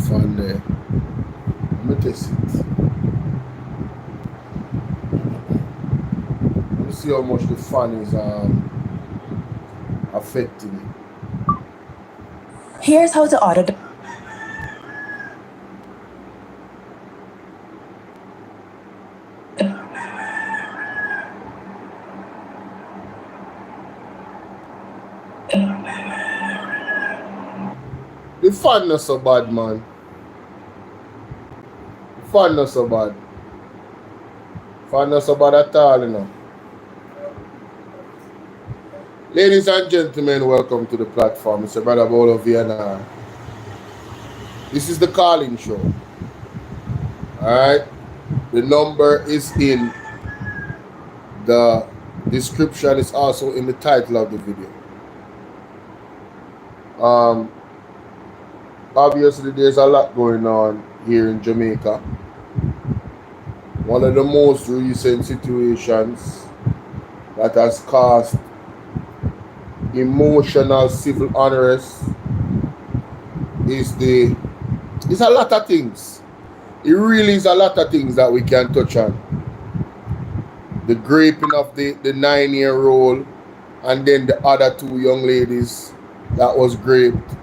fan there. Let me test it. Let me see how much the fan is affecting it. Here's how to audit. The fan not so bad, man. The fan not so bad. Fan not so bad at all, you know. Ladies and gentlemen, welcome to the platform. It's your brother Bolo BVR. This is the calling show. Alright? The number is in the description. It's also in the title of the video. Obviously, there's a lot going on here in Jamaica. One of the most recent situations that has caused emotional civil unrest is a lot of things. It really is a lot of things that we can touch on. The raping of the 9-year-old and then the other 2 young ladies that was raped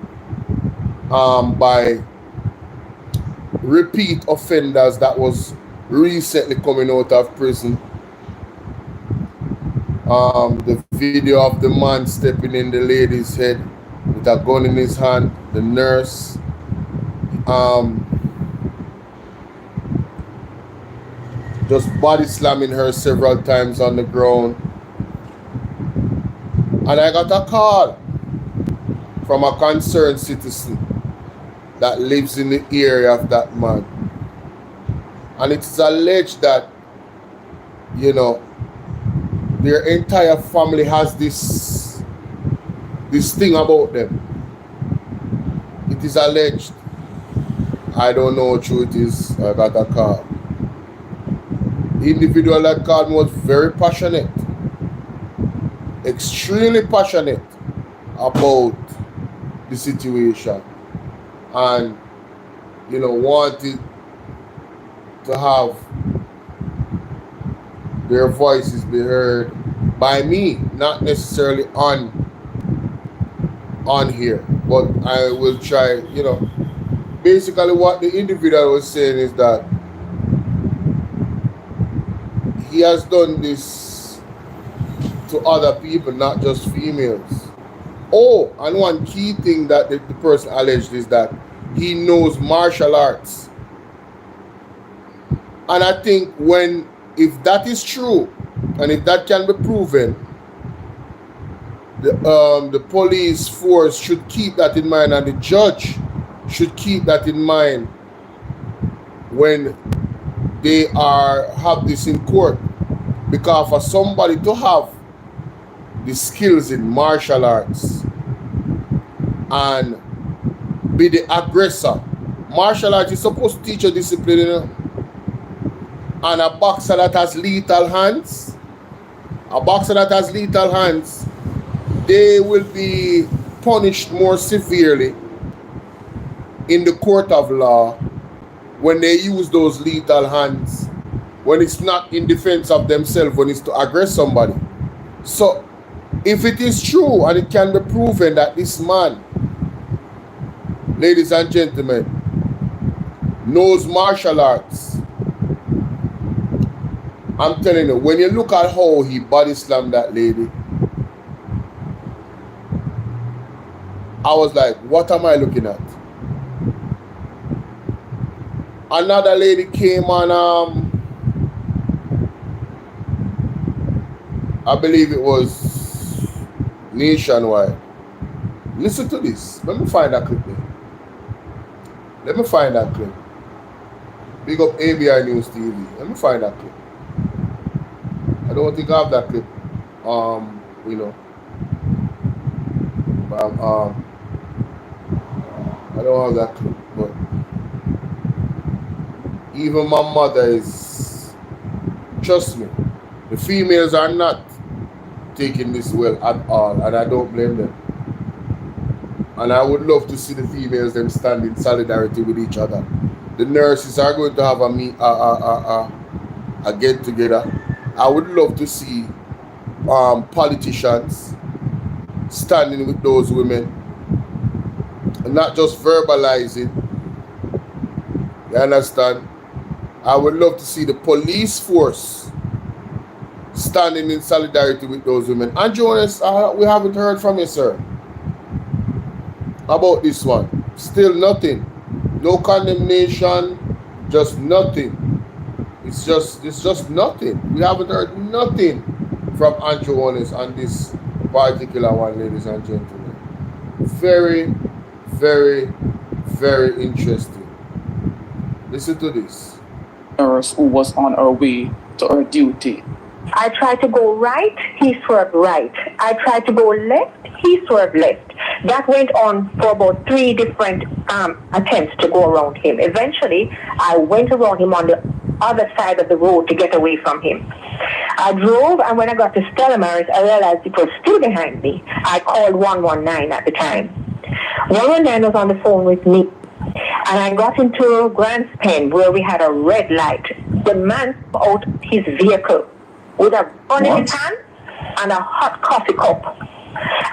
by repeat offenders that was recently coming out of prison. The video of the man stepping in the lady's head with a gun in his hand, the nurse, just body slamming her several times on the ground. And I got a call from a concerned citizen that lives in the area of that man. And it's alleged that, you know, their entire family has this thing about them. It is alleged. I don't know how true it is. I got a call. The individual that called me was very passionate, extremely passionate about the situation, and you know, wanted to have their voices be heard by me, not necessarily on here, but I will try. You know, basically what the individual was saying is that he has done this to other people, not just females. Oh, and one key thing that the person alleged is that he knows martial arts. And I think if that is true, and if that can be proven, the police force should keep that in mind, and the judge should keep that in mind when they have this in court. Because for somebody to have the skills in martial arts and be the aggressor, martial arts is supposed to teach you discipline, you know? And a boxer that has lethal hands, they will be punished more severely in the court of law when they use those lethal hands, when it's not in defense of themselves, when it's to aggress somebody. So if it is true and it can be proven that this man, ladies and gentlemen, knows martial arts, I'm telling you, when you look at how he body slammed that lady, I was like, what am I looking at? Another lady came on, I believe it was Nationwide. Listen to this. Let me find that clip there. Big up ABI News TV. Let me find that clip. I don't think I have that clip. You know. I don't have that clip, but even my mother is, trust me, the females are not taking this well at all, and I don't blame them. And I would love to see the females them stand in solidarity with each other. The nurses are going to have a get together. I would love to see politicians standing with those women and not just verbalizing. You understand? I would love to see the police force standing in solidarity with those women. And Jonas, we haven't heard from you, sir, about this one. Still nothing. No condemnation, just nothing. It's just nothing. We haven't heard nothing from Andrew Owens on this particular one, ladies and gentlemen. Very, very, very interesting. Listen to this. Nurse who was on her way to her duty. I tried to go right, he swerved right. I tried to go left, he swerved left. That went on for about 3 different attempts to go around him. Eventually, I went around him on the other side of the road to get away from him. I drove, and when I got to Stella Maris, I realized it was still behind me. I called 119 at the time. 119 was on the phone with me, and I got into Grant's Pen where we had a red light. The man out his vehicle with a gun in his hand and a hot coffee cup.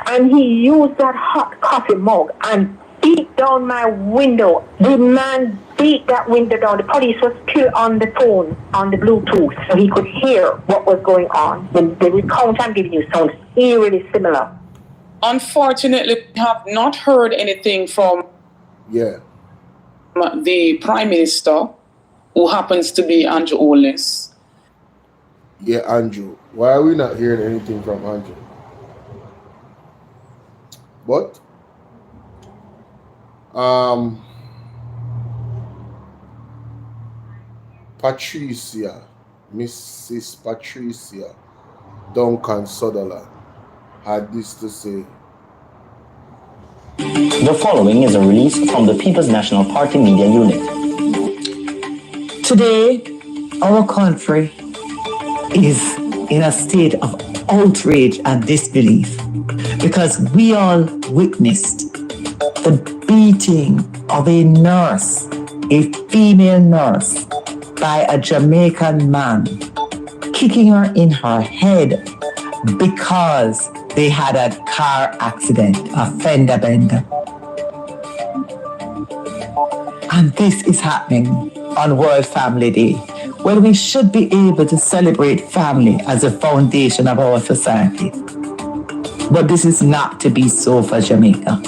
And he used that hot coffee mug and beat down my window. The man beat that window down. The police was still on the phone, on the Bluetooth, so he could hear what was going on. The recount I'm giving you sounds eerily similar. Unfortunately, we have not heard anything from the Prime Minister, who happens to be Andrew Owens. Yeah, Andrew. Why are we not hearing anything from Andrew? But Patricia, Mrs. Patricia Duncan Sutherland had this to say. The following is a release from the People's National Party Media Unit. Today, our country is in a state of outrage and disbelief because we all witnessed the beating of a nurse, a female nurse, by a Jamaican man, kicking her in her head because they had a car accident, a fender bender. And this is happening on World Family Day, when we should be able to celebrate family as a foundation of our society. But this is not to be so for Jamaica,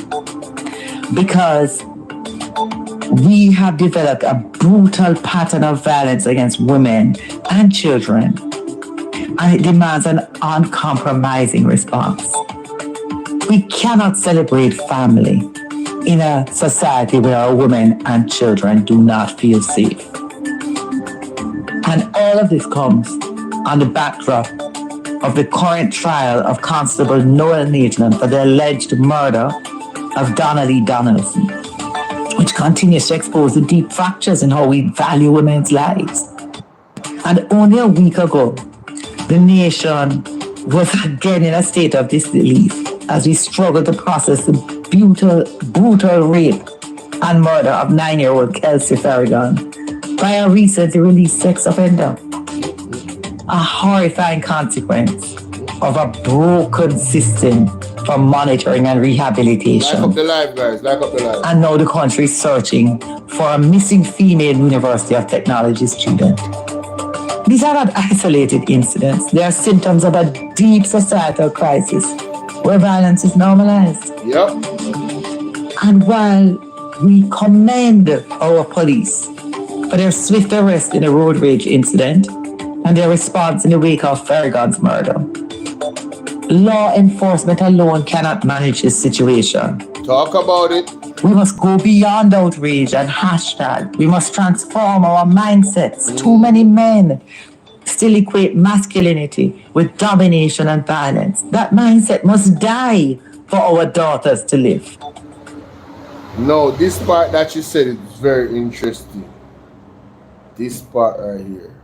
because we have developed a brutal pattern of violence against women and children, and it demands an uncompromising response. We cannot celebrate family in a society where our women and children do not feel safe. And all of this comes on the backdrop of the current trial of Constable Noel Maitland for the alleged murder of Donnelly Donaldson, which continues to expose the deep fractures in how we value women's lives. And only a week ago, the nation was again in a state of disbelief as we struggle to process the brutal rape and murder of 9-year-old Kelsey Farragon by a recently released sex offender. A horrifying consequence of a broken system for monitoring and rehabilitation. Light up the live, guys. Light up the live. And now the country is searching for a missing female University of Technology student. These are not isolated incidents. They are symptoms of a deep societal crisis where violence is normalized. Yep. And while we commend our police for their swift arrest in the road rage incident and their response in the wake of Farragon's murder, law enforcement alone cannot manage this situation. Talk about it. We must go beyond outrage and hashtag. We must transform our mindsets. Too many men still equate masculinity with domination and violence. That mindset must die for our daughters to live. No, this part that you said is very interesting. This part right here.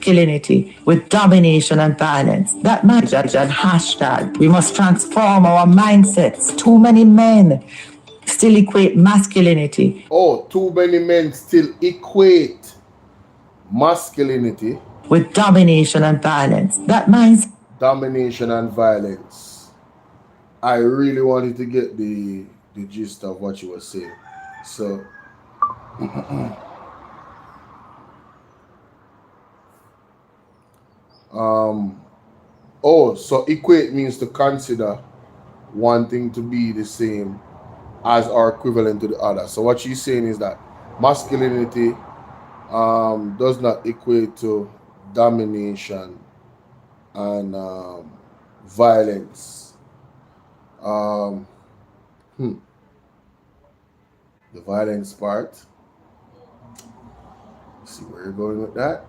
masculinity with domination and violence. That might and hashtag. We must transform our mindsets. Too many men still equate masculinity. Oh, too many men still equate masculinity with domination and violence. That mindset. Domination and violence. I really wanted to get the gist of what you were saying. So so equate means to consider one thing to be the same as or equivalent to the other. So what she's saying is that masculinity does not equate to domination and violence. The violence part. Let's see where you're going with that.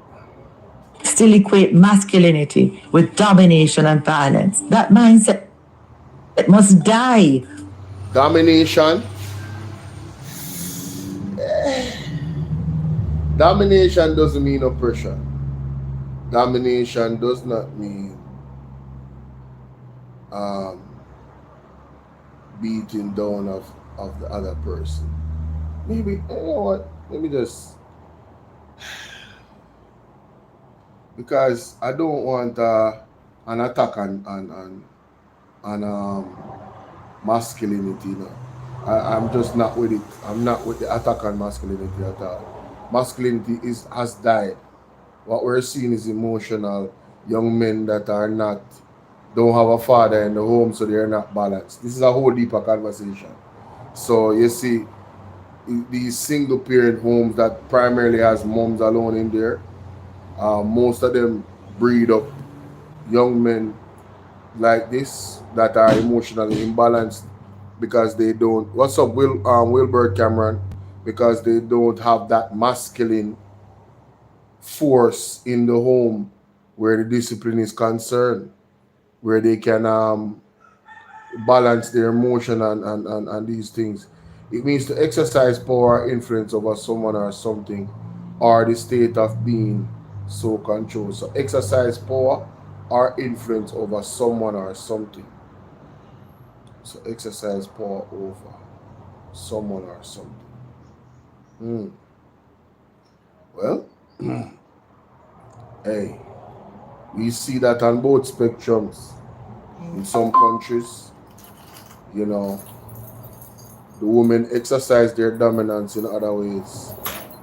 Still equate masculinity with domination and violence. That mindset must die. Domination. Domination doesn't mean oppression. Domination does not mean beating down of the other person. Maybe, you know what? Let me just, because I don't want an attack on masculinity. You know? I'm just not with it. I'm not with the attack on masculinity at all. Masculinity has died. What we're seeing is emotional young men that don't have a father in the home, so they're not balanced. This is a whole deeper conversation. So you see, these single parent homes that primarily has moms alone in there, most of them breed up young men like this that are emotionally imbalanced because they don't. What's up, Wilbert Cameron? Because they don't have that masculine force in the home where the discipline is concerned, where they can balance their emotion and these things. It means to exercise power or influence over someone or something, or the state of being so controlled. So exercise power or influence over someone or something. So exercise power over someone or something. Well, hey, we see that on both spectrums. In some countries, you know, the women exercise their dominance in other ways.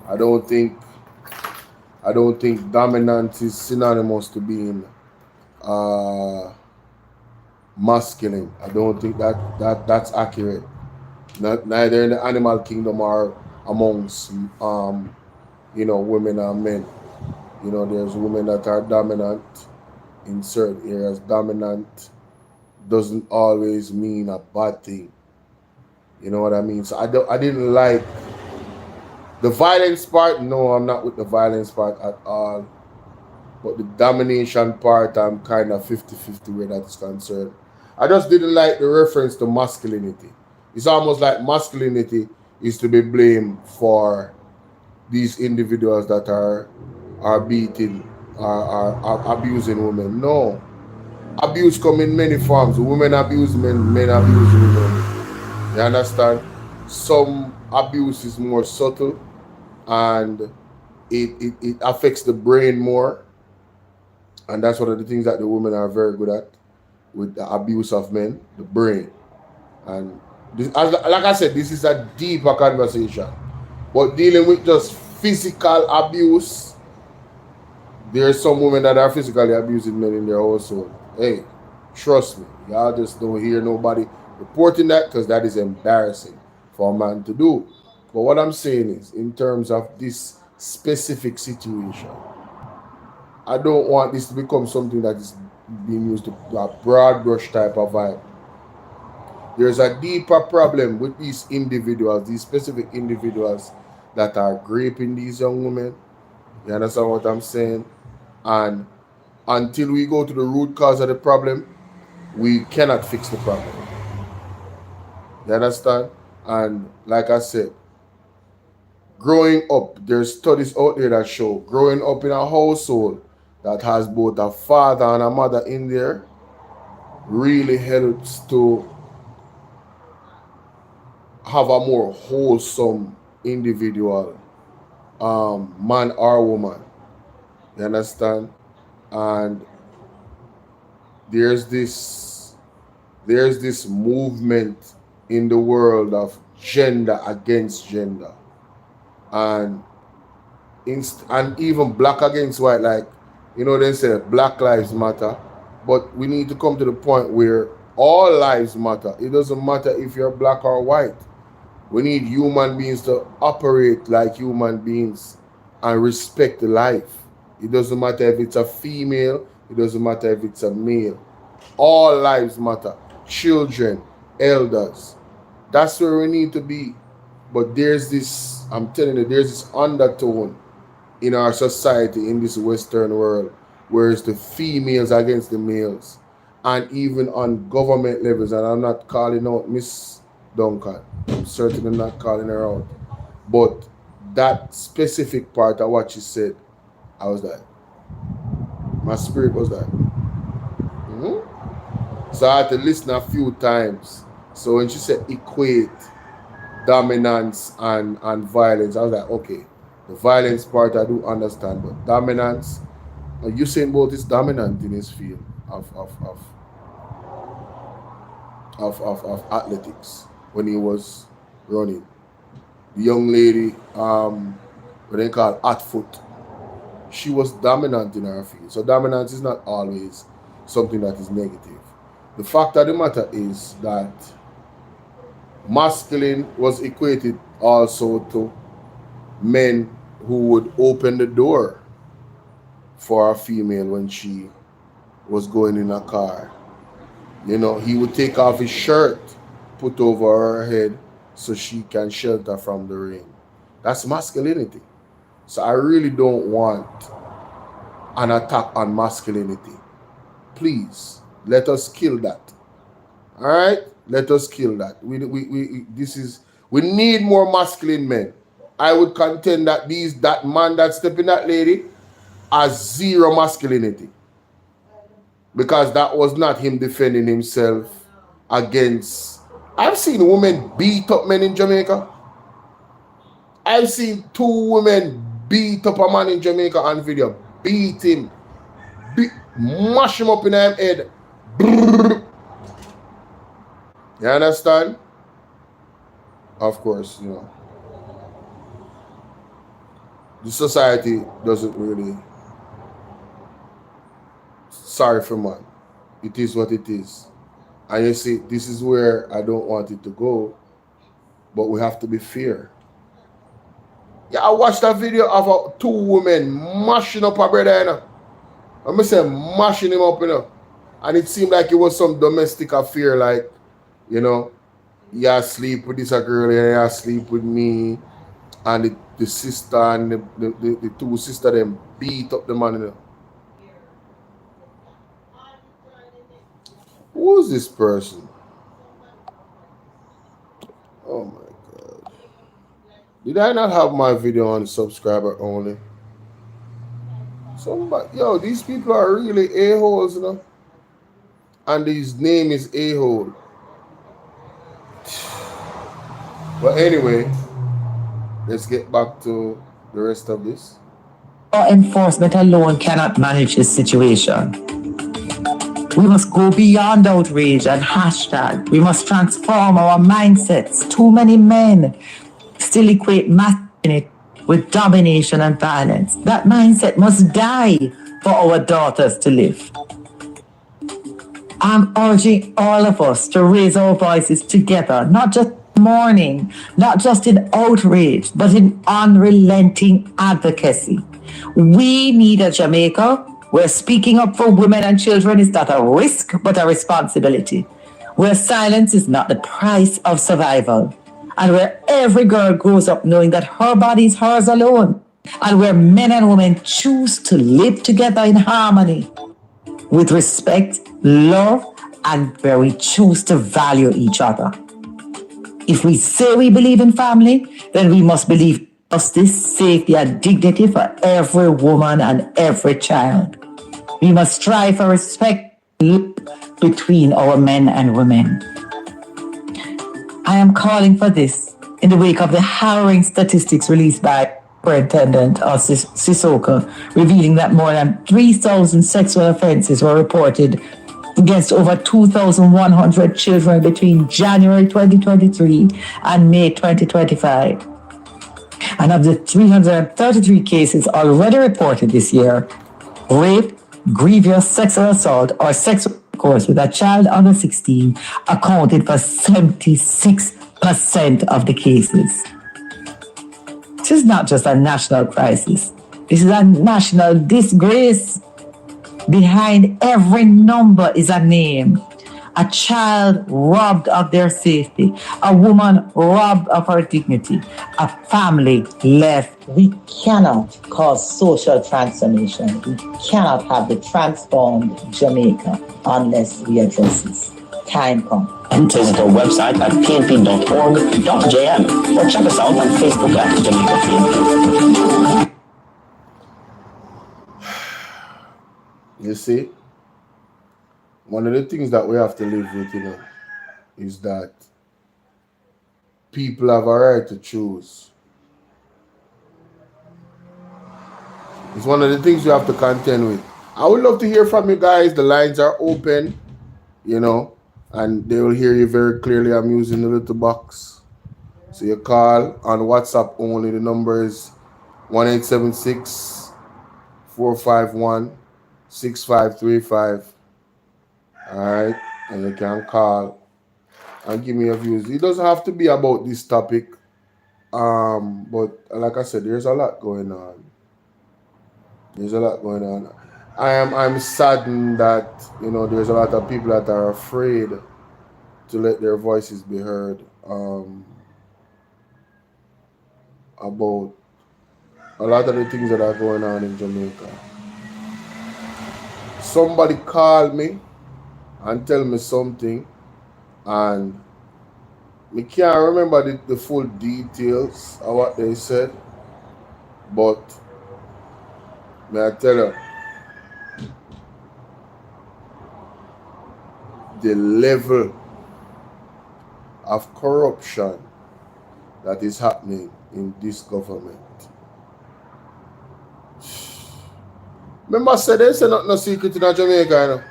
I don't think dominance is synonymous to being masculine. I don't think that's accurate. Neither in the animal kingdom or amongst women and men. You know, there's women that are dominant in certain areas. Dominant doesn't always mean a bad thing. You know what I mean? So I didn't like the violence part. No, I'm not with the violence part at all. But the domination part, I'm kind of 50-50 where that is concerned. I just didn't like the reference to masculinity. It's almost like masculinity is to be blamed for these individuals that are beating, are abusing women. No. Abuse come in many forms. Women abuse men, men abuse women. You understand? Some abuse is more subtle and it affects the brain more. And that's one of the things that the women are very good at with the abuse of men, the brain. And this, like I said, this is a deeper conversation. But dealing with just physical abuse, there are some women that are physically abusing men in their household. Hey, trust me, y'all just don't hear nobody reporting that because that is embarrassing for a man to do. But what I'm saying is, in terms of this specific situation, I don't want this to become something that is being used to a broad brush type of vibe. There's a deeper problem with these individuals, these specific individuals that are raping these young women. You understand what I'm saying? And until we go to the root cause of the problem, we cannot fix the problem. You understand? And like I said, growing up, there's studies out there that show growing up in a household that has both a father and a mother in there really helps to have a more wholesome individual, man or woman. You understand? And there's this movement in the world of gender against gender, and even black against white. Like, you know, they say Black Lives Matter, but we need to come to the point where all lives matter. It doesn't matter if you're black or white. We need human beings to operate like human beings and respect life. It doesn't matter if it's a female, it doesn't matter if it's a male. All lives matter. Children, elders. That's where we need to be. But there's this, I'm telling you, there's this undertone in our society, in this Western world, where it's the females against the males. And even on government levels, and I'm not calling out Miss Duncan, I'm certainly not calling her out. But that specific part of what she said, I was like, my spirit was like, So I had to listen a few times. So when she said equate dominance and violence, I was like, okay, the violence part I do understand, but dominance, Usain Bolt is dominant in his field of athletics when he was running. The young lady, what they call hot foot, she was dominant in her field. So dominance is not always something that is negative. The fact of the matter is that masculine was equated also to men who would open the door for a female when she was going in a car. You know, he would take off his shirt, put over her head so she can shelter from the rain. That's masculinity. So I really don't want an attack on masculinity. Please, let us kill that. All right? Let us kill that. We need more masculine men. I would contend that that man that stepping that lady has zero masculinity. Because that was not him defending himself against. I've seen women beat up men in Jamaica. I've seen 2 women beat up a man in Jamaica on video. Beat him. Mash him up in his head. Brrr. You understand? Of course, you know. The society doesn't really. Sorry for man. It is what it is. And you see, this is where I don't want it to go. But we have to be fair. Yeah, I watched a video of 2 women mashing up a brother, you know. I'm saying mashing him up, you know. And it seemed like it was some domestic affair, like, you know, you sleep with this girl, you sleep with me. And the sister and the 2 sisters, them beat up the man, you know. Who is this person? Oh my God. Did I not have my video on subscriber only? Somebody, yo, these people are really a-holes, you know? And his name is a-hole. But anyway, let's get back to the rest of this. Law enforcement alone cannot manage this situation. We must go beyond outrage and hashtag. We must transform our mindsets. Too many men still equate masculinity with domination and violence. That mindset must die for our daughters to live. I'm urging all of us to raise our voices together, not just mourning, not just in outrage, but in unrelenting advocacy. We need a Jamaica where speaking up for women and children is not a risk, but a responsibility. Where silence is not the price of survival. And where every girl grows up knowing that her body is hers alone. And where men and women choose to live together in harmony with respect, love, and where we choose to value each other. If we say we believe in family, then we must believe justice, safety, and dignity for every woman and every child. We must strive for respect between our men and women. I am calling for this in the wake of the harrowing statistics released by Superintendent of Sissoko, revealing that more than 3,000 sexual offenses were reported against over 2,100 children between January 2023 and May 2025. And of the 333 cases already reported this year, rape, grievous sexual assault, or sexual intercourse with a child under 16 accounted for 76% of the cases. This is not just a national crisis. This is a national disgrace. Behind every number is a name. A child robbed of their safety. A woman robbed of her dignity. A family left. We cannot cause social transformation. We cannot have the transformed Jamaica unless we address this. Time comes. And visit our website at pnp.org.jm or check us out on Facebook at Jamaica PNP. You see, one of the things that we have to live with, is that people have a right to choose. It's one of the things you have to contend with. I would love to hear from you guys. The lines are open, and they will hear you very clearly. I'm using the little box. So you call on WhatsApp only. The number is 1-876-451-6535. All right, and you can call and give me your views. It doesn't have to be about this topic, but like I said, there's a lot going on. I'm saddened that there's a lot of people that are afraid to let their voices be heard about a lot of the things that are going on in Jamaica. Somebody called me and tell me something, and I can't remember the full details of what they said, but may I tell you, the level of corruption that is happening in this government. Remember I said they say no secret in Jamaica,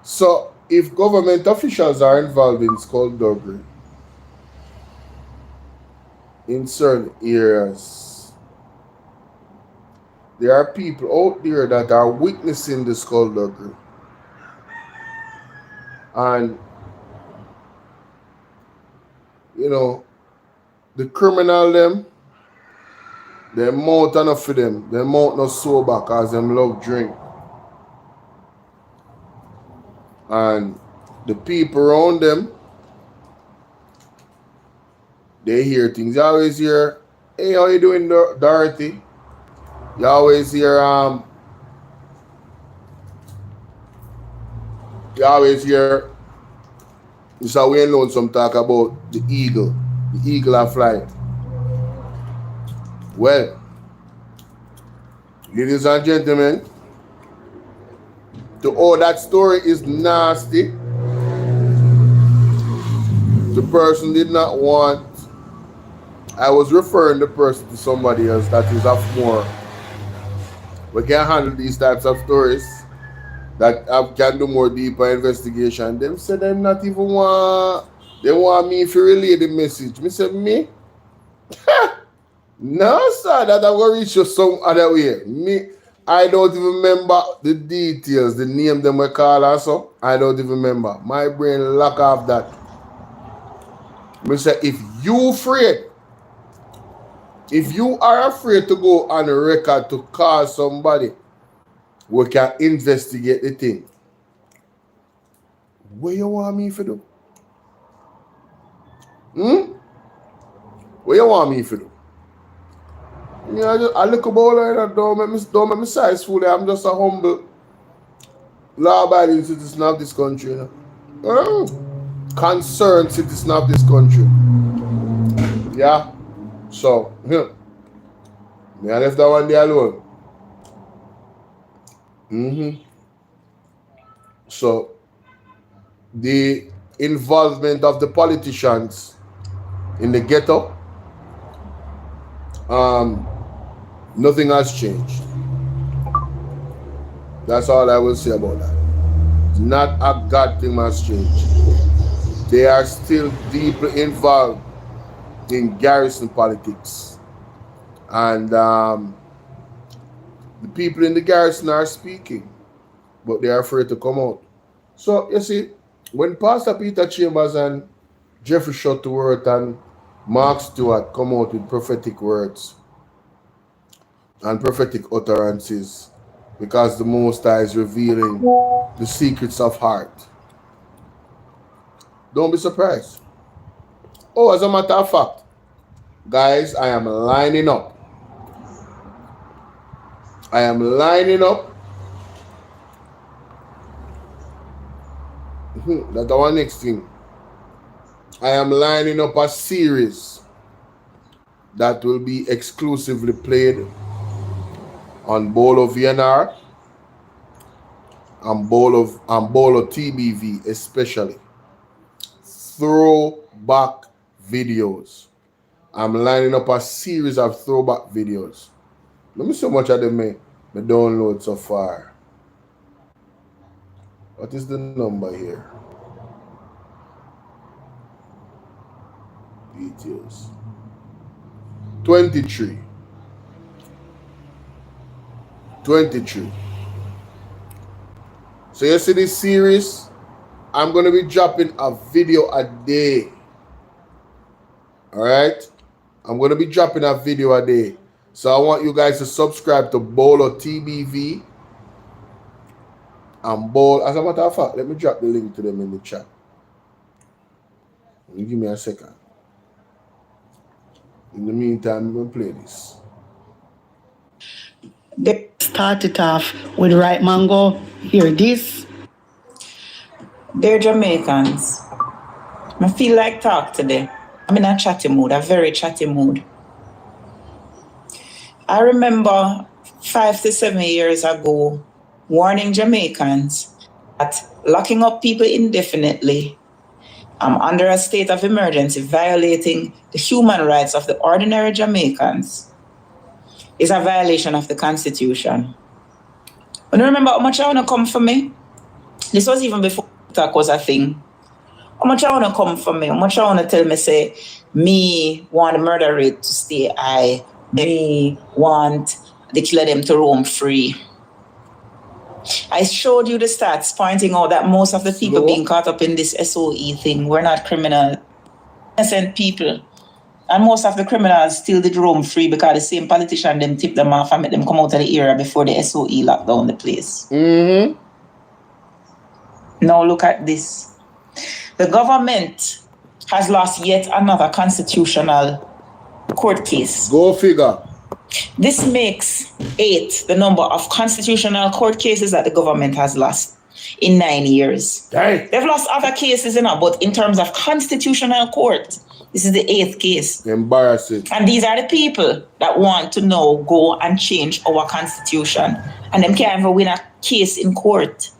So if government officials are involved in skullduggery in certain areas, there are people out there that are witnessing the skullduggery. And, the criminal their mouth enough for them. Their mouth not sober because them love drink. And the people around them, they hear things. You always hear, hey, how you doing, Dorothy? You always hear, this is we know some talk about the eagle are flying. Well, ladies and gentlemen, that story is nasty. The person did not want. I was referring the person to somebody else that is of more. We can handle these types of stories that can do more deeper investigation. Them said them not even want. They want me to relay the message. Me said me. No, sir, that I'm going to reach you some other way. I don't even remember the details, the name them we call or so. I don't even remember. My brain lock off that. Me say, if you are afraid to go on a record to call somebody, we can investigate the thing. What you want me to do? What you want me to do? I look at Bolo and don't make me size fully. I'm just a humble, law-abiding citizen of this country. Concerned citizen of this country. Yeah. So, me I left that one day alone. So the involvement of the politicians in the ghetto, nothing has changed. That's all I will say about that. Not a god thing has changed. They are still deeply involved in garrison politics. And the people in the garrison are speaking, but they are afraid to come out. So, you see, when Pastor Peter Chambers and Jeffrey Shuttleworth and Mark Stewart come out with prophetic words and prophetic utterances, because the Most High is revealing the secrets of heart, don't be surprised. Oh, as a matter of fact, guys, I am lining up. That's our next thing. I am lining up a series that will be exclusively played on Bolo VNR and Bolo TBV, especially throwback videos. I'm lining up a series of throwback videos. Let me see how much of them I download so far. What is the number here? Details. 23. So you see this series, I'm going to be dropping a video a day. Alright? I'm going to be dropping a video a day. So I want you guys to subscribe to Bolo TBV and Bolo. As a matter of fact, let me drop the link to them in the chat. Give me a second. In the meantime, I'm going to play this. They start it off with Right Mango. Hear this. They're Jamaicans. I feel like talk today. I'm in a chatty mood, a very chatty mood. I remember 5 to 7 years ago warning Jamaicans that locking up people indefinitely under a state of emergency, violating the human rights of the ordinary Jamaicans, is a violation of the Constitution. When you remember how much I want to come for me? This was even before TikTok was a thing. How much I want to come for me? How much I want to tell me, say, me want the murder rate to stay high. Me want the killer them to roam free. I showed you the stats pointing out that most of the people being caught up in this SOE thing were not criminal, innocent people. And most of the criminals still did roam free because the same politician them tip them off and make them come out of the area before the SOE locked down the place. Now look at this. The government has lost yet another constitutional court case. Go figure. This makes 8 the number of constitutional court cases that the government has lost in 9 years. Dang. They've lost other cases, but in terms of constitutional court, this is the 8th case. Embarrassing. And these are the people that want to now go and change our constitution. And them can't even win a case in court.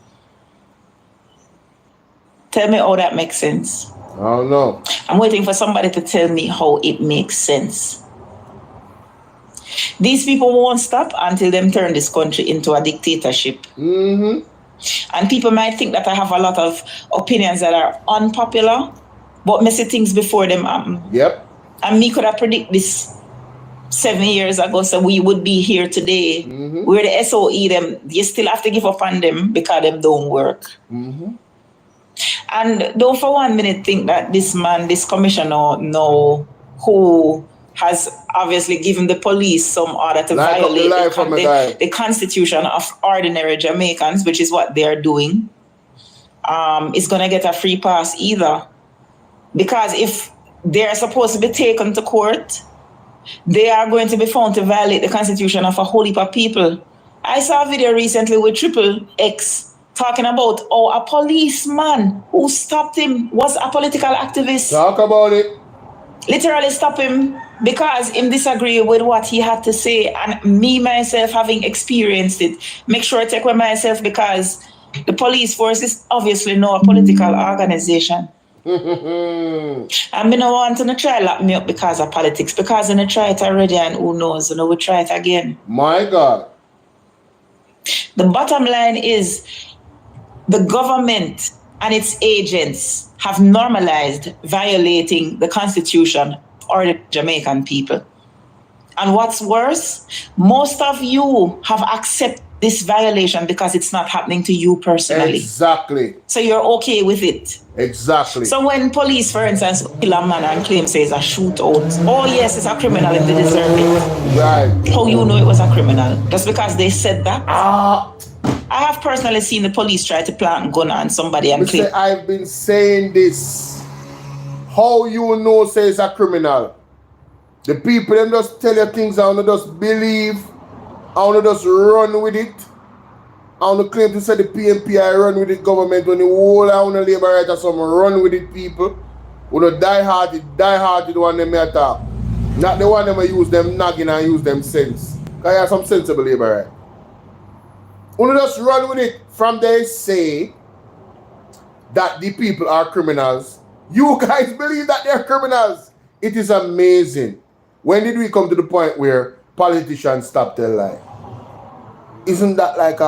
Tell me how that makes sense. I don't know. I'm waiting for somebody to tell me how it makes sense. These people won't stop until them turn this country into a dictatorship. And people might think that I have a lot of opinions that are unpopular, but me see things before them happen. Yep. And me could have predicted this 7 years ago, so we would be here today. Where the SOE, them, you still have to give up on them because them don't work. And don't for 1 minute think that this man, this commissioner, who has obviously given the police some order to violate the constitution of ordinary Jamaicans, which is what they're doing, is going to get a free pass either. Because if they're supposed to be taken to court, they are going to be found to violate the constitution of a whole heap of people. I saw a video recently with Triple X talking about how a policeman who stopped him was a political activist. Talk about it. Literally stop him Because him disagree with what he had to say, and me myself having experienced it, make sure I take with myself, because the police force is obviously not a political organization. And me no want to try lock me up because of politics, because I try it already and who knows, we try it again. My God. The bottom line is the government and its agents have normalized violating the Constitution or the Jamaican people. And what's worse, most of you have accepted this violation because it's not happening to you personally. Exactly. So you're okay with it. Exactly. So when police, for instance, kill a man and claim say it's a shootout, oh yes, it's a criminal if they deserve it. Right. How you know it was a criminal? Just because they said that? I have personally seen the police try to plant a gun on somebody and claim. I've been saying this. How you know say it's a criminal? The people them just tell you things and you just believe and you just run with it. And you claim to say the PNP run with the government when the whole of the labor right or something run with it people. When you die hearted the one them may attack. Not the one them use them nagging and use them sense. Because you have some sensible labor right. When you just run with it from they say that the people are criminals. You guys believe that they're criminals. It is amazing. When did we come to the point where politicians stop their lie? Isn't that like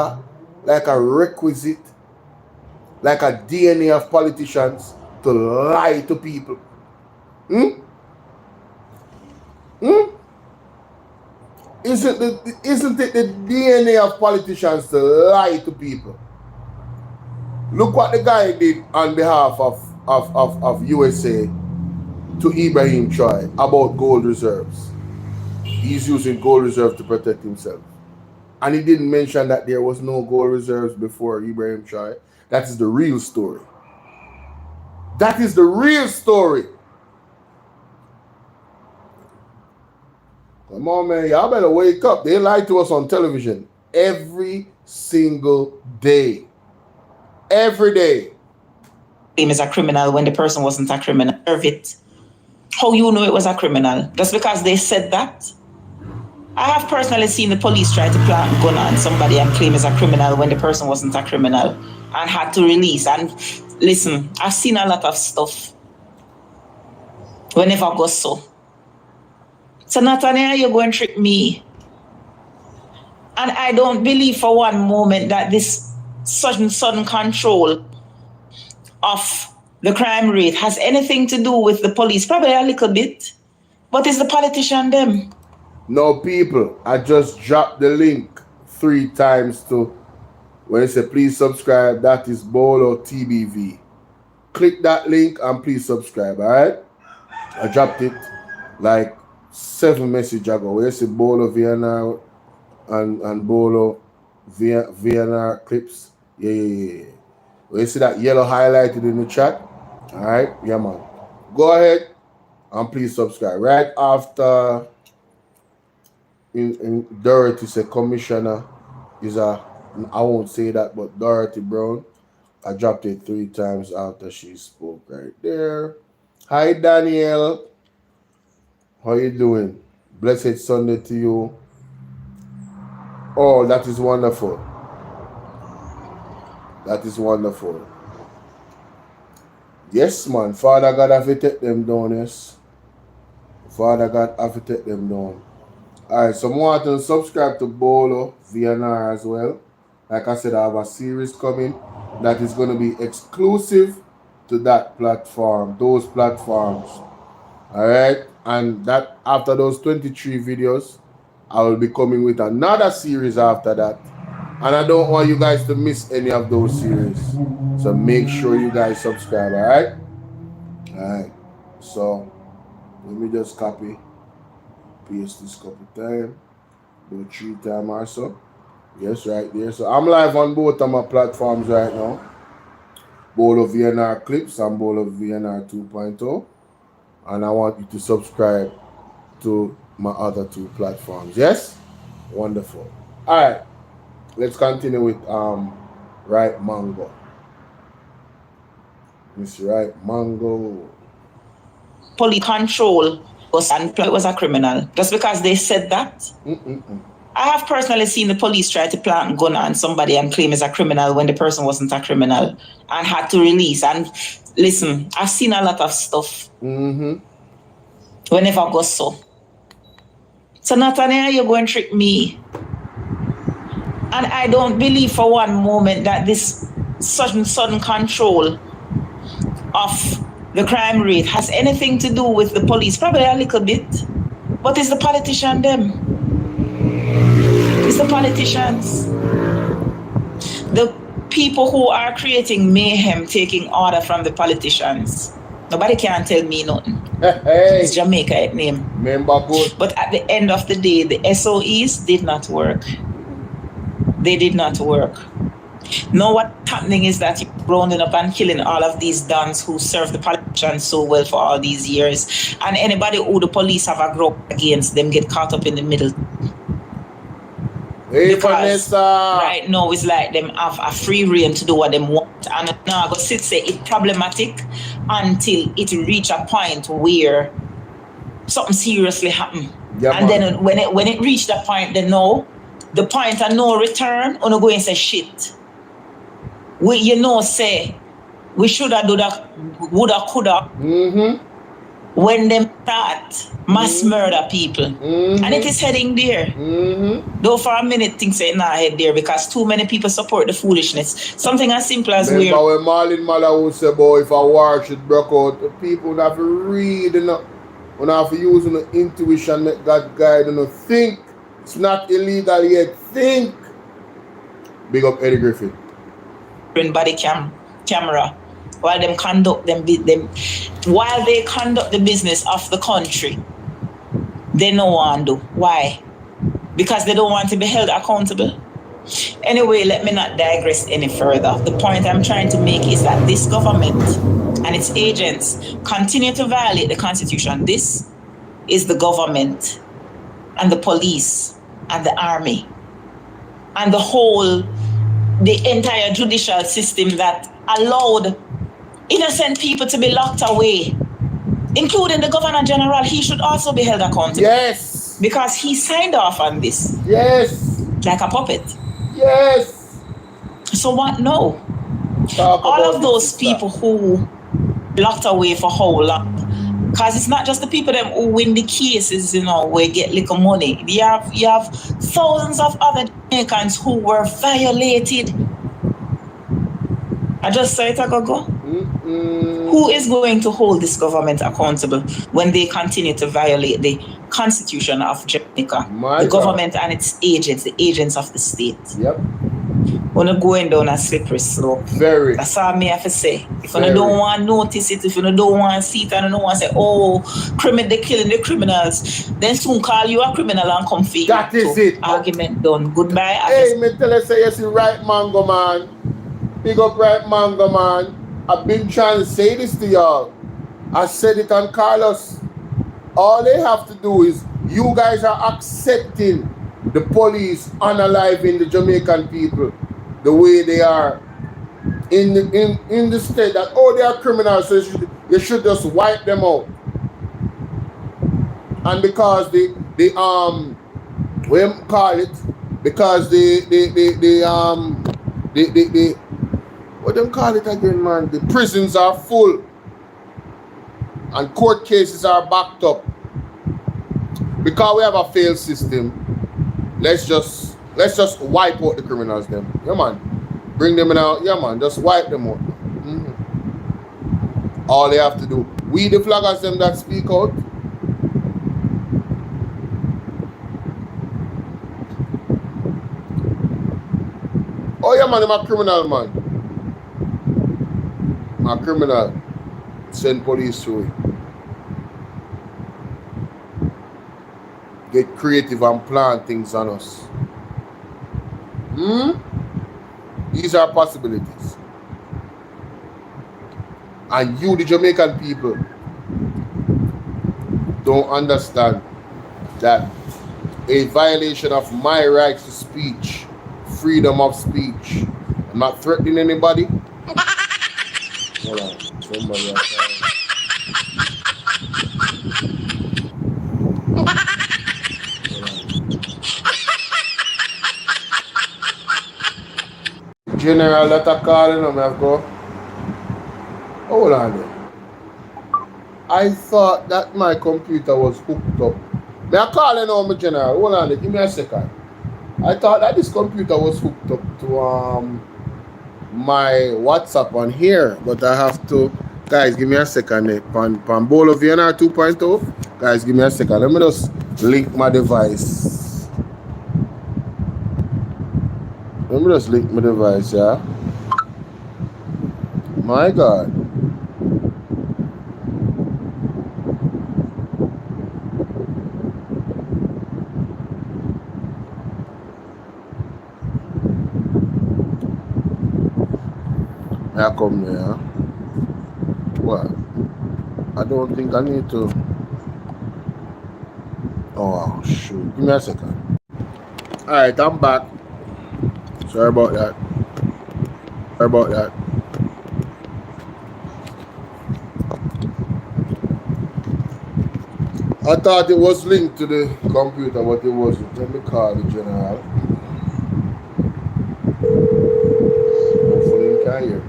a requisite, like a DNA of politicians to lie to people? Isn't it the DNA of politicians to lie to people? Look what the guy did on behalf of USA to Ibrahim Choi about gold reserves. He's using gold reserve to protect himself. And he didn't mention that there was no gold reserves before Ibrahim Choi. That is the real story. That is the real story. Come on, man. Y'all better wake up. They lie to us on television every single day. Every day. Him is a criminal when the person wasn't a criminal. Serve it. How you know it was a criminal? Just because they said that? I have personally seen the police try to plant a gun on somebody and claim it's a criminal when the person wasn't a criminal and had to release. And listen, I've seen a lot of stuff. Whenever goes so. So Nathaniel, you're going to trick me. And I don't believe for one moment that this sudden control of the crime rate has anything to do with the police. Probably a little bit. But it's the politician them. No, people, I just dropped the link 3 times to when it said please subscribe. That is Bolo TBV. Click that link and please subscribe, alright? I dropped it like 7 messages ago. Where it said Bolo VNR and Bolo VNR clips. Yeah. Where you see that yellow highlighted in the chat. Alright, yeah man. Go ahead and please subscribe. Right after in Dorothy said commissioner is I won't say that, but Dorothy Brown. I dropped it 3 times after she spoke right there. Hi Daniel. How you doing? Blessed Sunday to you. Oh, that is wonderful. That is wonderful. Yes, man. Father God have to take them down, yes. Father God have to take them down. Alright, so I want to subscribe to Bolo VNR as well. Like I said, I have a series coming that is going to be exclusive to that platform, those platforms. Alright, and that after those 23 videos, I will be coming with another series after that. And I don't want you guys to miss any of those series. So make sure you guys subscribe, alright? Alright, so let me just copy. Paste this couple times. Do 3 times or so. Yes, right there. So I'm live on both of my platforms right now. Bolo VNR Clips and Bolo VNR 2.0. And I want you to subscribe to my other 2 platforms. Yes? Wonderful. Alright. Let's continue with Right Mango. Miss Right Mango. Police control and it was a criminal just because they said that. I have personally seen the police try to plant a gun on somebody and claim as a criminal when the person wasn't a criminal and had to release. And listen, I've seen a lot of stuff. Whenever I go so. So Nathaniel, you're going to trick me. And I don't believe for one moment that this sudden control of the crime rate has anything to do with the police. Probably a little bit. But it's the politician them. It's the politicians. The people who are creating mayhem, taking order from the politicians. Nobody can tell me nothing. Hey. It's Jamaica name. Remember good. But at the end of the day, the SOEs did not work. They did not work. Now what's happening is that you're rounding up and killing all of these dons who served the politicians so well for all these years. And anybody who the police have a grudge against them get caught up in the middle. Hey, Because Vanessa. right now it's like them have a free reign to do what they want. And now I go sit say it's problematic until it reach a point where something seriously happen. Yeah, and man. then when it reach that point, then no, the point of no return, on go and say shit. We say we shoulda do that, woulda, coulda. When them start mass murder people. And it is heading there. Though for a minute things say not head there because too many people support the foolishness. Something as simple as Remember when Marlon Mala would say, boy, if a war should break out, the people would have to read enough. Would have to use the intuition, let God guide and think. It's not illegal yet. Think. Big up Eddie Griffin. body camera while them conduct while they conduct the business of the country. They no want to do. Why? Because they don't want to be held accountable. Anyway, let me not digress any further. The point I'm trying to make is that this government and its agents continue to violate the Constitution. This is the government and the police and the army and the entire judicial system that allowed innocent people to be locked away, including the Governor General. He should also be held accountable. Yes. Because he signed off on this. Yes. Like a puppet. Yes. So what? No. All of those people who locked away for how long? Because it's not just the people them who win the cases, where get little money. You have thousands of other Jamaicans who were violated. I just saw it go. Who is going to hold this government accountable when they continue to violate the Constitution of Jamaica? The government and its agents, the agents of the state. Yep. When going down a slippery slope. Very. That's all me have to say. If you don't want to notice it, if you don't want to see it, and you don't want to say, they're killing the criminals, then soon call you a criminal and come for you. That is it. Argument done. Goodbye. Hey, me tell you, say, you see, right mango, man. Big up right mango, man. I've been trying to say this to y'all. I said it on Carlos. All they have to do is, you guys are accepting the police unaliving the Jamaican people the way they are in the state that they are criminals, so you should just wipe them out. And because what them call it again, man? The prisons are full and court cases are backed up. Because we have a failed system, let's just wipe out the criminals them. Yeah, man. Bring them in out. Yeah, man. Just wipe them out. All they have to do. We the flaggers them that speak out. Oh yeah, man. I'm a criminal, man. I'm a criminal. Send police to it. Get creative and plan things on us. These are possibilities. And you, the Jamaican people, don't understand that a violation of my rights to speech, freedom of speech, I'm not threatening anybody. Hold on, somebody outside. General that I calling him, I go. Hold on there. I thought that my computer was hooked up. May I call you now, my general? Hold on there, give me a second. I thought that this computer was hooked up to my WhatsApp on here, but I have to. Guys, give me a second. Pan Bolo VNR 2.0. Guys, give me a second. Let me just link my device. Let me just link my device, yeah. My God. I come here. What? I don't think I need to. Oh, shoot. Give me a second. Alright, I'm back. Sorry about that. I thought it was linked to the computer, but it wasn't. Let me call the general. Hopefully you can hear me.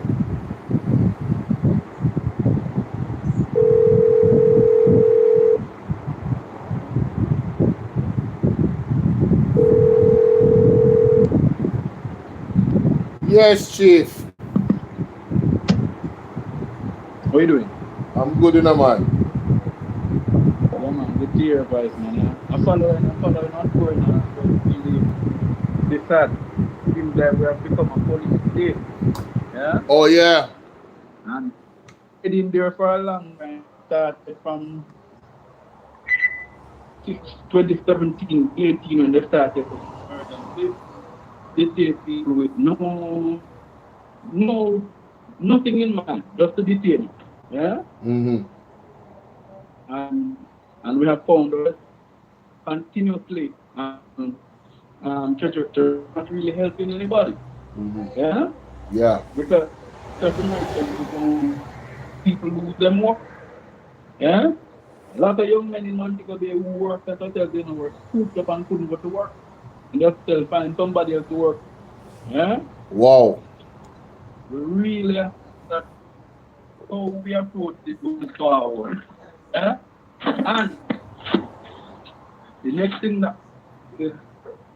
Yes, Chief. What are you doing? I'm good in a man. Yeah, man, good to hear your voice, man. I'm following what's going on. Really sad. Seems like we have become a police state. Yeah? Oh, yeah. And it's been there for a long time. Started from 2017, 18 when they started to murder. They take people with nothing in mind, just to detain. Yeah? Mm-hmm. And we have found out continuously church not really helping anybody. Mm-hmm. Yeah? Yeah. Because people lose them work. Yeah? A lot of young men in Montego Bay who work at hotels, they were scooped up and couldn't go to work. And just find somebody else to work. Yeah? Wow. We really have that how we approach this going forward. Yeah? And the next thing that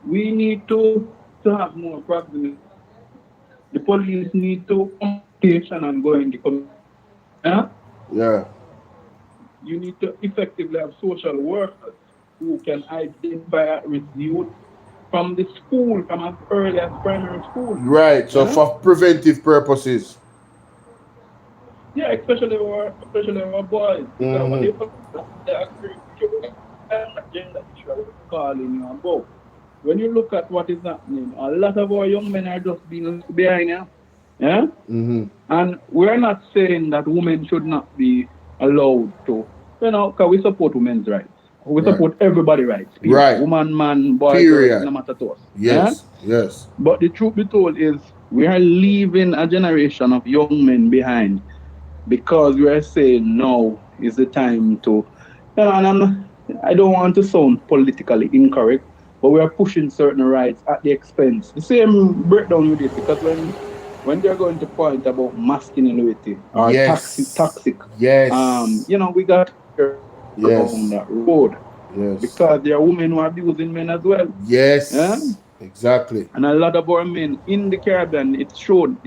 we need to have more proximity. The police need to communication and go in the community. Yeah? Yeah. You need to effectively have social workers who can identify at-risk youth from the school, from as early as primary school. Right. So for preventive purposes. Yeah, especially our boys. Mm-hmm. Calling you about. When you look at what is happening, a lot of our young men are just being behind you. Yeah? Mm-hmm. And we're not saying that women should not be allowed to, because we support women's rights. We support everybody's rights. Period. Right. Woman, man, boy, period. girl, no matter to us. Yes. Yeah? Yes. But the truth be told is we are leaving a generation of young men behind because we are saying now is the time to, and I don't want to sound politically incorrect, but we are pushing certain rights at the expense. The same breakdown with this, because when they're going to point about masculinity or toxic, yes. We got on that road. Yes. Because there are women who are abusing men as well. Yes. Yeah? Exactly. And a lot of our men in the Caribbean, it's shown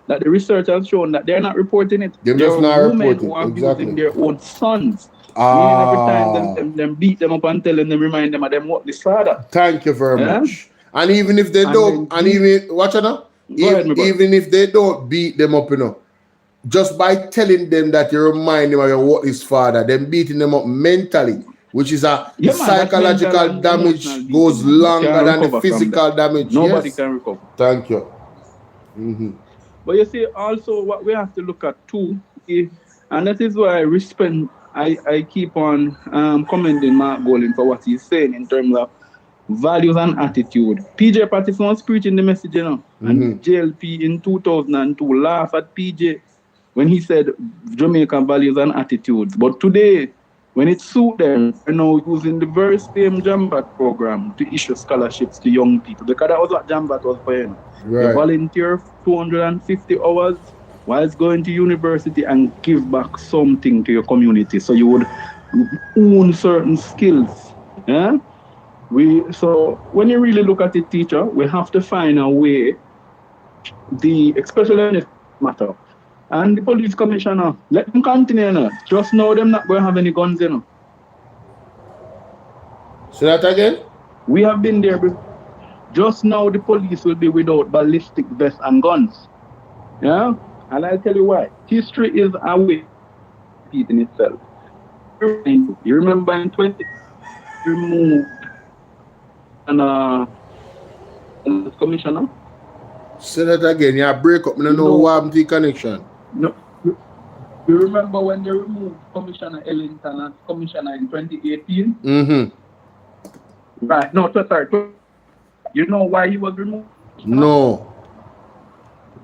that the research has shown that they're not reporting it. They're there just are not women reporting. who are Exactly. abusing their own sons. Meaning every time them beat them up and telling them, remind them of them what this father. Thank you very much. And even if they don't, watch it now. Even if they don't beat them up, just by telling them that you remind them of what is father, then beating them up mentally, which is a psychological damage goes longer than the physical damage. Nobody can recover. Thank you. Mm-hmm. But you see, also what we have to look at too, and that is why I keep on commending Mark Golin for what he's saying in terms of values and attitude. PJ Patterson was preaching the message, and JLP in 2002 laughed at PJ when he said Jamaican values and attitudes. But today, when it suits them, they're now using the very same Jambat program to issue scholarships to young people. Because that was what Jambat was for, you know. You Right. volunteer 250 hours whilst going to university and give back something to your community. So you would own certain skills. Yeah? So when you really look at it, teacher, we have to find a way, especially in this matter. And the police commissioner, let them continue, you know. Just know them not going to have any guns, you know. Say that again? We have been there before. Just now the police will be without ballistic vests and guns. Yeah? And I'll tell you why. History is a way of repeating itself. You remember in 20 removed and commissioner? Say that again. You break up. I don't know what happened to the connection. No. You remember when they removed Commissioner Ellington as commissioner in 2018? Mm-hmm. Right. No, sorry. You know why he was removed? No.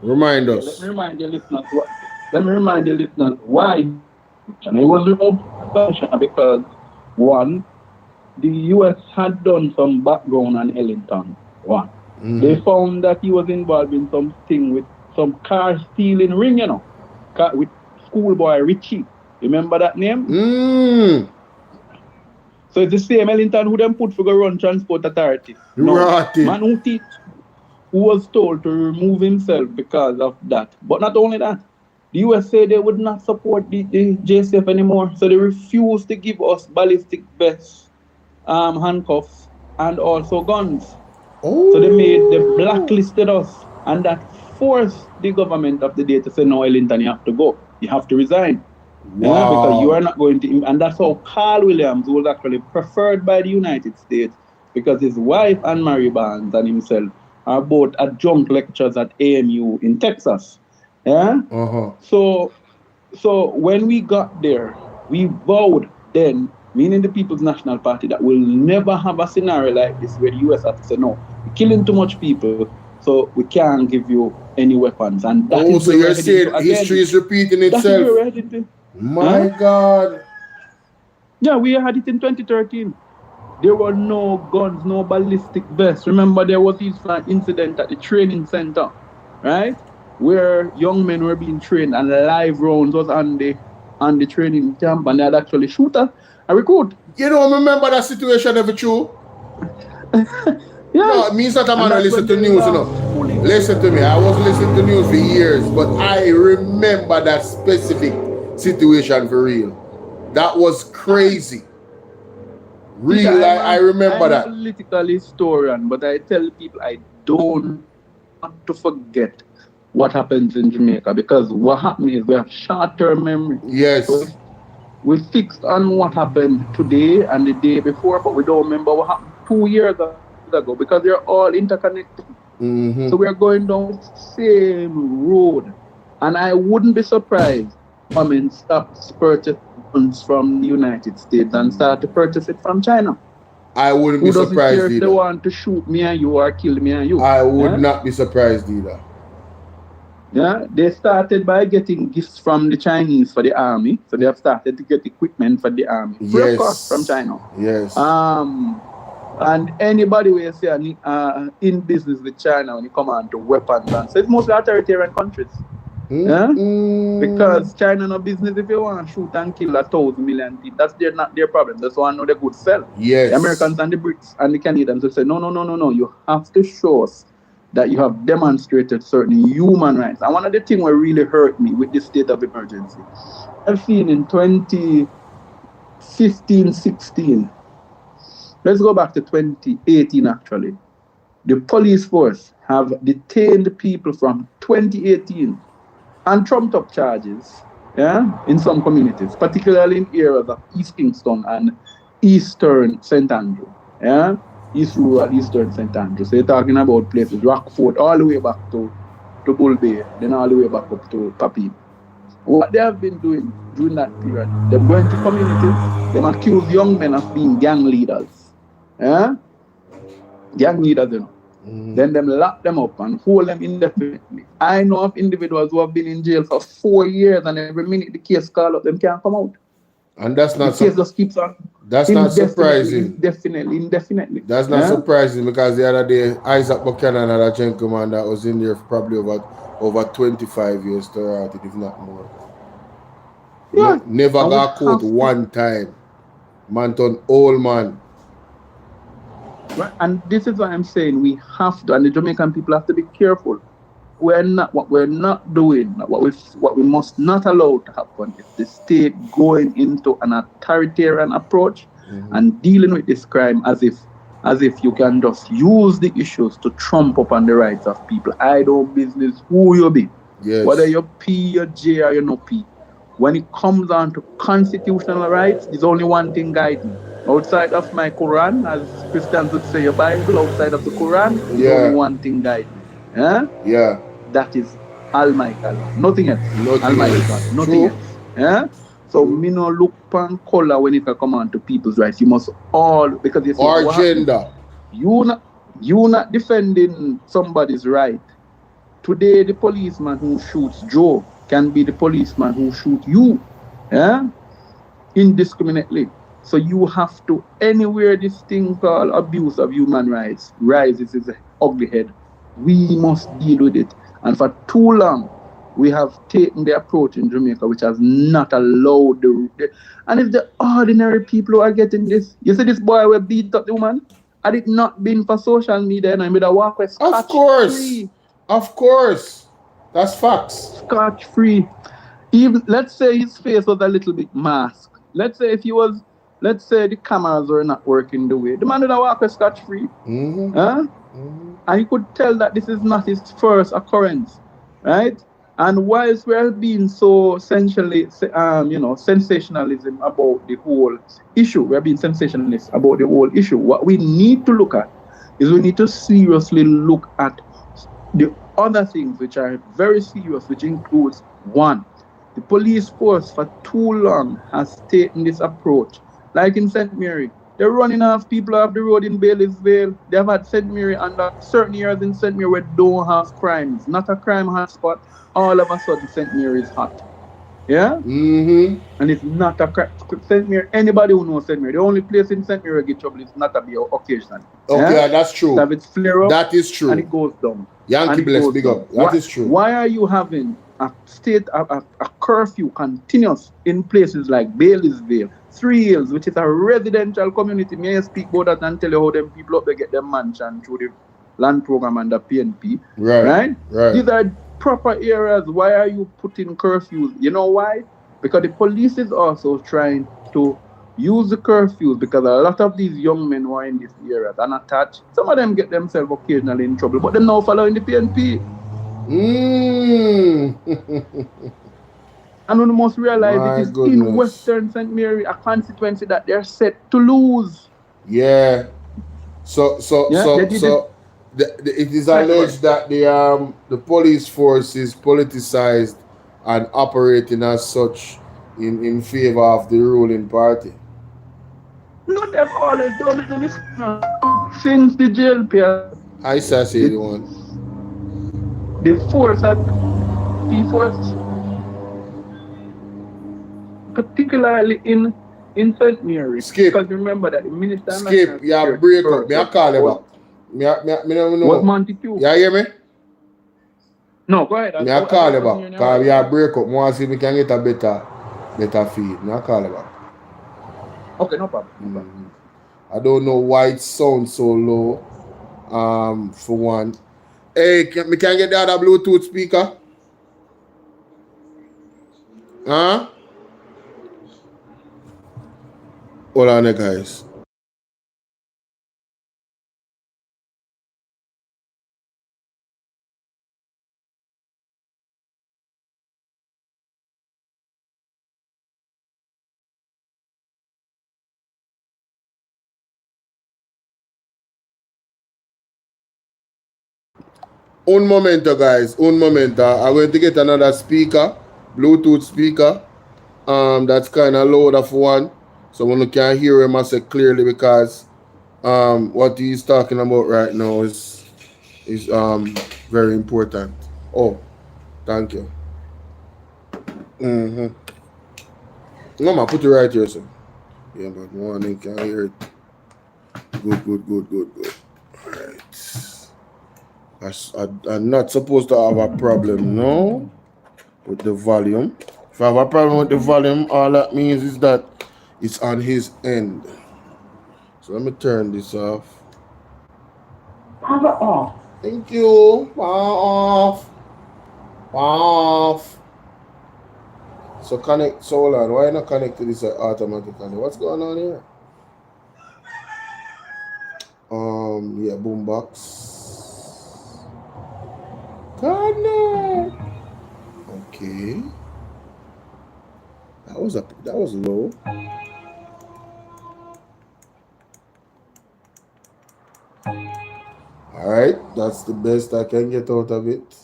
Remind us. Let me remind the listeners why he was removed commissioner, because one, the US had done some background on Ellington. One. Mm-hmm. They found that he was involved in something with some car stealing ring, you know, with schoolboy Richie. Remember that name? Mm. So it's the same Ellington who then put for the run transport authority. No, man who was told to remove himself because of that. But not only that, the US said they would not support the JCF anymore. So they refused to give us ballistic vests, handcuffs, and also guns. Oh. So they blacklisted us, and that forced the government of the day to say, no, Ellington, you have to go. You have to resign. Wow. Yeah, because you are not going to... And that's how Carl Williams was actually preferred by the United States, because his wife, Anne-Marie Barnes, and himself are both adjunct lecturers at AMU in Texas. Yeah? Uh-huh. So when we got there, we vowed then, meaning the People's National Party, that we'll never have a scenario like this where the US has to say, no, we're killing too much people, so we can't give you any weapons. And that is so you're saying history is repeating itself. My God. Yeah, we had it in 2013. There were no guns, no ballistic vests. Remember, there was this incident at the training center, right? Where young men were being trained and live rounds was on the training camp, and they had actually shoot a recruit. You don't remember that situation ever true? Yeah. No, it means that I'm not listen to news, you know. Listen to me. I wasn't listening to news for years, but I remember that specific situation for real. That was crazy. Real, I remember that. I'm a political historian, but I tell people I don't want to forget what happens in Jamaica, because what happened is we have short-term memory. Yes. So we fixed on what happened today and the day before, but we don't remember what happened 2 years ago, because they're all interconnected. Mm-hmm. So we're going down the same road. And I wouldn't be surprised if government stops purchasing guns from the United States and start to purchase it from China. I wouldn't be surprised either. If they want to shoot me and you or kill me and you. I would not be surprised either. Yeah, they started by getting gifts from the Chinese for the army. So they have started to get equipment for the army. Free of cost from China. Yes. And anybody will say in business with China when you come on to weapons, and so it's mostly authoritarian countries. Yeah? Because China no business if you want to shoot and kill 1,000 million people. That's not their problem. That's why I know they could sell. Yes. The Americans and the Brits and the Canadians will say, no. You have to show us that you have demonstrated certain human rights. And one of the things that really hurt me with this state of emergency, I've seen in 2015-16, let's go back to 2018 actually, the police force have detained people from 2018 and trumped up charges, in some communities, particularly in areas of East Kingston and Eastern St. Andrew, East Rural, Eastern St. Andrew. So you're talking about places, Rockford, all the way back to Bull Bay, then all the way back up to Papi. What they have been doing during that period, they're going to communities, they accuse young men of being gang leaders. Gang leaders, you know. Then them lock them up and hold them indefinitely. I know of individuals who have been in jail for 4 years, and every minute the case call up, them can't come out. And that's The not case just keeps on that's not surprising. indefinitely. That's not surprising because the other day Isaac Buchanan had a gentleman that was in there for probably over 25 years to rot it, if not more. Yeah. Never got caught one time. Man turn old man. Right. And this is why I'm saying we have to, and the Jamaican people have to be careful. What we're not doing, what we must not allow to happen is the state going into an authoritarian approach and dealing with this crime as if you can just use the issues to trump up on the rights of people. I don't business who you be. Yes. Whether you're P, you're J, or you're no P. When it comes down to constitutional rights, there's only one thing guiding. Outside of my Quran, as Christians would say, your Bible, outside of the Quran, there's only one thing guiding. Yeah. That is Almighty Allah. Nothing else. Almighty God. Nothing else. So me no look pan color when it come on to people's rights. You must all, because you see, or gender. You not defending somebody's right. Today the policeman who shoots Joe can be the policeman who shoots you. Indiscriminately. So you have to, anywhere this thing called abuse of human rights rises its ugly head, we must deal with it. And for too long, we have taken the approach in Jamaica which has not allowed and it's the ordinary people who are getting this. You see this boy who beat up the woman? Had it not been for social media, and I made a walk with scotch free. Of course. That's facts. Scotch free. Even let's say his face was a little bit masked. Let's say let's say the cameras were not working the way. The man would have walked with scotch free. And you could tell that this is not his first occurrence, right? And whilst we're being so essentially, sensationalism about the whole issue, we're being sensationalist about the whole issue. What we need to look at is we need to seriously look at the other things which are very serious, which includes one, the police force for too long has taken this approach, like in St. Mary. They're running off people off the road in Bailey'sville. They have had St. Mary under certain areas in St. Mary where don't have crimes. Not a crime hotspot. All of a sudden, St. Mary is hot. Yeah? And it's not a crime. St. Mary, anybody who knows St. Mary, the only place in St. Mary get trouble is not a be occasionally. Okay, that's true. Have its flare up. That is true. And it goes down. Yankee bless, big up. That is true. Why are you having a curfew continuous in places like Bailey'sville, Three Hills, which is a residential community? May I speak about that and tell you how them people up there get their mansion through the land program and the PNP? Right? These are proper areas. Why are you putting curfews? You know why? Because the police is also trying to use the curfews, because a lot of these young men who are in these areas are not attached. Some of them get themselves occasionally in trouble, but they're now following the PNP. And we must realize it is in Western St. Mary a constituency that they're set to lose. Yeah. So it is alleged that the police force is politicized and operating as such in favor of the ruling party. Not they've always done this since the jail period. I say the one. The force particularly in St. Mary. Skip. Because remember that the minister... Skip, you break up. Me I call you back. Me no know. What Monty Q? You hear me? No, go ahead. Me I call you back. Because we are break up. I want to see if we can get a better feed. Me I call you back. Okay, no problem. I don't know why it sounds so low. For one. Hey, can get the other Bluetooth speaker? Huh? Hold on there, guys. Un momento, guys. Un momento. I'm going to get another speaker, Bluetooth speaker. That's kind of loud of one, so one can hear him say clearly, because what he's talking about right now is very important. Oh, thank you. No, man, put it right here, sir. Yeah, but morning, can hear it. Good. Alright. I'm not supposed to have a problem, no, with the volume. If I have a problem with the volume, all that means is that it's on his end. So let me turn this off. Power off. Thank you. Power off. So connect. So hold on. Why not connect to this automatically? What's going on here? Yeah, boombox. Connect. Okay. That was low. Alright, that's the best I can get out of it.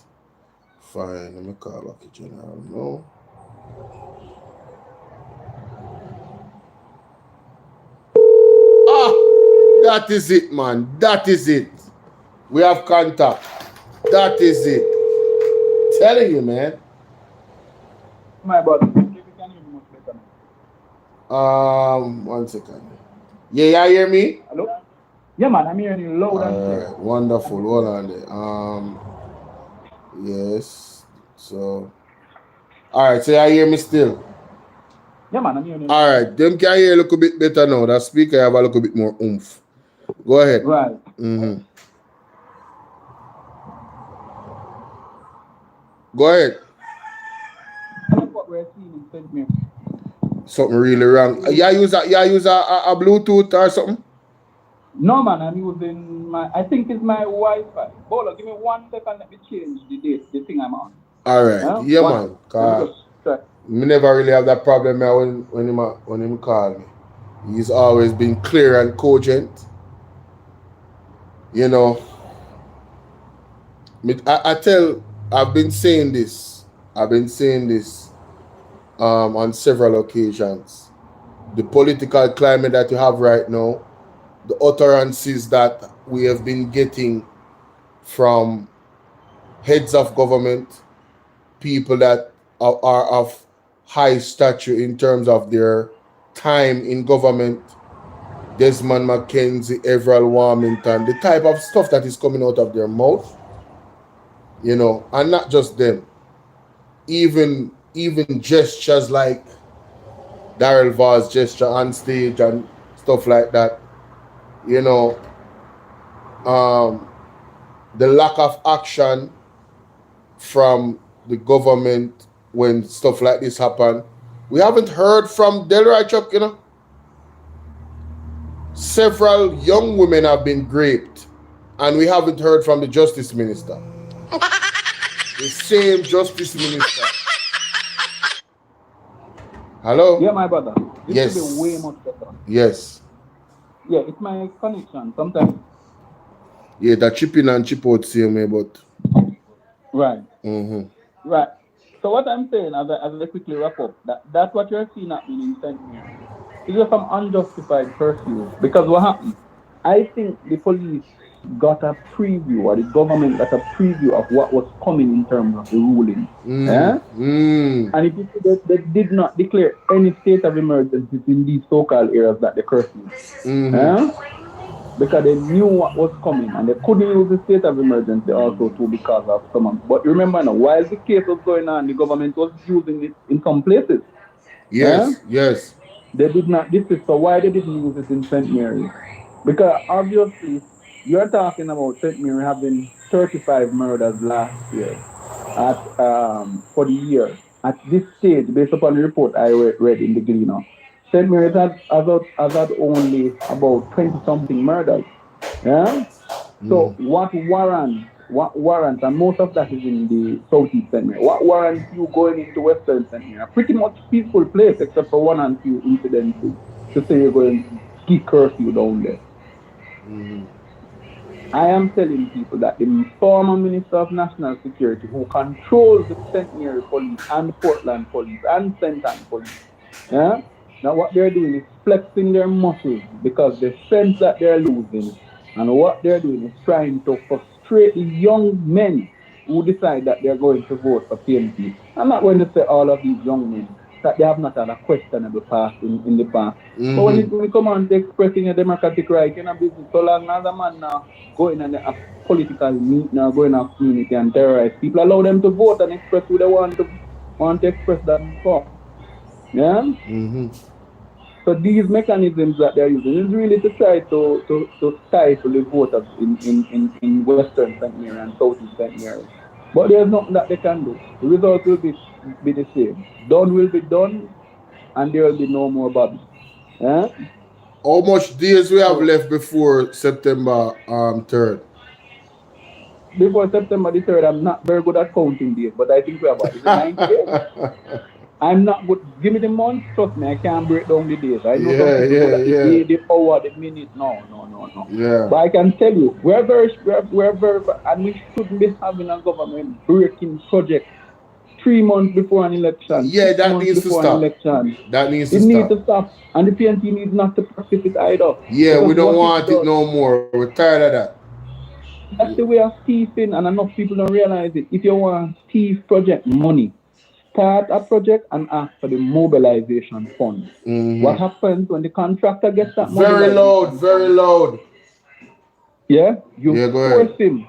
Fine, let me call back the general now. That is it, man. That is it. We have contact. That is it. Telling you, man. My brother, if you can hear me much better now. 1 second. Yeah, you hear me? Hello? Yeah, man, I'm hearing you loud and clear. Alright, wonderful. Hold on there. Yes. So alright, so you hear me still? Yeah, man, I'm hearing you. Alright, them can hear a little bit better now. That speaker have a little bit more oomph. Go ahead. Right. Go ahead. That's what we're seeing in St. Mary. Something really wrong. You use a Bluetooth or something? No, man, I'm using I think it's my Wi-Fi. Bolo, give me 1 second, let me change the thing I'm on. Alright, yeah, man. Me never really have that problem when him call me. He's always been clear and cogent. You know, I've been saying this on several occasions. The political climate that you have right now, the utterances that we have been getting from heads of government, people that are of high stature in terms of their time in government, Desmond McKenzie, Everett Warmington, the type of stuff that is coming out of their mouth, you know, and not just them, even gestures like Daryl Vaugh's gesture on stage and stuff like that, you know, the lack of action from the government when stuff like this happen. We haven't heard from Delroy Chuck, you know. Several young women have been raped, and we haven't heard from the Justice Minister. The same Justice Minister. Hello? Yeah, my brother. Yes. This will be way much better. Yes. Yeah, it's my connection. Sometimes. Yeah, that chip in and chip out same way, but. Right. Mm-hmm. Right. So what I'm saying, as I quickly wrap up, that's what you're seeing happening in St. Mary. It's just some unjustified curfew. Because what happened? I think the police got a preview, or the government got a preview of what was coming in terms of the ruling. And if you see, they did not declare any state of emergency in these so-called areas that the curfew. Because they knew what was coming, and they couldn't use the state of emergency also too because of some. But remember now, while the case was going on, the government was using it in some places. Yes. They did not. This is so why they didn't use it in St. Mary. Because obviously, you're talking about St. Mary having 35 murders last year for the year. At this stage, based upon the report I read in the Gleaner, St. Mary's has had only about 20-something murders. Yeah? So what warrants, and most of that is in the southeast St. Mary, what warrants you going into western St. Mary? A pretty much peaceful place except for one and few incidents to say you're going to keep curfew down there. I am telling people that the former Minister of National Security, who controls the St. Mary Police and the Portland Police and St. Ann Police, now what they're doing is flexing their muscles because they sense that they're losing. And what they're doing is trying to frustrate the young men who decide that they're going to vote for PNP. I'm not going to say all of these young men, that they have not had a questionable past in the past. But when you come on to expressing your democratic right in a business, so long as a man now going in a political meet now, going in a community and terrorize people, allow them to vote and express who they want to express that for. Yeah? So these mechanisms that they're using is really to try to stifle the voters in Western St. Mary and Southeast St. Mary. But there's nothing that they can do. The result will be the same. Done will be done, and there will be no more Bobby. Yeah? How much days we have left before September 3rd? Before September the 3rd, I'm not very good at counting days, but I think we have about 90 days. I'm not good. Give me the month, trust me, I can't break down the days. I know some people that the day, the hour, the minute. No. Yeah. But I can tell you, we're very, and we shouldn't be having a government breaking project 3 months before an election. Yeah, that needs to stop. That needs to stop. It needs to stop. And the PNP needs not to practice it either. Yeah, we don't want it no more. We're tired of that. That's the way of thieving, and enough people don't realize it. If you want thief project money, start a project and ask for the mobilization fund. What happens when the contractor gets that money? Very loud. Yeah? You force him.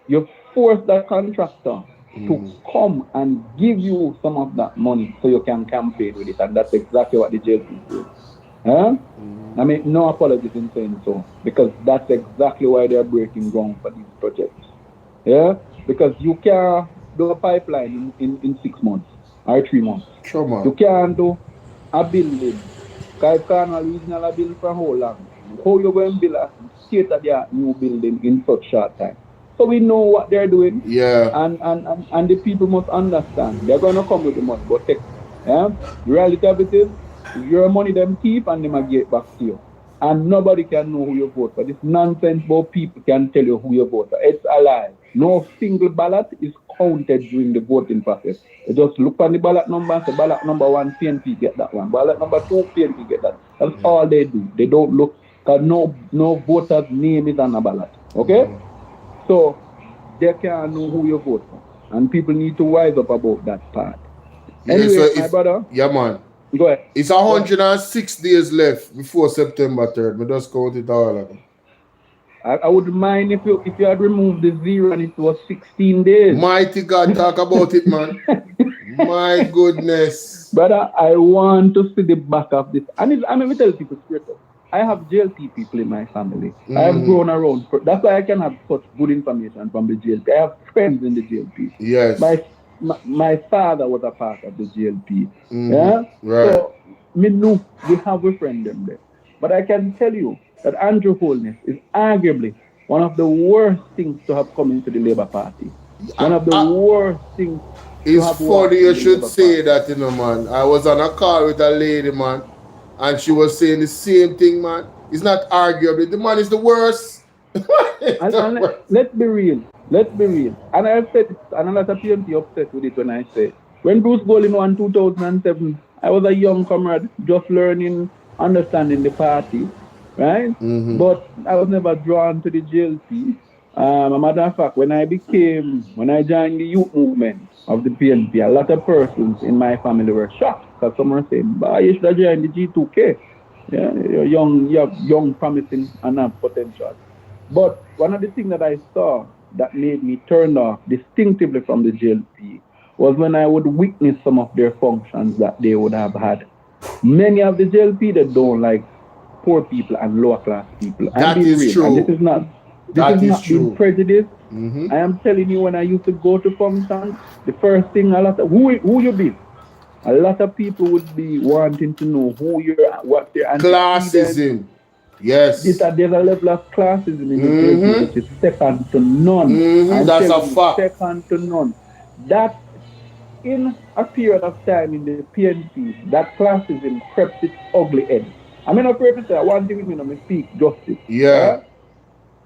You force that contractor to come and give you some of that money so you can campaign with it. And that's exactly what the JLP do. Huh? I mean, no apologies in saying so, because that's exactly why they're breaking ground for these projects. Yeah? Because you can't do a pipeline in 6 months or 3 months. Come on. You can't do a building. Because you can't regional a building for how long? How you going to build a state-of-the-art new building in such short time? So we know what they're doing. Yeah. And the people must understand. They're going to come with the money, but take. Yeah? The reality of it is, your money them keep and them will get back to you. And nobody can know who you vote for. This nonsense about people can tell you who you vote for. It's a lie. No single ballot is counted during the voting process. You just look on the ballot number and say ballot number 1, PNP get that one. Ballot number 2, PNP get that. That's all they do. They don't look, because no voter's name is on a ballot. Okay? So they can't know who you vote for. And people need to wise up about that part. Anyway, so my brother. Yeah, man. Go ahead. It's 106 days left before September 3rd. We just count it all. I wouldn't mind if you had removed the 0 and it was 16 days. Mighty God, talk about it, man. My goodness. Brother, I want to see the back of this. And I mean, we tell people straight up. I have JLP people in my family. I have grown around. That's why I can have such good information from the JLP. I have friends in the JLP. Yes. My father was a part of the JLP. Yeah? Right. So, me know we have a friend them there. But I can tell you that Andrew Holness is arguably one of the worst things to have come into the Labour Party. One of the worst things. It's funny you should say that, man. I was on a call with a lady, man, and she was saying the same thing, man. It's not arguably. The man is the worst. Let's be real. And I've said it, and a lot of PMP upset with it when I say, when Bruce Golding won 2007, I was a young comrade, just learning, understanding the party, right? But I was never drawn to the JLP. A matter of fact, when I joined the youth movement of the PNP, a lot of persons in my family were shocked, because someone said, you should have joined the G2K. Yeah, you're young, promising, and have potential. But one of the things that I saw that made me turn off distinctively from the JLP was when I would witness some of their functions that they would have had. Many of the JLP that don't like poor people and lower class people. That is true. And this is not being prejudiced. I am telling you, when I used to go to functions, the first thing who you be? A lot of people would be wanting to know what their classism. Yes. There's a level of classism in the JLP which is second to none. That's a fact. Second to none. That in a period of time in the PNP, that classism crept its ugly head. I mean, I'm afraid to say, one thing with me, I speak justice. Yeah.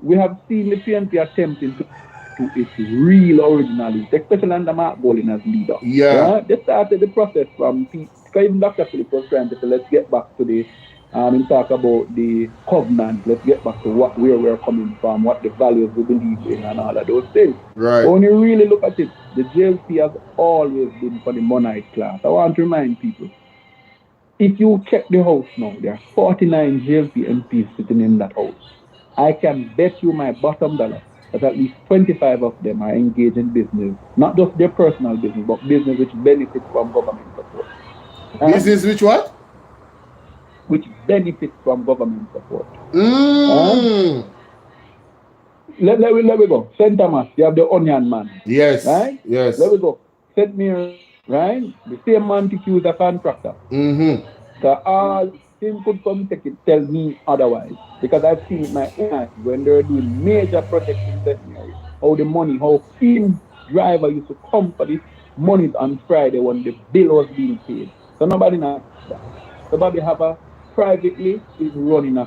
We have seen the PNP attempting to its real originality, especially under Mark Golding as leader. Yeah. They started the process from, because even Dr. Philip was trying to say, let's get back to the talk about the covenant, let's get back to where we're coming from, what the values we believe in, and all of those things. Right. But when you really look at it, the JLP has always been for the monarch class. I want to remind people, if you check the house now, there are 49 JLP MPs sitting in that house. I can bet you my bottom dollar that at least 25 of them are engaged in business, not just their personal business, but business which benefits from government support. Business which what? Which benefits from government support. Let we go. St. Thomas, you have the onion man. Yes. Right? Yes. Let we go. St. Mary, right? The same man to accuse a contractor. So all him could come take it, tell me otherwise. Because I've seen it my own eyes when they're doing major projects in St. Mary. How the money, how him driver used to come for the money on Friday when the bill was being paid. So nobody knows that. So Bobby have a privately is running a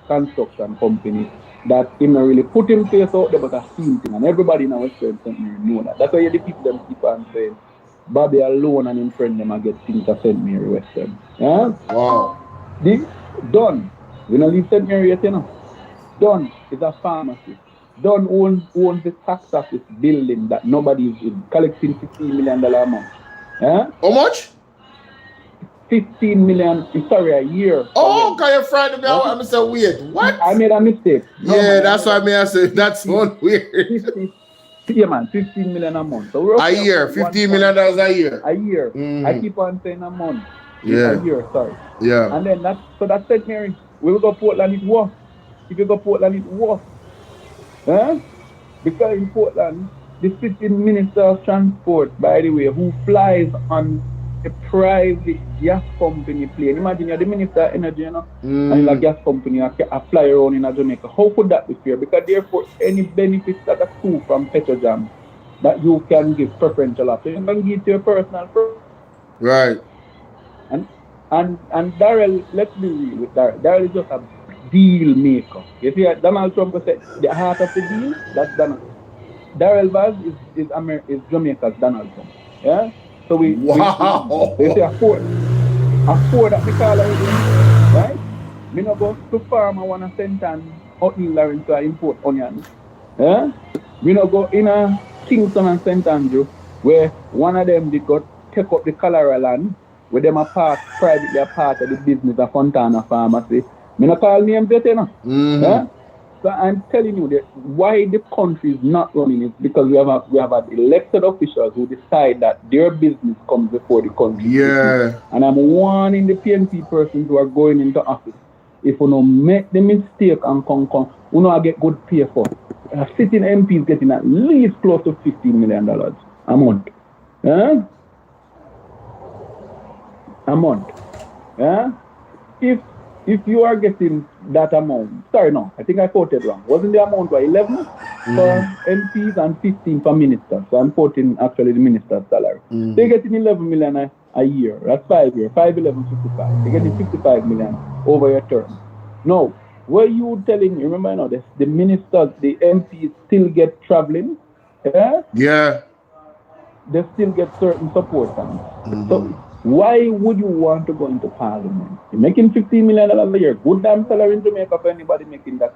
construction company that him not really put him face out there, but a seen thing. And everybody in our Western St. Mary know that. That's why you the people them keep on saying Bobby alone and him friend them and get things to St. Mary Western. Yeah? Wow. Don, we don't leave St. Mary yet, you know. Don is a pharmacy. Don owns the tax office building that nobody is collecting $15 million a month. Yeah? How much? 15 million, sorry, a year. Oh, okay, you're frightened me out. I'm so weird. What? I made a mistake. No, yeah, man, that's why I say that's one weird. 15 million a month. So a year, $15 million a year. A year. I keep on saying a month. Yeah. A year, sorry. Yeah. And then that's St. Mary. We will go Portland, it's worse. If you go Portland, it's worse. Huh? Because in Portland, the sitting minister of transport, by the way, who flies on a private gas company plane. Imagine you're the minister of energy, you know, and a gas company a fly around in Jamaica. How could that be fair? Because therefore, any benefits that accrue from Petrojam that you can give preferential option, you can give to your personal person. Right. And Darrell, let's be real with Darrell. Darrell is just a deal maker. You see, Donald Trump said the heart of the deal, that's Donald. Darrell Vaz is Jamaica's Donald Trump. Yeah? So we say a Ford that we call it, right? Me no go to farm I want to send out in Lawrence to import onions. Yeah? We no go in a Kingston and St. Andrew where one of them did go take up the Colorado land where them are privately a part of the business of Fontana Pharmacy. Me no call names yet, you know. Yeah? So I'm telling you that why the country is not running is because we have elected officials who decide that their business comes before the country. Yeah. And I'm warning the PNP persons who are going into office. If you don't make the mistake and come, you know I get good pay for. Sitting MPs getting at least close to $15 million a month. Yeah? A month. Yeah? If you are getting that amount, sorry, no, I think I quoted wrong. Wasn't the amount 11 for MPs and 15 for ministers? So I'm quoting actually the minister's salary. They're getting 11 million a year. That's 5 years. 5, 11, 55. They're getting 55 million over your term. No, were you telling me, remember now, the ministers, the MPs still get traveling? Yeah? Yeah. They still get certain support. So why would you want to go into parliament? You're making $15 million a year. Good damn salary in Jamaica for anybody making that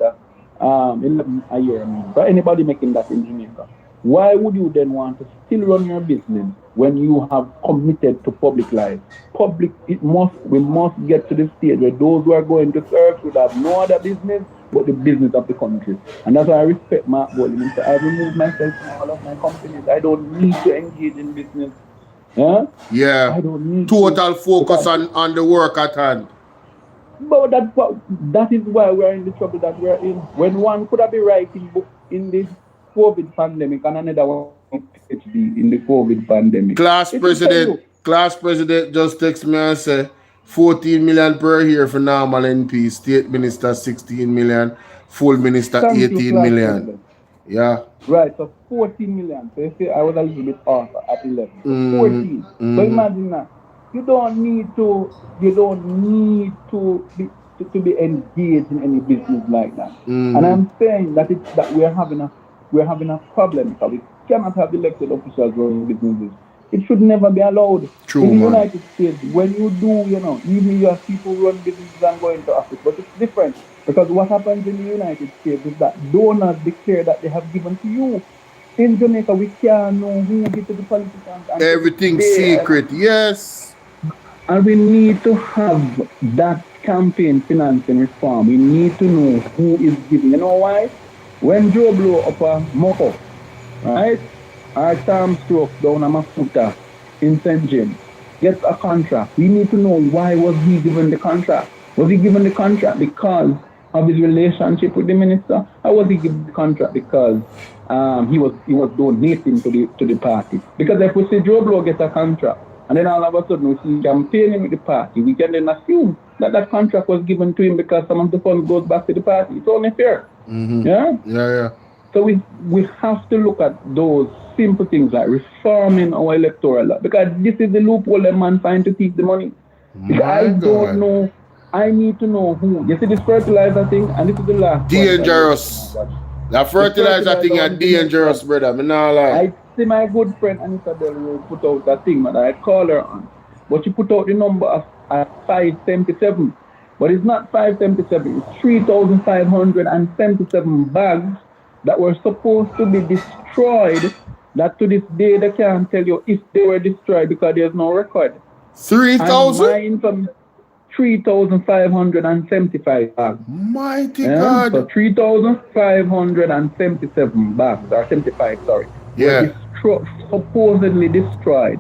11 a year. I mean, for anybody making that in Jamaica. Why would you then want to still run your business when you have committed to public life? We must get to the stage where those who are going to serve should have no other business but the business of the country. And that's why I respect Mark Bolo. I remove myself from all of my companies. I don't need to engage in business. Yeah? Yeah. I don't need total focus on the work at hand. But that is why we're in the trouble that we're in. When one could have been writing books in the COVID pandemic and another one PhD in the COVID pandemic. Class president just text me and say 14 million per year for normal NP, state minister 16 million, full minister 18 million. President. Yeah. Right, so 14 million. So you see, I was a little bit off at 11. So 14. So imagine that. You don't need to be engaged in any business like that. And I'm saying that we're having a problem because we cannot have elected officials running businesses. It should never be allowed. True, in the man. United States, when you do, even you have people run businesses and go into office, but it's different. Because what happens in the United States is that donors declare that they have given to you. In Jamaica, we can't know who gives to the politicians. Everything's secret, yes. And we need to have that campaign financing reform. We need to know who is giving. You know why? When Joe blow up a moko, right? Our Tom Stroke down a Mafuta in St. James gets a contract. We need to know why was he given the contract. Was he given the contract because of his relationship with the minister? Or was he given the contract because he was donating to the party? Because if we see Joe Blow get a contract and then all of a sudden we see campaigning with the party, we can then assume that contract was given to him because some of the funds goes back to the party. It's only fair. Yeah? Yeah. So we have to look at those simple things like reforming our electoral law, because this is the loophole that man find to keep the money. I don't know. I need to know who. You see this fertilizer thing, and this is the last dangerous. That fertilizer thing is dangerous, brother. Me not lie. I see my good friend Anita Del put out that thing, but I call her on. But she put out the number of 577. But it's not 577, it's 3,577 bags that were supposed to be destroyed, that to this day they can't tell you if they were destroyed because there's no record. 3,000? 3,575 bags. Mighty God. So 3,577 bags, or 75, sorry. Yeah. Were supposedly destroyed.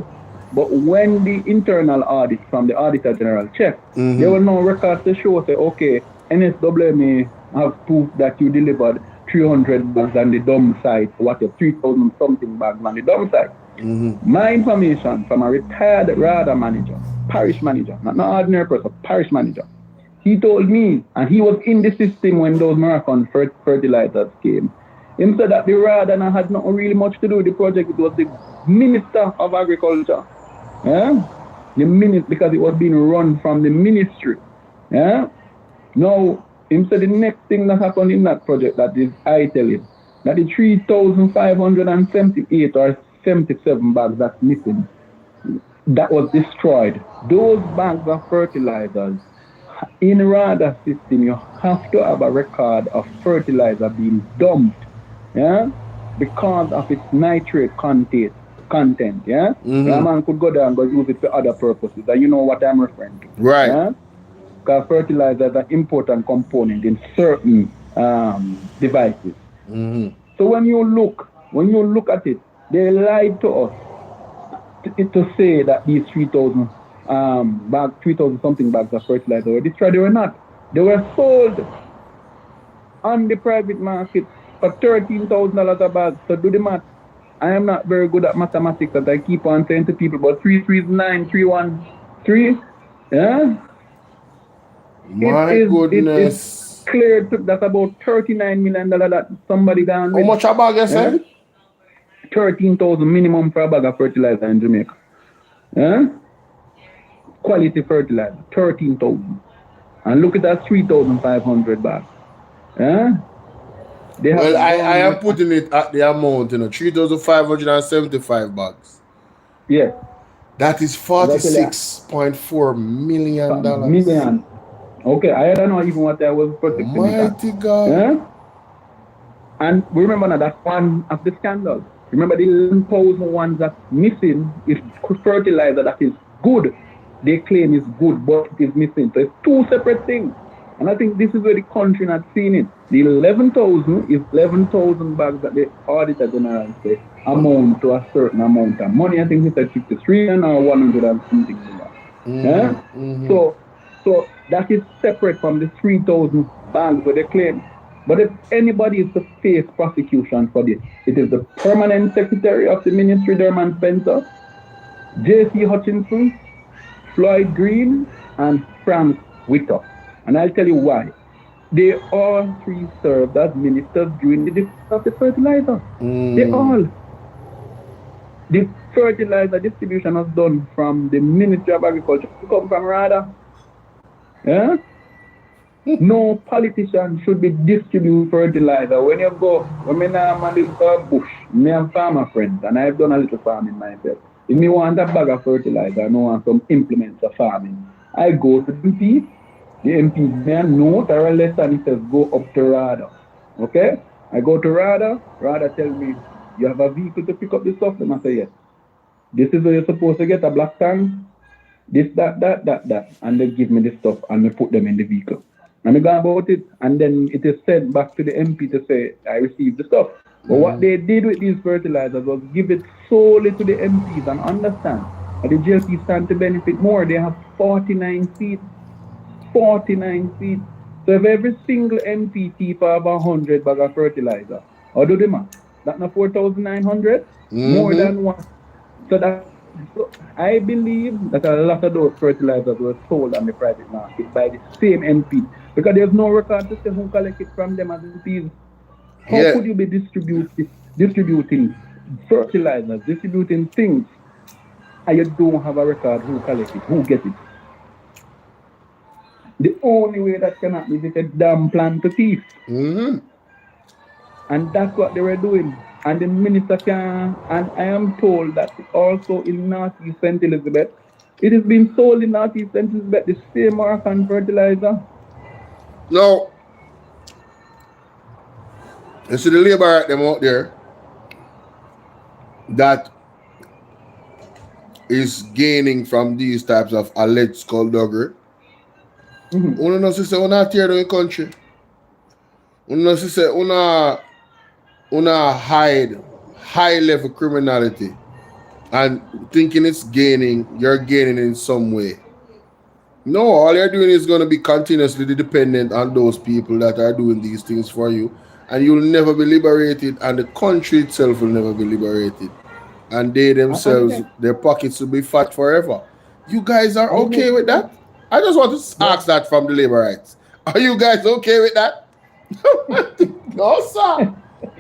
But when the internal audit from the Auditor General checked, there were no records to show, say, okay, NSWMA have proof that you delivered 300 bags on the dump site, what, 3,000 something bags on the dump site. My information from a retired RADA manager, parish manager, not an ordinary person, parish manager, he told me, and he was in the system when those Moroccan fertilizers came, he said that the RADA had not really much to do with the project. It was the Minister of Agriculture. Yeah? Because it was being run from the ministry. Yeah? Now, him said the next thing that happened in that project, that is, I tell you, that the 3,578 or 77 bags that's missing, that was destroyed. Those bags of fertilizers, in RADA system, you have to have a record of fertilizer being dumped, yeah, because of its nitrate content, yeah. A man could go there and go use it for other purposes, and you know what I'm referring to, right? Yeah? Because fertilizer is an important component in certain devices. So when you look at it, they lied to us to say that these 3,000 something bags of fertilizer were destroyed. They were not. They were sold on the private market for $13,000 a bag. So do the math. I am not very good at mathematics, as I keep on saying to people, but 3 3 is 9, 3 1 3. Yeah. My goodness. It's clear that's about $39 million that somebody down. How much a bag you say? 13,000 minimum for a bag of fertilizer in Jamaica. Yeah? Quality fertilizer, 13,000. And look at that 3,500 bags. Yeah? Well, I am putting it at the amount, 3,575 bags. Yes. That is $46.4 million. Million. Okay, I don't know even what I was protecting. Mighty God. Yeah? And remember now, that's one of the scandals. Remember the 11,000 ones that's missing is fertilizer that is good. They claim is good, but it is missing. So it's two separate things. And I think this is where the country not seeing it. The 11,000 is 11,000 bags that the Auditor General says amount to a certain amount of money. I think he said 53 and or 100 and something like that. Yeah? So that is separate from the 3,000 bags where they claim. But if anybody is to face prosecution for this, it is the permanent secretary of the ministry, Derman Spencer, J.C. Hutchinson, Floyd Green, and Frank Witter. And I'll tell you why. They all three served as ministers during the distribution of the fertilizer. They all. The fertilizer distribution was done from the Ministry of Agriculture. It come from RADA. Yeah? No politician should be distributing fertilizer. When you go, when I'm a little bush, me and farmer friends, and I've done a little farming myself. If me want a bag of fertilizer, I want some implements of farming, I go to the MP. The MP may note or a letter and it says go up to RADA. Okay? I go to RADA. RADA tells me, you have a vehicle to pick up the stuff? And I say, yes. This is where you're supposed to get a black tank. this, that, and they give me the stuff and they put them in the vehicle. And I go about it, and then it is sent back to the MP to say, I received the stuff. But what they did with these fertilizers was give it solely to the MPs and understand that the GLP stand to benefit more. They have 49 seats. 49 seats. So if every single MP people have 100 bag of fertilizer, how do the math? That's not 4,900? More than one. So I believe that a lot of those fertilizers were sold on the private market by the same MP because there's no record to say who collected from them as MPs. How could you be distributing fertilizers, distributing things, and you don't have a record who collected, who gets it? The only way that can happen is if a damn plan to thief. And that's what they were doing. And the minister can, and I am told that also in Northeast St. Elizabeth, it has been sold in Northeast St. Elizabeth, the same Moroccan fertilizer. No. You see the labor at them out there that is gaining from these types of alleged skullduggery. Una no say una tear down the country. Una say una hide high level criminality and thinking it's gaining, you're gaining in some way. No, all you're doing is going to be continuously dependent on those people that are doing these things for you, and you'll never be liberated, and the country itself will never be liberated, and they themselves, their pockets will be fat forever. You guys are okay with that? I just want to ask that from the laborites. Are you guys okay with that? No, sir.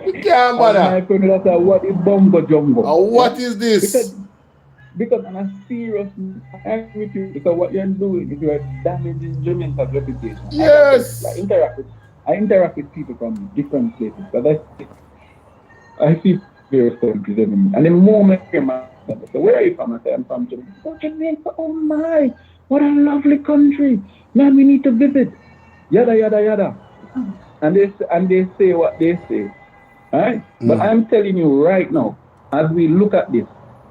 You can't bother. What is Bongo Jumbo? What is this? Because on a serious note, I agree with you, because what you're doing is you're damaging Jamaica's reputation. Yes. I interact with people from different places, because I see various countries every minute. And the moment I came out, I say, where are you from? I say, I'm from Jamaica. Oh, Jamaica, oh my, what a lovely country. Man, we need to visit. Yada, yada, yada. And they say what they say. Right? But I'm telling you right now, as we look at this,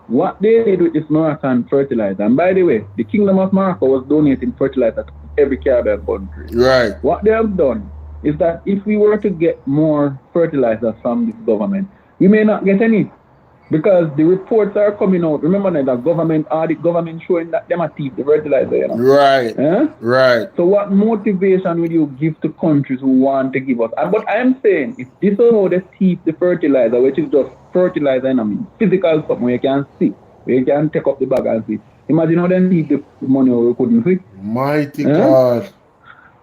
what they did with this Moroccan fertilizer, and by the way, the Kingdom of Morocco was donating fertilizer to every Caribbean country. Right. What they have done is that if we were to get more fertilizers from this government, we may not get any. Because the reports are coming out. Remember that the government showing that them are thief the fertilizer, you know? Right. Right. So what motivation will you give to countries who want to give us? But I am saying, if this is how they thief the fertilizer, which is just fertilizer, physical stuff where you can see, where you can take up the bag and see. Imagine how they thief the money we couldn't see. Mighty God.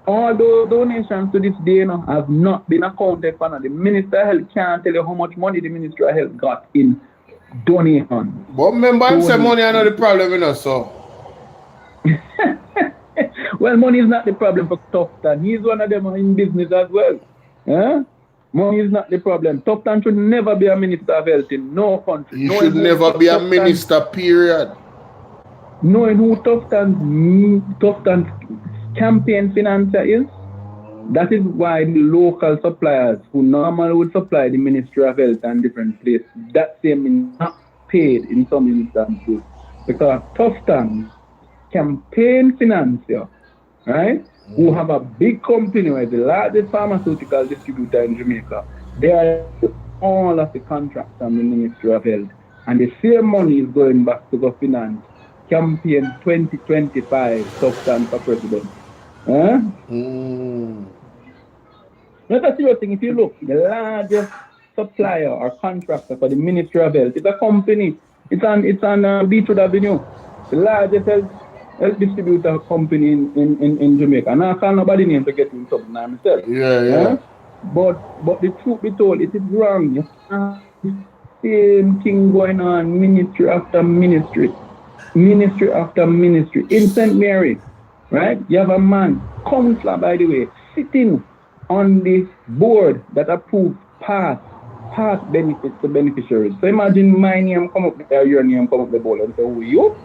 All those donations to this day have not been accounted for. The Minister of Health can't tell you how much money the Ministry of Health got in donation. But remember, I'm saying money is not the problem, so. Well, money is not the problem for Tufton. He's one of them in business as well. Money is not the problem. Tufton should never be a Minister of Health in no country. He should never be a minister, period. Knowing who Tufton's campaign financier is, that is why the local suppliers who normally would supply the Ministry of Health and different places, that same is not paid in some instances. Because Tufton's campaign financier, right, who have a big company, where the largest pharmaceutical distributor in Jamaica, they are all of the contracts on the Ministry of Health. And the same money is going back to go finance campaign 2025 Tufton for president. That's a serious thing. If you look, the largest supplier or contractor for the Ministry of Health is a company. It's on Beachwood Avenue, the largest health distributor company in Jamaica. And I can't nobody name to get in something myself. Yeah. But the truth be told, it is wrong. You have the same thing going on, ministry after ministry after ministry. In St. Mary, right? You have a man, counselor by the way, sitting on the board that approves past benefits to beneficiaries. So imagine my name come up there, your name come up the board and say, who are you?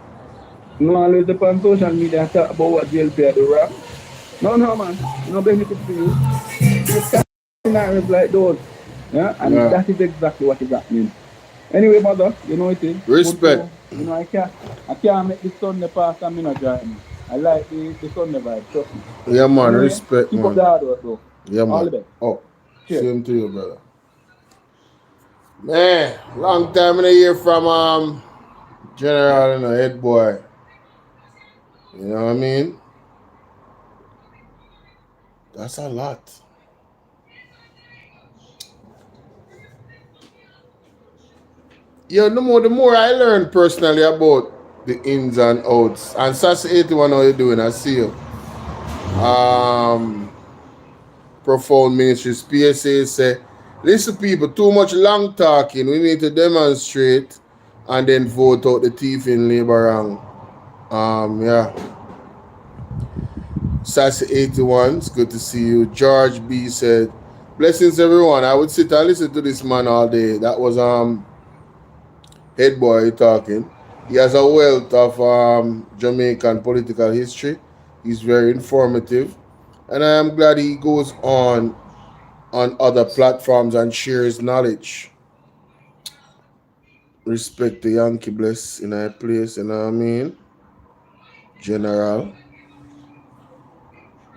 You always up on social media and talk about what JLP do wrong. No man, no benefits to you. Scenarios like those. Yeah? And that is exactly what is happening. Anyway, mother, you know it is. Respect. You know, I can't make the Sunday pass and me not join me. I like the Sunday vibe, trust me. Yeah, man. Anyway, Respect, keep up man. the hard work, bro. Yeah, All the man. best. Oh, Cheers. same to you, brother. Man, long time in a year from General and head boy. You know what I mean? That's a lot. Yeah, the more I learn personally about the ins and outs. And Sassy 81, how you doing? I see you. Profound Ministries PSA say, listen people, too much long talking. We need to demonstrate and then vote out the thief in labor rank. Yeah. Sassy 81, it's good to see you. George B said, blessings everyone. I would sit and listen to this man all day. That was head boy talking. He has a wealth of Jamaican political history. He's very informative. And I am glad he goes on other platforms and shares knowledge. Respect the Yankee bless in a place, you know what I mean? General.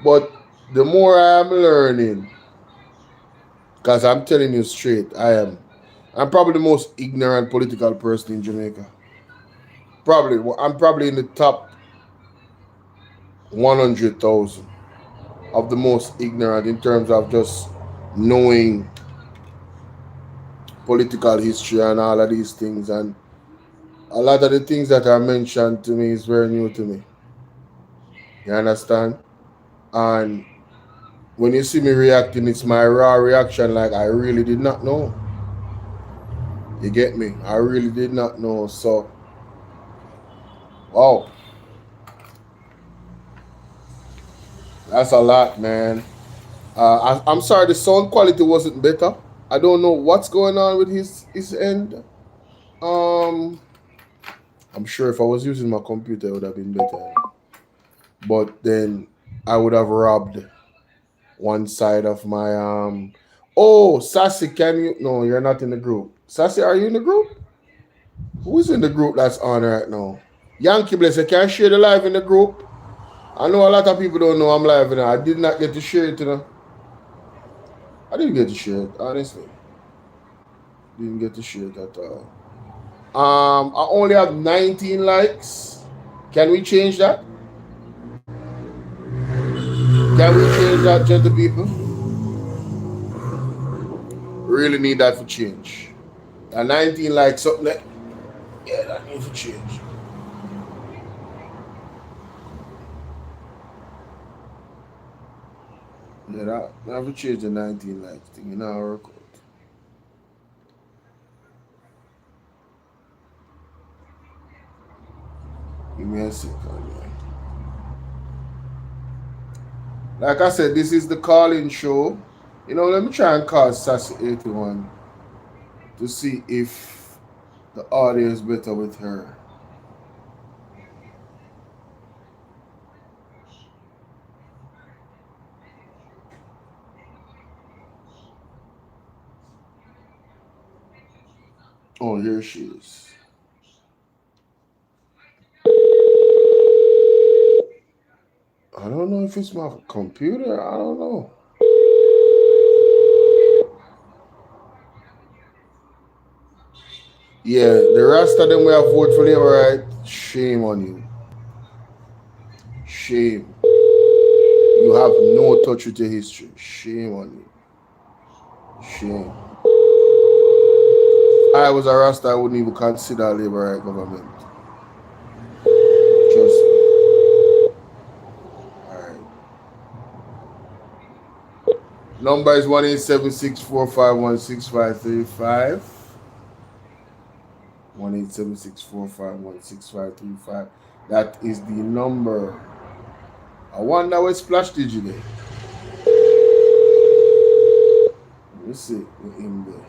But the more I am learning, because I'm telling you straight, I'm probably the most ignorant political person in Jamaica. I'm probably in the top 100,000 of the most ignorant in terms of just knowing political history and all of these things. And a lot of the things that are mentioned to me is very new to me. You understand? And when you see me reacting, it's my raw reaction, like I really did not know. You get me? I really did not know. So, wow, that's a lot, man. I'm sorry, the sound quality wasn't better. I don't know what's going on with his end. Um, I'm sure if I was using my computer, it would have been better. But then I would have robbed one side of my Oh, Sassy, can you? No, you're not in the group. Sassy, are you in the group? Who's in the group that's on right now? Yankee Blessing, can I share the live in the group? I know a lot of people don't know I'm live now. I did not get to share it, you know. I didn't get to share it, honestly. Didn't get to share it at all. I only have 19 likes. Can we change that? Can we change that, gentle people? Really need that for change. 19 likes, something like, yeah, that needs to change. Yeah, that I have to change the 19 likes thing, you know how I work out. Give me a second, man. Like I said, this is the call-in show. You know, let me try and call Sassy 81 to see if the audio is better with her. Oh, here she is. I don't know if it's my computer. I don't know. Yeah, the rest of them we have voted for Labour, right? Shame on you. Shame. You have no touch with your history. Shame on you. Shame. If I was a Rasta, I wouldn't even consider Labour right government. Trust me. Alright. Number is 1-876-451-6535. 1-876-451-6535. That is the number. I wonder where Splash Digital. Let me see. We're in there.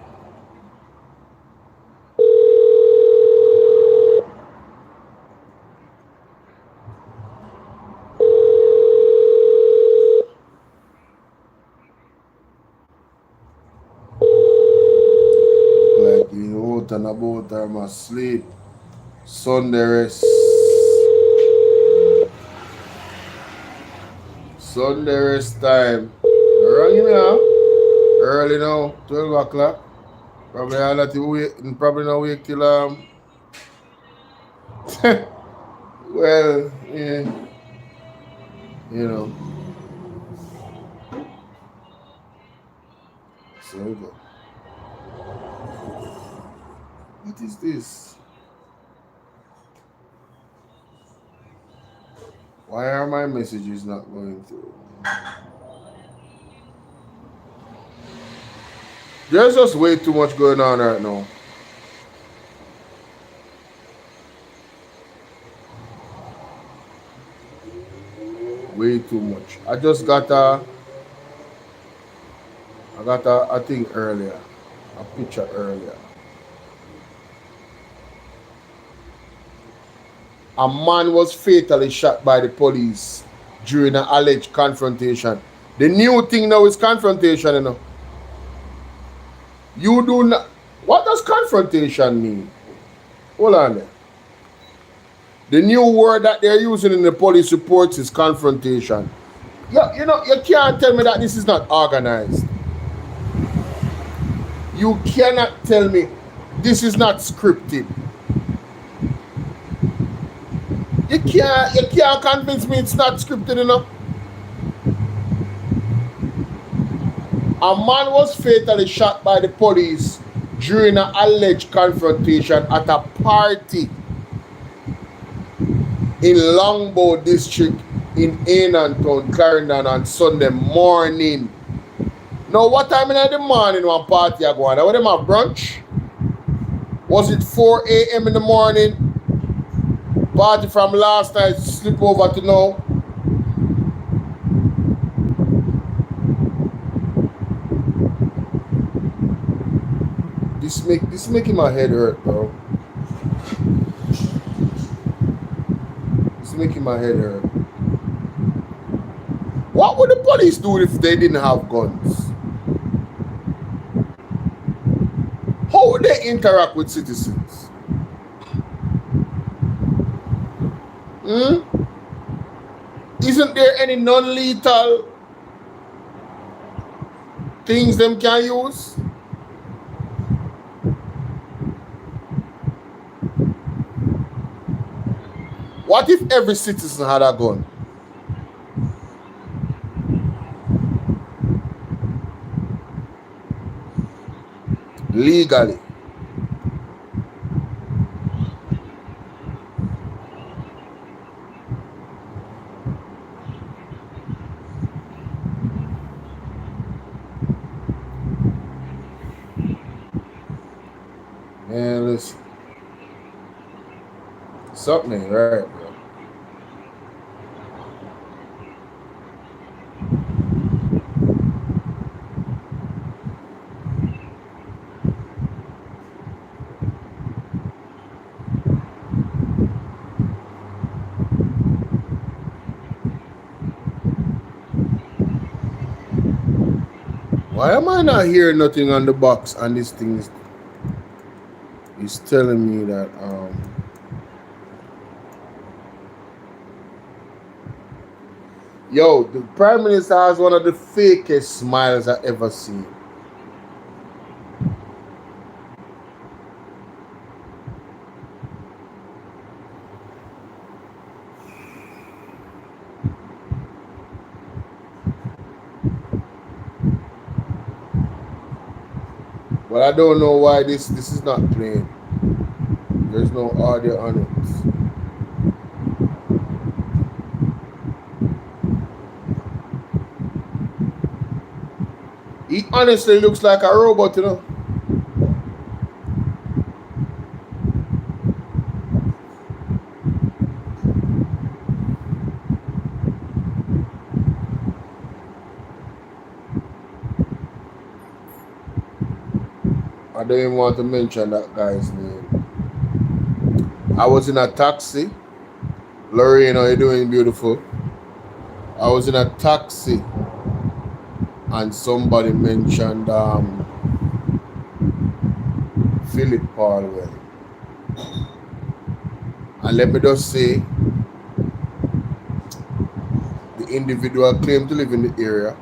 Like, you know, and about I'm asleep. Sunday rest. Sunday rest time. Running now. Early now, 12 o'clock. Probably I'll let you wait, probably not wait till well, yeah. You know. So we go. What is this? Why are my messages not going through? There's just way too much going on right now. Way too much. I got a thing earlier. A picture earlier. A man was fatally shot by the police during an alleged confrontation. The new thing now is confrontation, you know. You do not. What does confrontation mean? Hold on there. The new word that they're using in the police reports is confrontation. You know, you can't tell me that this is not organized. You cannot tell me this is not scripted. You can't convince me it's not scripted enough. A man was fatally shot by the police during an alleged confrontation at a party in Longbow District in Ainantown, Clarendon on Sunday morning. Now, what time in the morning one party are going? What them have brunch? Was it 4 a.m. in the morning? Party from last night slip over to now? This making my head hurt, bro. It's making my head hurt. What would the police do if they didn't have guns? How would they interact with citizens? Isn't there any non-lethal things them can use? What if every citizen had a gun? Legally. Man, listen. Something ain't right, bro. Why am I not hearing nothing on the box and this thing is telling me that yo, the Prime Minister has one of the fakest smiles I ever seen. But I don't know why this is not playing. There's no audio on it. He honestly looks like a robot, you know. I don't even want to mention that guy's name. I was in a taxi. Lorraine, how you doing, beautiful? I was in a taxi and somebody mentioned Philip Paulwell. And let me just say, the individual claimed to live in the area,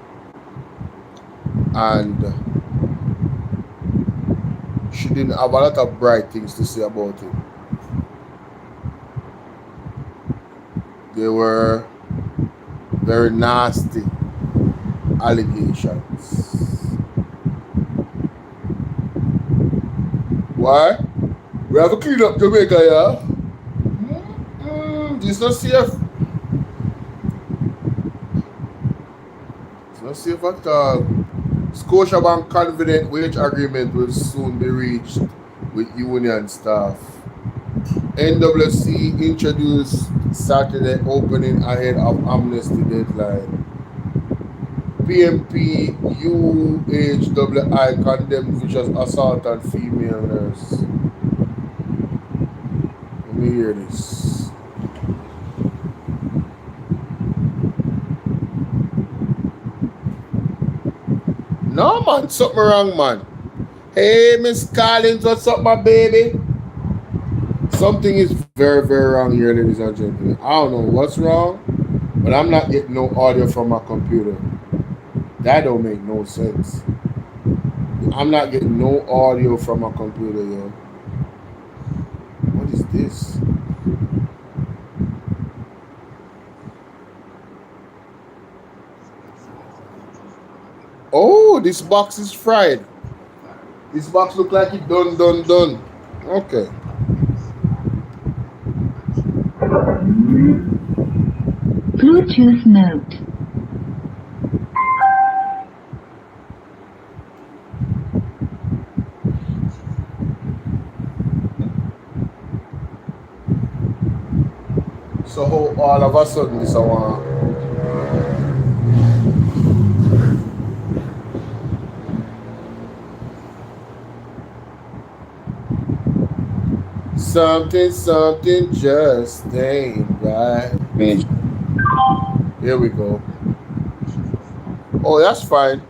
and she didn't have a lot of bright things to say about it. They were very nasty allegations. Why? We have to clean up Jamaica, yeah? It's not safe. It's not safe at all. Scotiabank confident wage agreement will soon be reached with union staff. NWC introduced Saturday opening ahead of amnesty deadline. PMP UHWI condemned vicious assault on female nurse. Let me hear this. No, man, something wrong, man. Hey, Miss Collins, what's up, my baby? Something is very, very wrong here, ladies and gentlemen. I don't know what's wrong, but I'm not getting no audio from my computer. That don't make no sense. I'm not getting no audio from my computer, yo. What is this? Oh, this box is fried. This box look like it done. Okay. Bluetooth mode. So how all of a sudden this I want. Something just ain't right. Here we go. Oh, that's fine.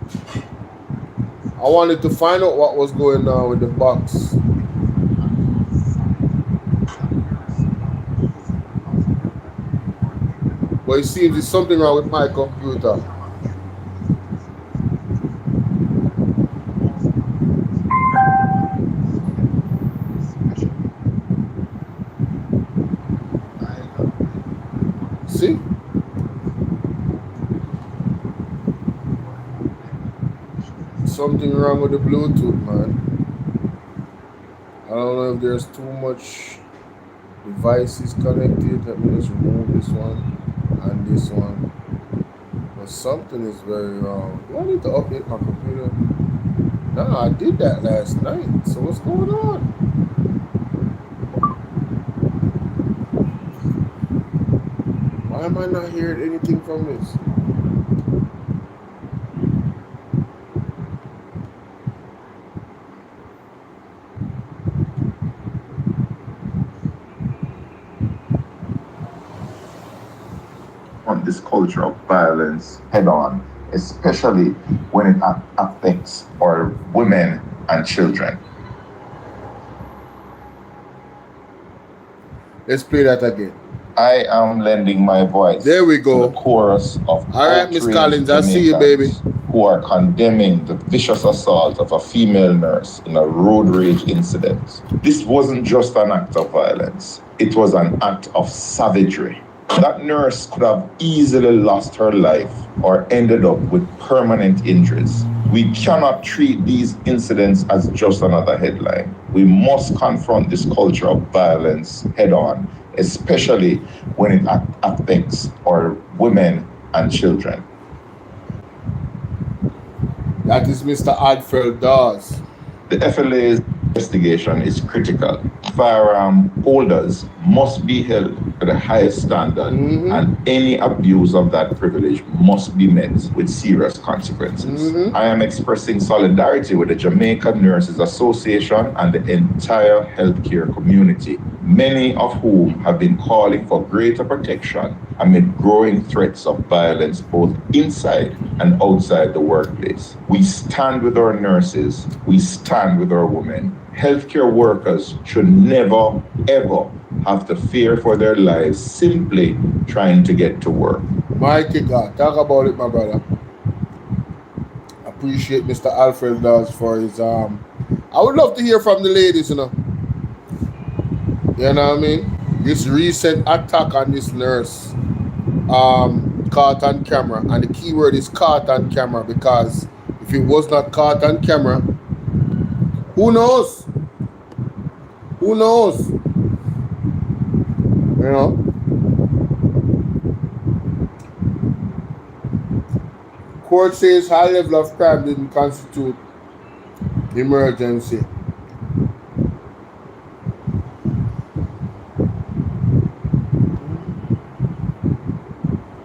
I wanted to find out what was going on with the box. But it seems there's something wrong with my computer. See? Something wrong with the Bluetooth, man. I don't know if there's too much devices connected. Let me just remove this one and this one. But something is very wrong. Do I need to update my computer? Nah, I did that last night. So what's going on? Why am I not hearing anything from this? On this culture of violence head on, especially when it affects our women and children. Let's play that again. I am lending my voice. There we go. To the chorus of all right, Miss Collins, I see you, baby. Who are condemning the vicious assault of a female nurse in a road rage incident. This wasn't just an act of violence. It was an act of savagery. That nurse could have easily lost her life or ended up with permanent injuries. We cannot treat these incidents as just another headline. We must confront this culture of violence head on, especially when it affects our women and children. That is Mr. Adfeld Dawes. The FLA's investigation is critical. Firearm holders must be held to the highest standard, and any abuse of that privilege must be met with serious consequences. I am expressing solidarity with the Jamaica Nurses Association and the entire healthcare community, many of whom have been calling for greater protection amid growing threats of violence both inside and outside the workplace. We stand with our nurses, we stand with our women. Healthcare workers should never, ever have to fear for their lives simply trying to get to work. Mighty God, talk about it, my brother. Appreciate Mr. Alfred Dawes for his I would love to hear from the ladies, you know. You know what I mean? This recent attack on this nurse caught on camera, and the key word is caught on camera, because if it was not caught on camera, who knows? Who knows? You know? Court says high level of crime didn't constitute emergency.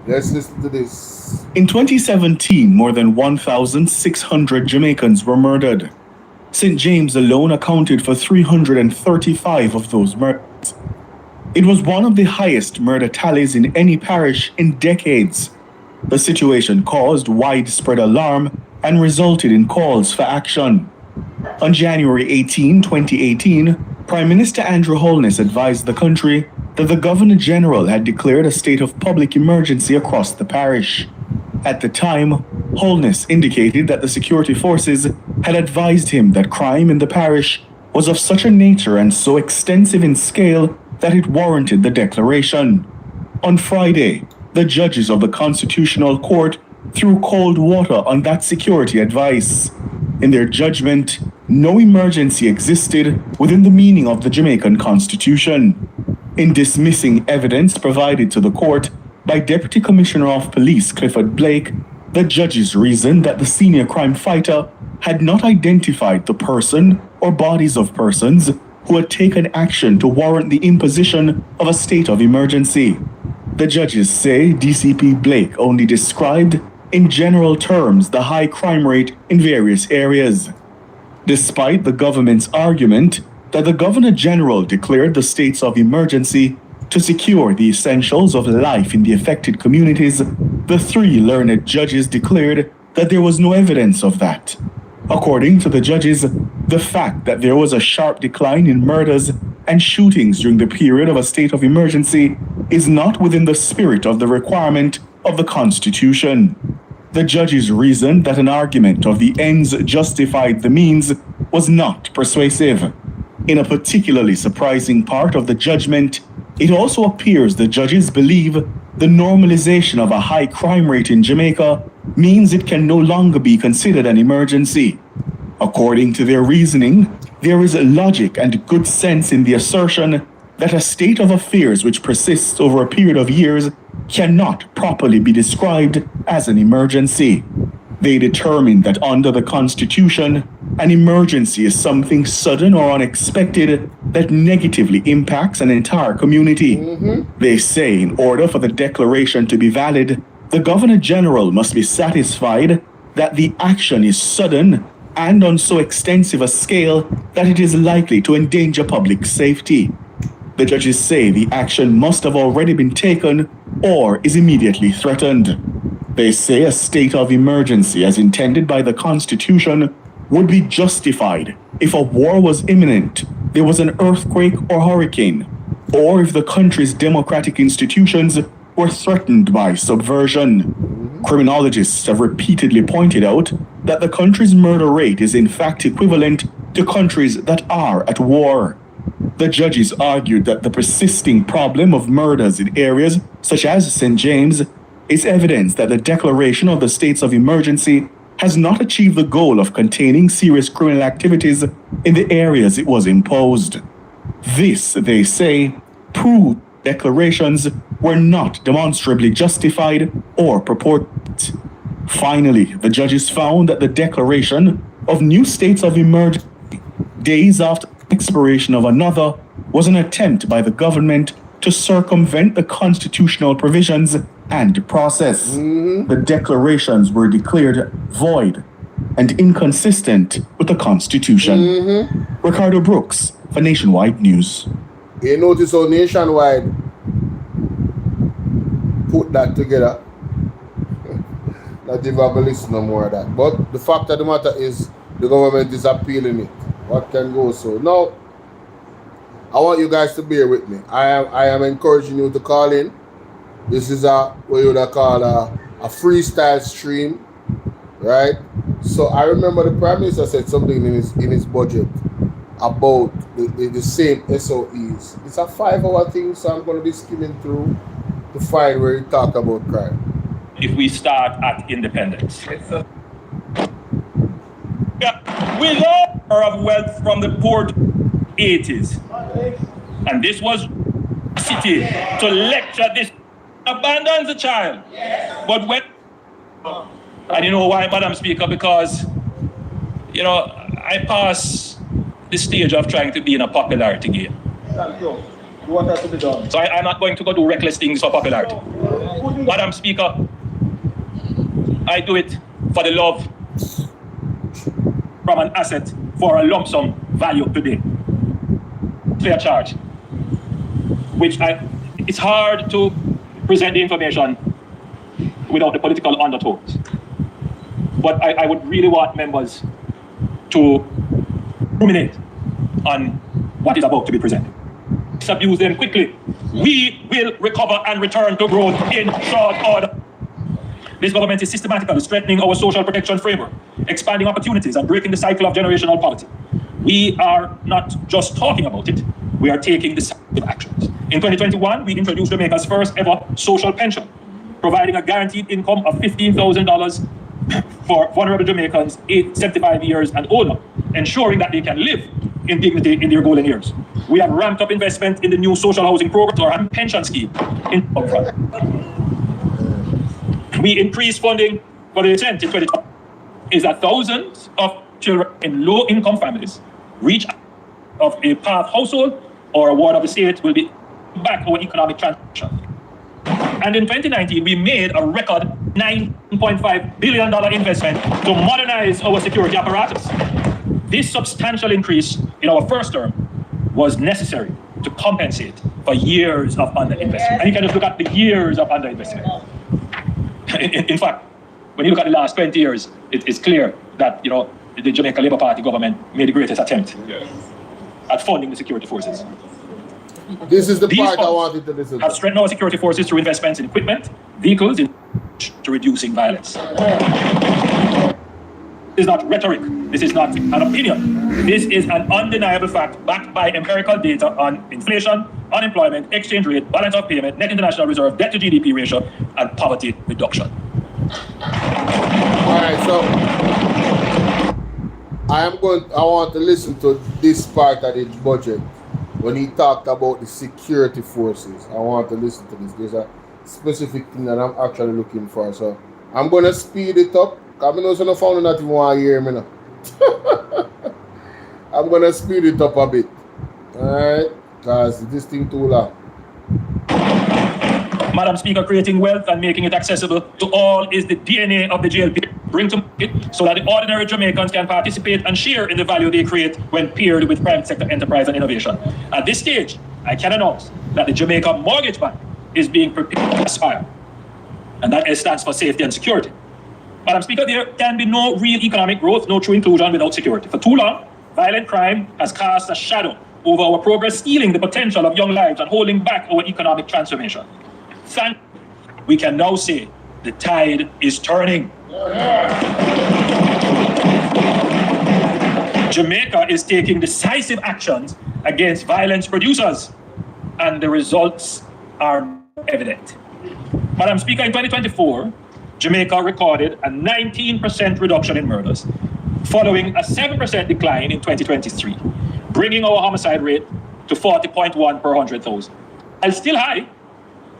Let's listen to this. In 2017, more than 1,600 Jamaicans were murdered. St. James alone accounted for 335 of those murders. It was one of the highest murder tallies in any parish in decades. The situation caused widespread alarm and resulted in calls for action. On January 18, 2018, Prime Minister Andrew Holness advised the country that the Governor General had declared a state of public emergency across the parish. At the time, Holness indicated that the security forces had advised him that crime in the parish was of such a nature and so extensive in scale that it warranted the declaration. On Friday, the judges of the Constitutional Court threw cold water on that security advice. In their judgment, no emergency existed within the meaning of the Jamaican Constitution. In dismissing evidence provided to the court by Deputy Commissioner of Police Clifford Blake, the judges reasoned that the senior crime fighter had not identified the person or bodies of persons who had taken action to warrant the imposition of a state of emergency. The judges say DCP Blake only described in general terms the high crime rate in various areas. Despite the government's argument that the Governor General declared the states of emergency to secure the essentials of life in the affected communities, the three learned judges declared that there was no evidence of that. According to the judges, the fact that there was a sharp decline in murders and shootings during the period of a state of emergency is not within the spirit of the requirement of the Constitution. The judges reasoned that an argument of the ends justified the means was not persuasive. In a particularly surprising part of the judgment, it also appears the judges believe the normalization of a high crime rate in Jamaica means it can no longer be considered an emergency. According to their reasoning, there is logic and good sense in the assertion that a state of affairs which persists over a period of years cannot properly be described as an emergency. They determined that under the Constitution, an emergency is something sudden or unexpected that negatively impacts an entire community. They say in order for the declaration to be valid, the Governor General must be satisfied that the action is sudden and on so extensive a scale that it is likely to endanger public safety. The judges say the action must have already been taken or is immediately threatened. They say a state of emergency as intended by the Constitution would be justified if a war was imminent, there was an earthquake or hurricane, or if the country's democratic institutions were threatened by subversion. Criminologists have repeatedly pointed out that the country's murder rate is in fact equivalent to countries that are at war. The judges argued that the persisting problem of murders in areas such as St. James is evidence that the declaration of the states of emergency has not achieved the goal of containing serious criminal activities in the areas it was imposed. This, they say, proved declarations were not demonstrably justified or purported. Finally, the judges found that the declaration of new states of emergency days after expiration of another was an attempt by the government to circumvent the constitutional provisions and process. The declarations were declared void and inconsistent with the Constitution. Ricardo Brooks for Nationwide News. You notice how Nationwide put that together. Not even have to listen no more of that. But the fact of the matter is the government is appealing it. What can go so? Now, I want you guys to bear with me. I am encouraging you to call in. This is what you would call a freestyle stream, right? So I remember the Prime Minister said something in his budget about the same SOEs. It's a 5-hour thing, so I'm going to be skimming through to find where he talked about crime. If we start at independence. We lost of wealth from the poor 80s. And this was city to lecture this abandons the child. But when I don't know why, Madam Speaker, because I pass the stage of trying to be in a popularity game. Thank you. You want that to be done. So I'm not going to go do reckless things for popularity. Madam Speaker, I do it for the love from an asset for a lump sum value today. Clear charge. It's hard to present the information without the political undertones. But I would really want members to ruminate on what is about to be presented. Abuse them quickly. We will recover and return to growth in short order. This government is systematically strengthening our social protection framework, expanding opportunities and breaking the cycle of generational poverty. We are not just talking about it, we are taking decisive actions. In 2021, we introduced Jamaica's first ever social pension, providing a guaranteed income of $15,000 for vulnerable Jamaicans 75 years and older, ensuring that they can live in dignity in their golden years. We have ramped up investment in the new social housing program or pension scheme in upfront. We increased funding for the attempt in 2020 is that thousands of children in low-income families reach of a path household or a ward of the state will be back our economic transition. And in 2019, we made a record $9.5 billion investment to modernize our security apparatus. This substantial increase in our first term was necessary to compensate for years of underinvestment. And you can just look at the years of underinvestment. In fact, when you look at the last 20 years, it's clear that the Jamaica Labour Party government made the greatest attempt at funding the security forces. This is the part I wanted to listen to. Have strengthened our security forces through investments in equipment, vehicles, to reducing violence. This is not rhetoric. This is not an opinion. This is an undeniable fact backed by empirical data on inflation, unemployment, exchange rate, balance of payment, net international reserve, debt to GDP ratio, and poverty reduction. All right, so I want to listen to this part of the budget when he talked about the security forces. I want to listen to this. There's a specific thing that I'm actually looking for. So I'm going to speed it up. Because I know some found not even want to hear me now. I'm going to speed it up a bit. Alright? Because this thing too long. Madam Speaker, creating wealth and making it accessible to all is the DNA of the GLP. Bring to market so that the ordinary Jamaicans can participate and share in the value they create when paired with private sector enterprise and innovation. At this stage, I can announce that the Jamaica Mortgage Bank is being prepared to aspire. And that stands for safety and security. Madam Speaker, there can be no real economic growth, no true inclusion without security. For too long, violent crime has cast a shadow over our progress, stealing the potential of young lives and holding back our economic transformation. Thankfully, we can now say the tide is turning. Jamaica is taking decisive actions against violence producers, and the results are evident. Madam Speaker, in 2024, Jamaica recorded a 19% reduction in murders, following a 7% decline in 2023, bringing our homicide rate to 40.1 per 100,000. While still high,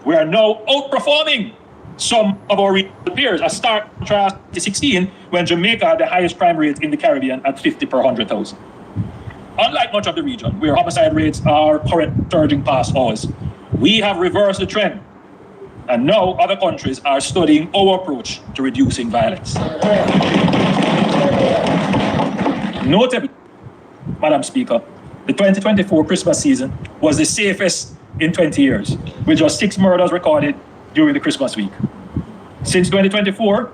we are now outperforming some of our regional peers, a stark contrast to 2016, when Jamaica had the highest crime rate in the Caribbean at 50 per 100,000. Unlike much of the region, where homicide rates are currently surging past ours, we have reversed the trend. And now other countries are studying our approach to reducing violence. Notably, Madam Speaker, the 2024 Christmas season was the safest in 20 years, with just 6 murders recorded during the Christmas week. Since 2024,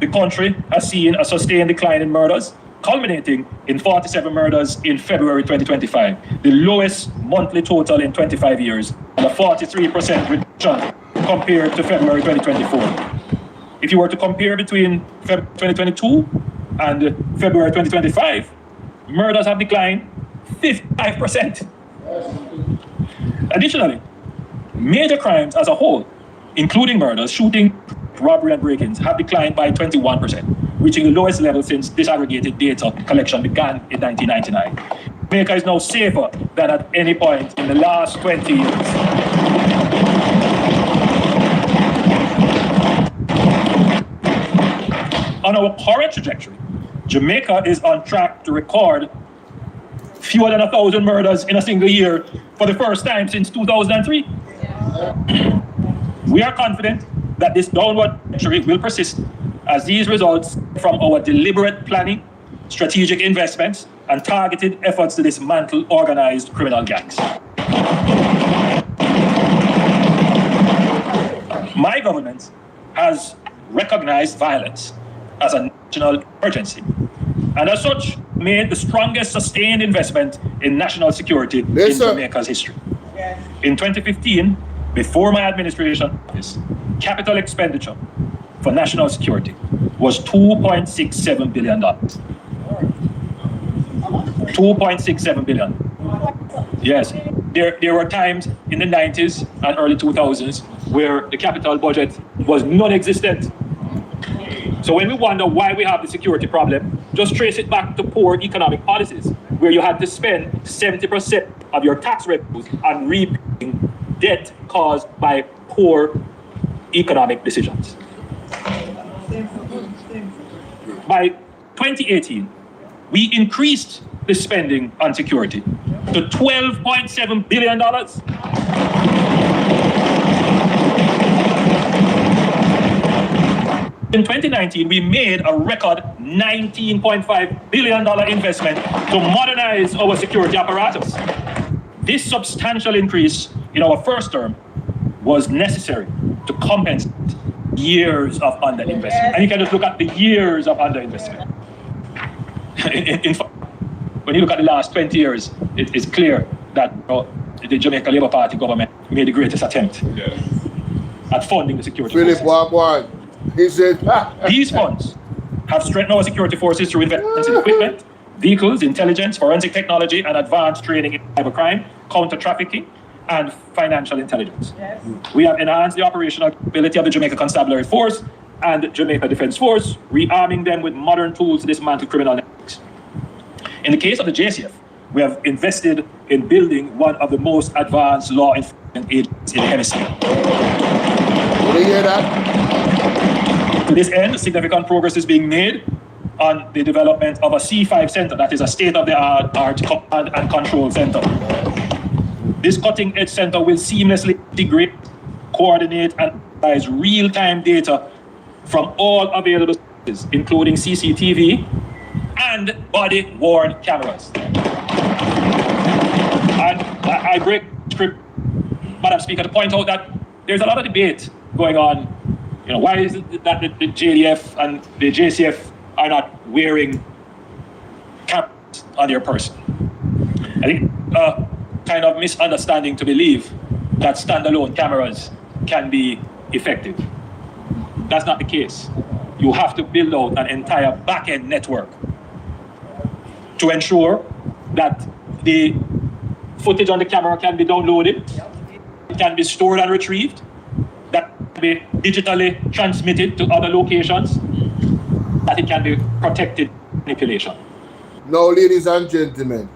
the country has seen a sustained decline in murders, culminating in 47 murders in February 2025, the lowest monthly total in 25 years, and a 43% reduction compared to February 2024. If you were to compare between February 2022 and February 2025, murders have declined 55%. Additionally, major crimes as a whole, including murders, shooting, robbery, and break-ins, have declined by 21%, reaching the lowest level since disaggregated data collection began in 1999. Jamaica is now safer than at any point in the last 20 years. On our current trajectory, Jamaica is on track to record fewer than 1,000 murders in a single year for the first time since 2003. We are confident that this downward trajectory will persist as these results from our deliberate planning, strategic investments, and targeted efforts to dismantle organized criminal gangs. My government has recognized violence as a national emergency, and as such, made the strongest sustained investment in national security in Jamaica's history. In 2015, before my administration, capital expenditure for national security was $2.67 billion. $2.67 billion. Yes, there were times in the 90s and early 2000s where the capital budget was non-existent. So when we wonder why we have the security problem, just trace it back to poor economic policies, where you had to spend 70% of your tax revenues on repaying debt caused by poor economic decisions. By 2018, we increased the spending on security to $12.7 billion. In 2019, we made a record $19.5 billion investment to modernize our security apparatus. This substantial increase in our first term was necessary to compensate years of underinvestment. And you can just look at the years of underinvestment. In fact, when you look at the last 20 years, it is clear that the Jamaica Labour Party government made the greatest attempt at funding the security forces. These funds have strengthened our security forces through investments in equipment, vehicles, intelligence, forensic technology, and advanced training in cybercrime, counter-trafficking, and financial intelligence. Yes. We have enhanced the operational ability of the Jamaica Constabulary Force and the Jamaica Defence Force, rearming them with modern tools to dismantle criminal networks. In the case of the JCF, we have invested in building one of the most advanced law enforcement agencies in the hemisphere. Did you hear that? To this end, significant progress is being made on the development of a C5 center, that is a state-of-the-art command and control center. This cutting-edge center will seamlessly integrate, coordinate, and analyze real-time data from all available sources, including CCTV and body-worn cameras. And I break script, Madam Speaker, to point out that there's a lot of debate going on. You know, why is it that the JDF and the JCF are not wearing cameras on their person? I think kind of misunderstanding to believe that standalone cameras can be effective. That's not the case. You have to build out an entire back-end network to ensure that the footage on the camera can be downloaded, it can be stored and retrieved, that can be digitally transmitted to other locations, that it can be protected from manipulation. Now, ladies and gentlemen,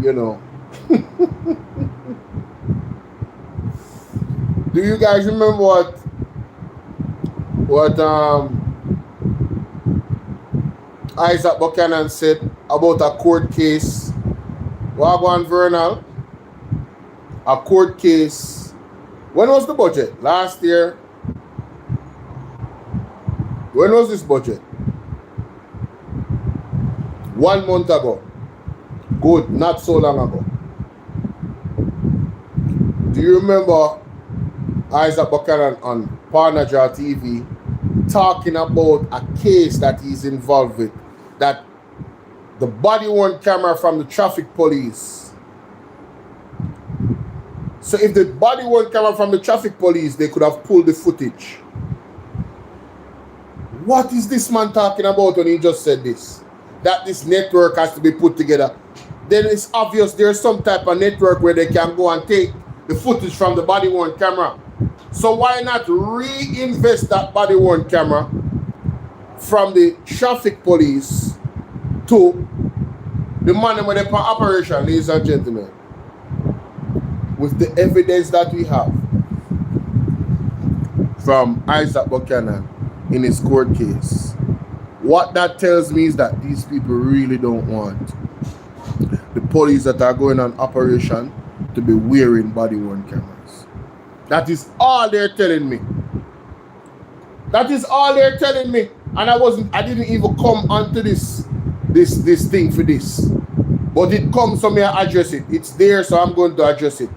you know, do you guys remember what Isaac Buchanan said about a court case? Wagwan Vernal, a court case. When was the budget? Last year? When was this budget? 1 month ago. Good, not so long ago. Do you remember Isaac Buchanan on Parnaja TV talking about a case that he's involved with, that the body-worn camera from the traffic police. So if the body-worn camera from the traffic police, they could have pulled the footage. What is this man talking about when he just said this? That this network has to be put together. Then it's obvious there's some type of network where they can go and take the footage from the body-worn camera. So why not reinvest that body-worn camera from the traffic police to the man with the operation, ladies and gentlemen, with the evidence that we have from Isaac Buchanan in his court case. What that tells me is that these people really don't want the police that are going on operation to be wearing body-worn cameras. That is all they're telling me. That is all they're telling me. And I didn't even come onto this thing for this. But it comes, so may I address it. It's there, so I'm going to address it.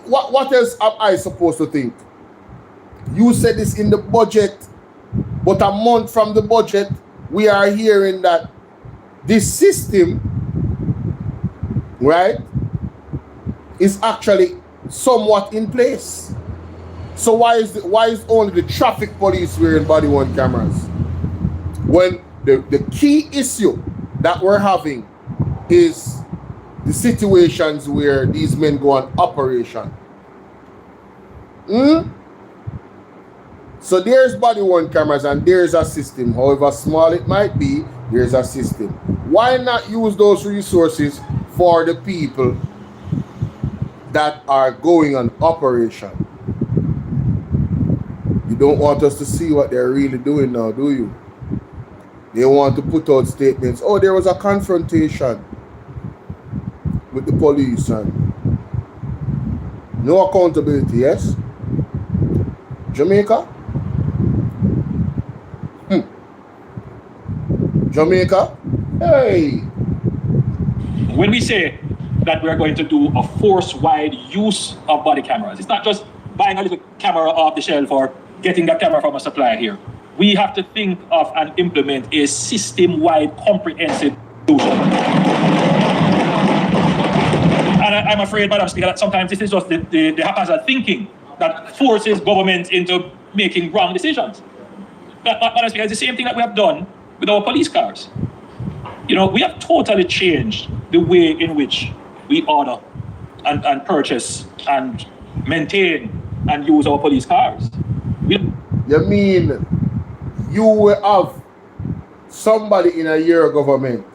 What else am I supposed to think? You said this in the budget, but a month from the budget, we are hearing that this system, right, is actually somewhat in place. So why is only the traffic police wearing body-worn cameras? When the key issue that we're having is the situations where these men go on operation. So there's body-worn cameras and there's a system. However small it might be, there's a system. Why not use those resources for the people that are going on operation? You don't want us to see what they're really doing now, do you? They want to put out statements. Oh, there was a confrontation with the police and no accountability, yes? Jamaica? Jamaica? Hey! When we say that we're going to do a force-wide use of body cameras, it's not just buying a little camera off the shelf or getting that camera from a supplier here. We have to think of and implement a system-wide comprehensive solution. And I'm afraid, Madam Speaker, that sometimes this is just the haphazard thinking that forces government into making wrong decisions. Madam Speaker, it's the same thing that we have done with our police cars. You know, we have totally changed the way in which we order and purchase and maintain and use our police cars. You mean you will have somebody in a year government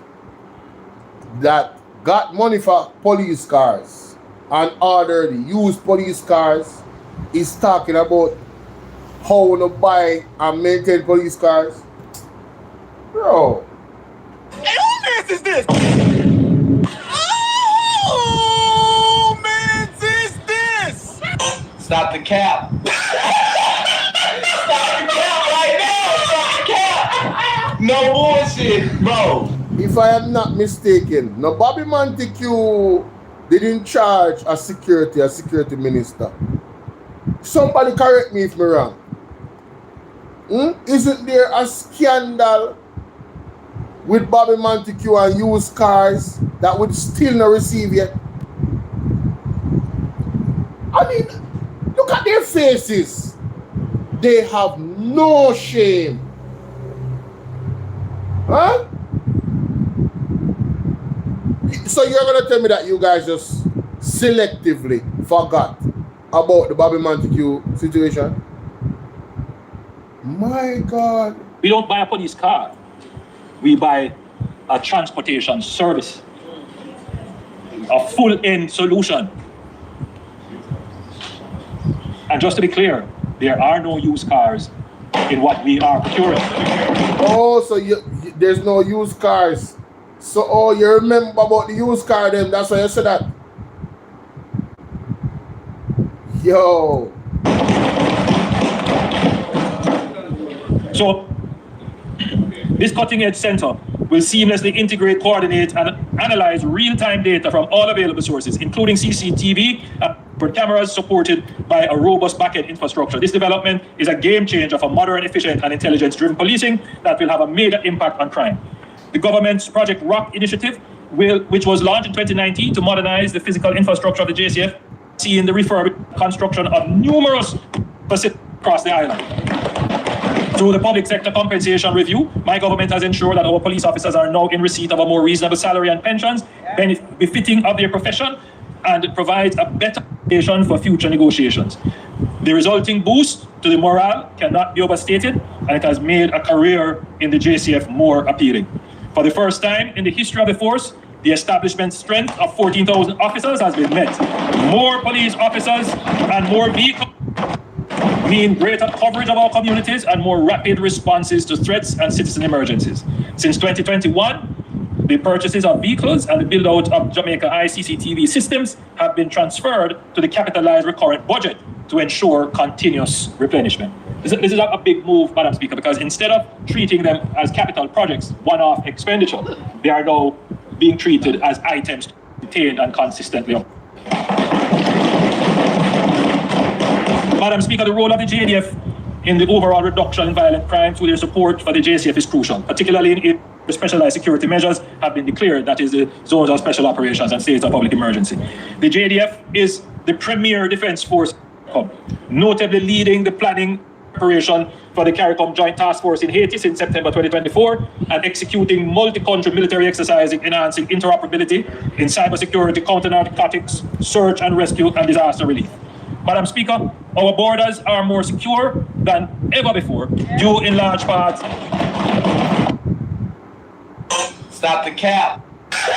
that got money for police cars and ordered used police cars is talking about how to buy and maintain police cars? Bro. Hey, who mess is this? Oh, man, is this? Stop the cap. Stop the cap right now. Stop the cap. No bullshit, bro. If I am not mistaken, no Bobby Montague didn't charge a security minister. Somebody correct me if I'm wrong. Isn't there a scandal with Bobby Montague and used cars that would still not receive yet? I mean, look at their faces. They have no shame. Huh? So you're going to tell me that you guys just selectively forgot about the Bobby Montague situation? My God. We don't buy a police car. We buy a transportation service, a full-end solution. And just to be clear, there are no used cars in what we are procuring. Oh, so there's no used cars. So, oh, you remember about the used car then? That's why you said that. Yo. So, this cutting-edge center will seamlessly integrate, coordinate, and analyze real-time data from all available sources, including CCTV. for cameras supported by a robust back-end infrastructure. This development is a game changer for modern, efficient, and intelligence-driven policing that will have a major impact on crime. The government's Project ROCK initiative, which was launched in 2019 to modernize the physical infrastructure of the JCF, seeing the refurbished construction of numerous facilities across the island. Through the public sector compensation review, my government has ensured that our police officers are now in receipt of a more reasonable salary and pensions, befitting of their profession, and it provides a better foundation for future negotiations. The resulting boost to the morale cannot be overstated, and it has made a career in the JCF more appealing. For the first time in the history of the force, the establishment strength of 14,000 officers has been met. More police officers and more vehicles mean greater coverage of our communities and more rapid responses to threats and citizen emergencies. Since 2021, the purchases of vehicles and the build-out of Jamaica ICCTV systems have been transferred to the capitalized recurrent budget to ensure continuous replenishment. This is a big move, Madam Speaker, because instead of treating them as capital projects, one-off expenditure, they are now being treated as items maintained and consistently. Madam Speaker, the role of the JDF in the overall reduction in violent crime through their support for the JCF is crucial, particularly in specialized security measures have been declared, that is the zones of special operations and states of public emergency. The JDF is the premier defense force, notably leading the planning preparation for the CARICOM Joint Task Force in Haiti since September 2024 and executing multi-country military exercises enhancing interoperability in cybersecurity, counter-narcotics, search and rescue, and disaster relief. Madam Speaker, our borders are more secure than ever before, due in large part. Stop the cap. Stop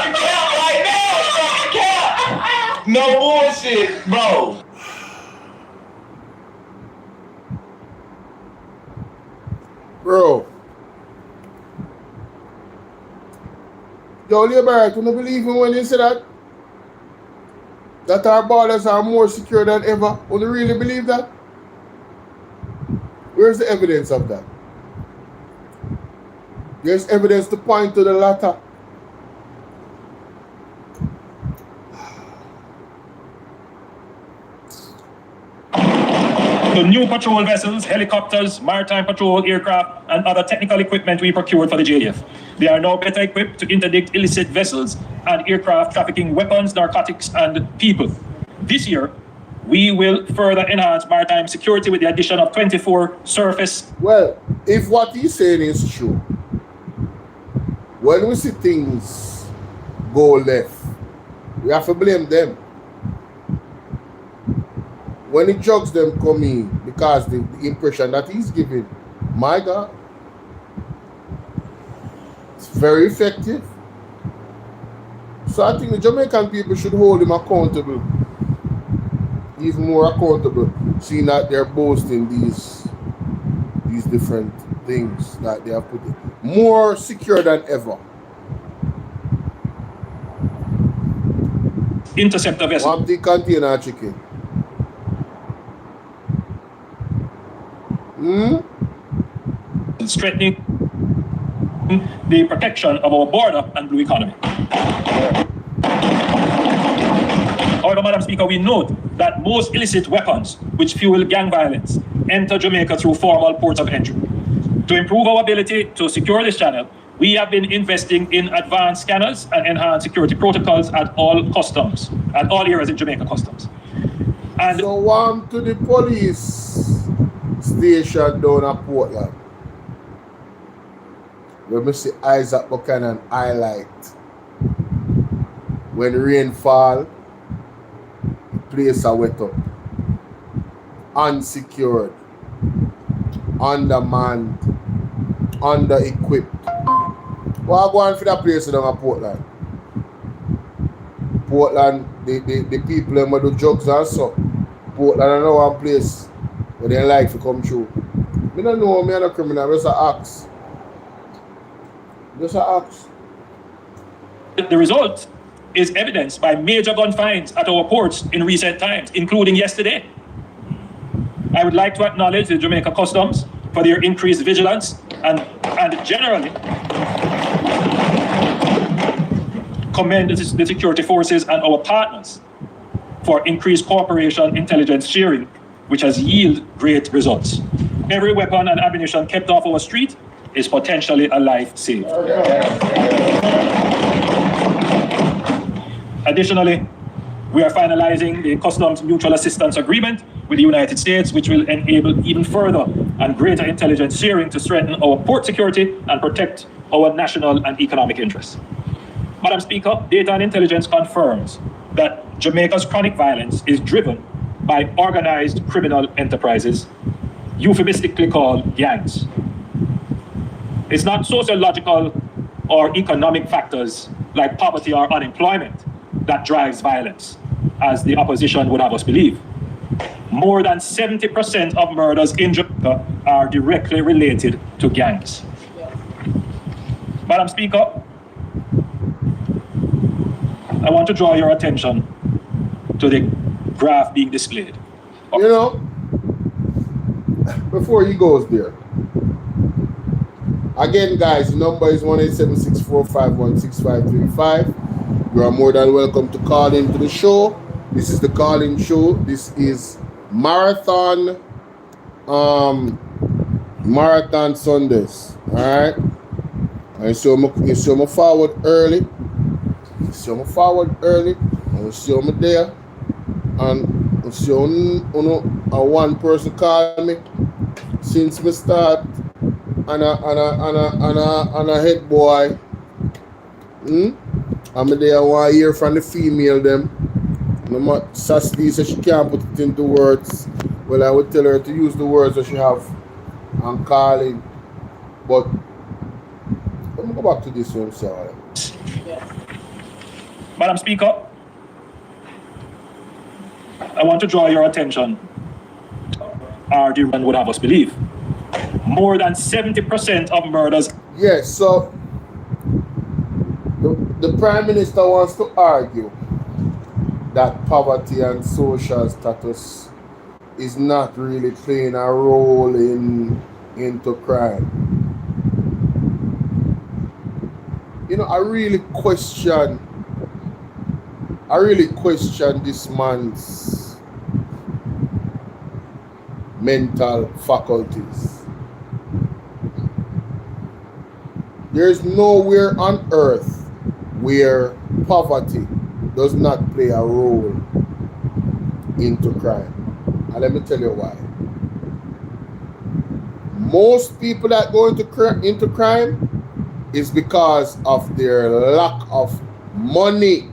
the cap right now. Stop the cap. No bullshit, bro. Bro. Yo, Barrett, you don't believe me when you say that? That our borders are more secure than ever? Would you really believe that? Where's the evidence of that? There's evidence to point to the latter. The new patrol vessels, helicopters, maritime patrol aircraft, and other technical equipment we procured for the JDF. They are now better equipped to interdict illicit vessels and aircraft trafficking weapons, narcotics, and people. This year, we will further enhance maritime security with the addition of 24 surface. Well, if what he's saying is true, when we see things go left, we have to blame them. When the drugs them come in, because the impression that he's giving, my God, it's very effective. So I think the Jamaican people should hold him accountable, even more accountable, seeing that they're boasting these different things that they have put in. More secure than ever. Interceptor vessel. One big container chicken. Strengthening the protection of our border and blue economy. However, Madam Speaker, we note that most illicit weapons which fuel gang violence enter Jamaica through formal ports of entry. To improve our ability to secure this channel, we have been investing in advanced scanners and enhanced security protocols at all customs, at all areas in Jamaica customs. And so one to the police station down at Portland, where we see Isaac Buchanan highlight when rain fall, the place are wet up, unsecured, undermanned, under-equipped. What are going for that place down at Portland? Portland, the people them do drugs and so. Portland is now one place where they like to come through. I don't know, I'm not a criminal, I'm just an axe. Just an axe. The result is evidenced by major gun finds at our ports in recent times, including yesterday. I would like to acknowledge the Jamaica Customs for their increased vigilance and generally commend the security forces and our partners for increased cooperation intelligence sharing, which has yielded great results. Every weapon and ammunition kept off our street is potentially a life saved. Additionally, we are finalizing the Customs Mutual Assistance Agreement with the United States, which will enable even further and greater intelligence sharing to strengthen our port security and protect our national and economic interests. Madam Speaker, data and intelligence confirms that Jamaica's chronic violence is driven by organized criminal enterprises, euphemistically called gangs. It's not sociological or economic factors like poverty or unemployment that drives violence, as the opposition would have us believe. More than 70% of murders in Jamaica are directly related to gangs. Madam Speaker, I want to draw your attention to the graph being displayed. You know, before he goes there, again, guys, the number is 1-876-451-6535. You are more than welcome to call into the show. This is the call-in show. This is Marathon Sundays. Alright? And so I'm forward early. So I'm forward early. And so I'm there. And so one person called me since we start and a head boy. I'm there. I want to hear from the female them. No, Sassy says she can't put it into words. Well, I would tell her to use the words that she have and calling. But let me go back to this one, sorry. Madam Speaker, I want to draw your attention to RD1 would have us believe. More than 70% of murders. Yes, so the Prime Minister wants to argue that poverty and social status is not really playing a role into crime. You know, I really question this man's mental faculties. There's nowhere on earth where poverty does not play a role into crime. And let me tell you why. Most people that go into crime is because of their lack of money,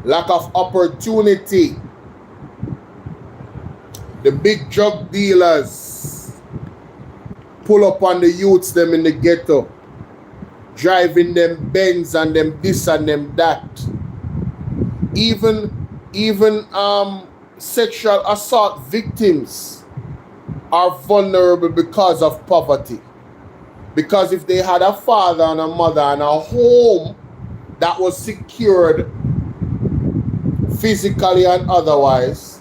lack of opportunity. The big drug dealers pull up on the youths them in the ghetto, driving them Benz and them this and them that. Even sexual assault victims are vulnerable because of poverty. Because if they had a father and a mother and a home that was secured physically and otherwise,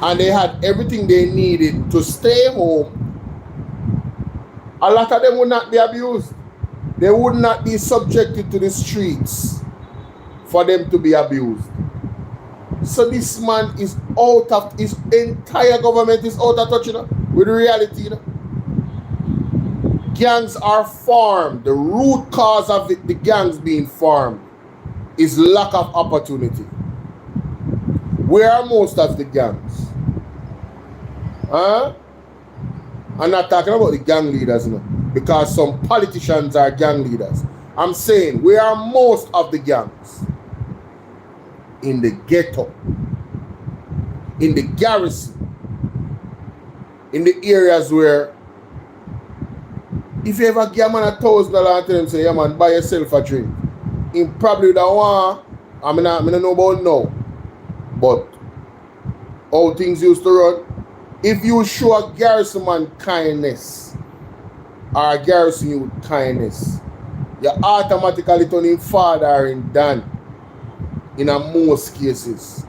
and they had everything they needed to stay home, a lot of them would not be abused. They would not be subjected to the streets for them to be abused. So this man is out of, his entire government is out of touch, you know, with reality, you know. Gangs are formed. The root cause of the gangs being formed is lack of opportunity. Where are most of the gangs? Huh? I'm not talking about the gang leaders, you know, because some politicians are gang leaders. I'm saying, where are most of the gangs? In the ghetto, in the garrison, in the areas where if you ever give a man $1,000 and tell him, say, yeah man, buy yourself a drink, he probably don't want, I don't know about now, but how things used to run. If you show a garrison man kindness, or a garrison youth kindness, you automatically turn him father and done in a most cases.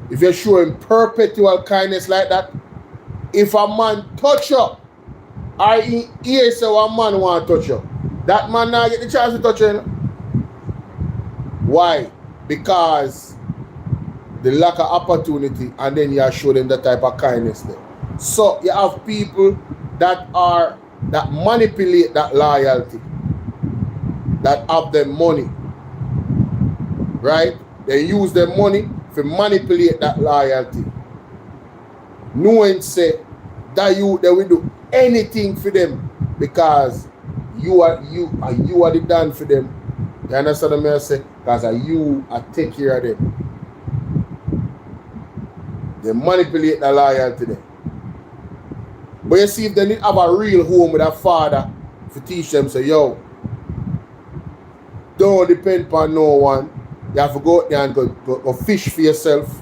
If you show him perpetual kindness like that, if a man touch you, or he hear say one man want to touch you, that man not get the chance to touch you, you know? Why? because the lack of opportunity, and then you show them the type of kindness there. So you have people that manipulate that loyalty, that have the money, right? They use their money to manipulate that loyalty, knowing say that they will do anything for them because you are the done for them. You understand what I say? Because you are take care of them. They manipulate the loyalty there. But you see, if they need have a real home with a father to teach them, say, yo, don't depend upon no one. You have to go out there and go fish for yourself.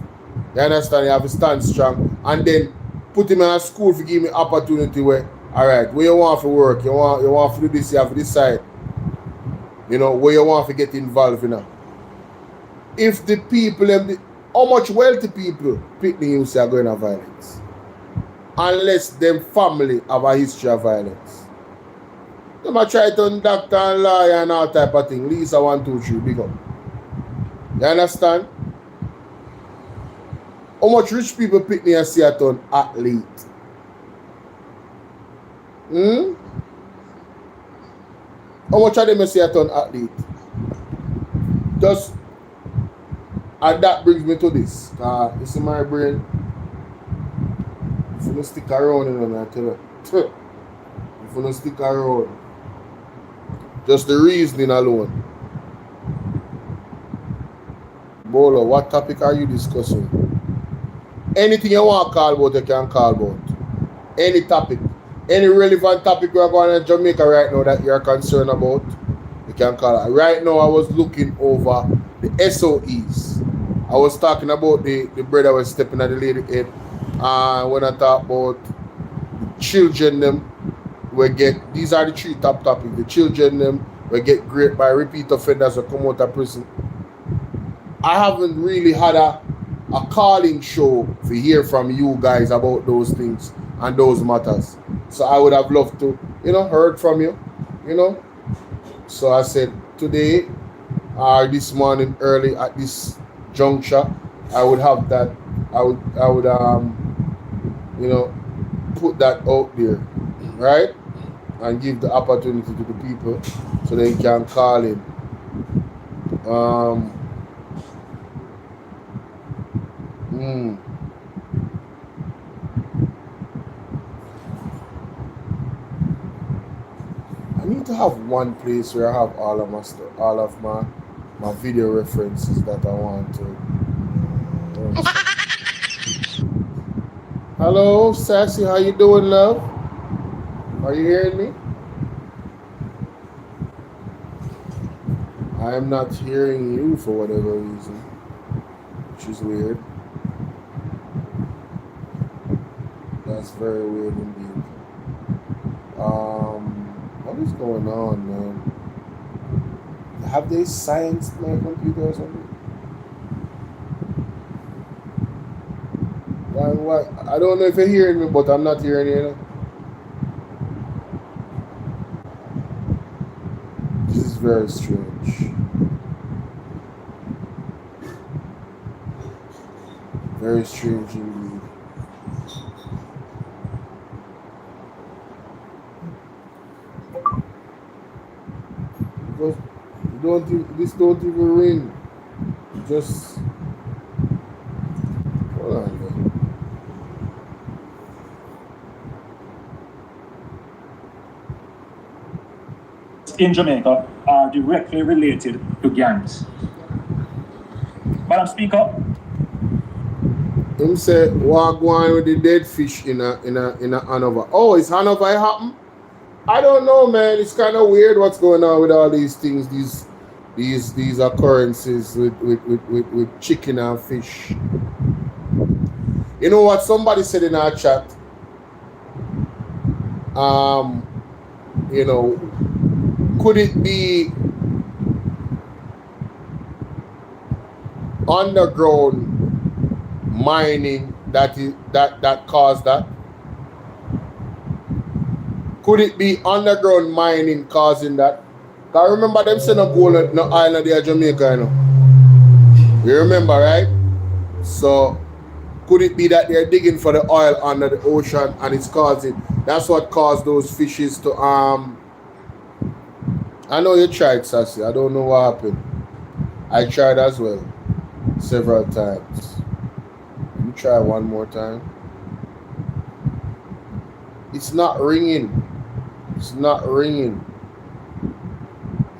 You understand? You have to stand strong. And then put him in a school to give me opportunity where, all right, where you want to work, you want to do this, you have to decide. You know, where you want to get involved in. If the people, how much wealthy people pick you say are going to violence? Unless them family have a history of violence. They might try to doctor and lawyer and all type of thing. Lisa 1, 2, 3, big up. You understand? How much rich people pick me and see a ton athlete? How much of them see a ton athlete? Just, and that brings me to this. This is my brain. If you don't stick around, you know, I tell you. If you don't stick around, just the reasoning alone. Bolo, what topic are you discussing? Anything you want to call about, you can call about. Any topic. Any relevant topic we're going in Jamaica right now that you're concerned about, you can call it. Right now, I was looking over the SOEs. I was talking about the brother was stepping at the lady head. When I talk about the children, them we get, these are the 3 top topics. The children, them we get great by repeat offenders who come out of prison. I haven't really had a calling show to hear from you guys about those things and those matters. So I would have loved to, heard from you, So I said today or this morning early at this juncture, I would have that. I would put that out there, right? And give the opportunity to the people so they can call in. I need to have one place where I have all of my stuff, all of my video references that I want to. Hello, Sassy, how you doing, love? Are you hearing me? I am not hearing you for whatever reason, which is weird. That's very weird indeed. What is going on, man? Have they scienced my computer or something? Why? I don't know if you're hearing me, but I'm not hearing you. This is very strange. Very strange indeed. Because this don't even ring. Just hold on, man. In Jamaica are directly related to gangs. Madam Speaker. Him say walk on with the dead fish in a Hanover. Oh, is Hanover happen? I don't know, man. It's kind of weird what's going on with all these things, these occurrences with chicken and fish. You know what somebody said in our chat? Could it be underground mining that caused that? Could it be underground mining causing that? Because remember them saying no gold, no island there, Jamaica, You remember, right? So could it be that they're digging for the oil under the ocean and it's causing, that's what caused those fishes to I know you tried, Sassy. I don't know what happened. I tried as well several times. You try one more time. It's not ringing. It's not ringing.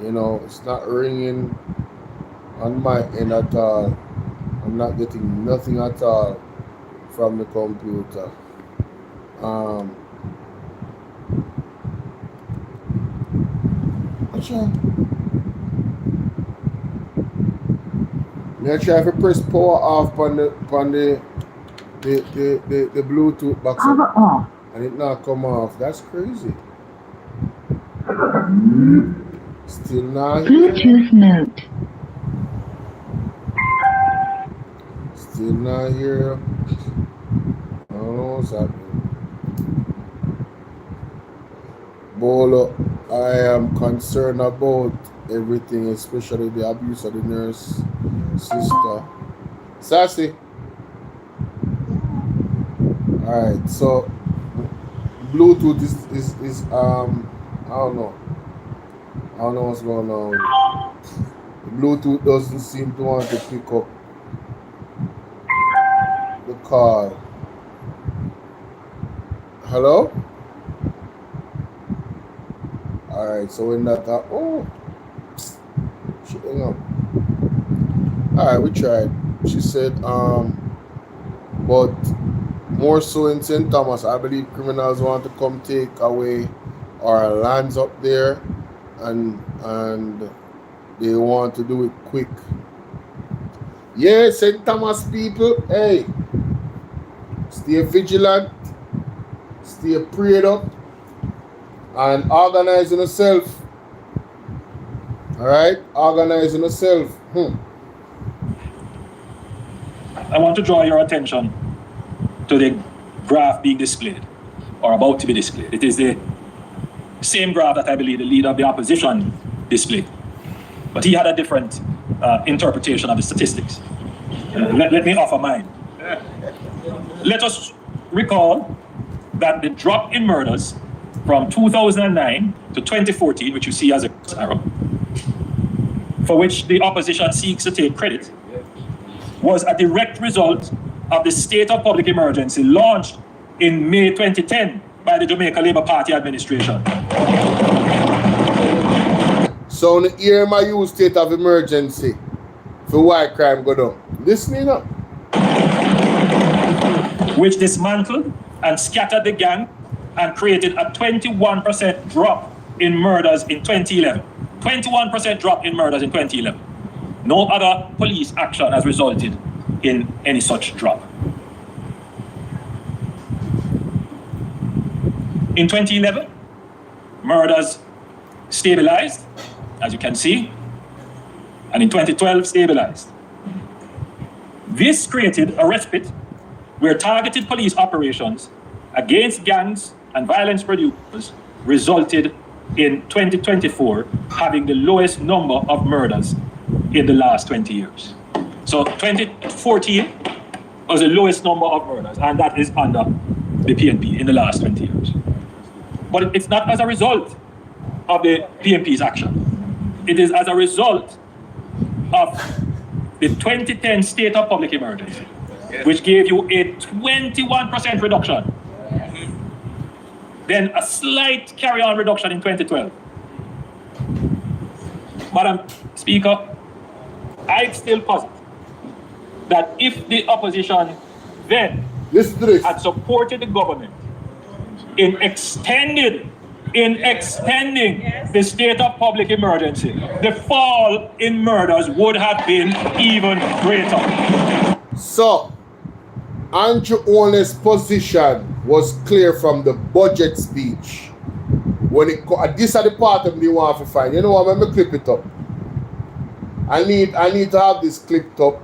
You know, it's not ringing on my end at all. I'm not getting nothing at all from the computer. I try to press power off on the Bluetooth box. Power off. And it not come off. That's crazy. Still not here. Bluetooth mode. Still not here. I don't know what's happening. Bolo, I am concerned about everything, especially the abuse of the nurse sister. Sassy. Alright, so Bluetooth is I don't know. I don't know what's going on. The Bluetooth doesn't seem to want to pick up the call. Hello? Alright, so we're not that. Oh, shit, hang on. Alright, we tried. She said, but more so in St. Thomas, I believe criminals want to come take away our lands up there, and they want to do it quick. Yeah, St. Thomas people, hey, stay vigilant, stay prayed up, and organize yourself. Alright? Organize yourself. I want to draw your attention to the graph being displayed, or about to be displayed. It is the same graph that I believe the leader of the opposition displayed. But he had a different interpretation of the statistics. Let me offer mine. Let us recall that the drop in murders from 2009 to 2014, which you see as a arrow, for which the opposition seeks to take credit, was a direct result of the state of public emergency launched in May 2010 by the Jamaica Labour Party administration. So in the year my use state of emergency for white crime go down. Listening up. Which dismantled and scattered the gang and created a 21% drop in murders in 2011. 21% drop in murders in 2011. No other police action has resulted in any such drop. In 2011, murders stabilized, as you can see, and in 2012 stabilized. This created a respite where targeted police operations against gangs and violence producers resulted in 2024 having the lowest number of murders in the last 20 years. So 2014 was the lowest number of murders, and that is under the PNP in the last 20 years. But it's not as a result of the PNP's action. It is as a result of the 2010 state of public emergency, which gave you a 21% reduction. Then a slight carry-on reduction in 2012. Madam Speaker, I'm still positive that if the opposition then had supported the government in extending the state of public emergency, the fall in murders would have been even greater. So, Andrew Owen's position was clear from the budget speech. When it this are the part of me want to find. You know what? Let me clip it up. I need to have this clipped up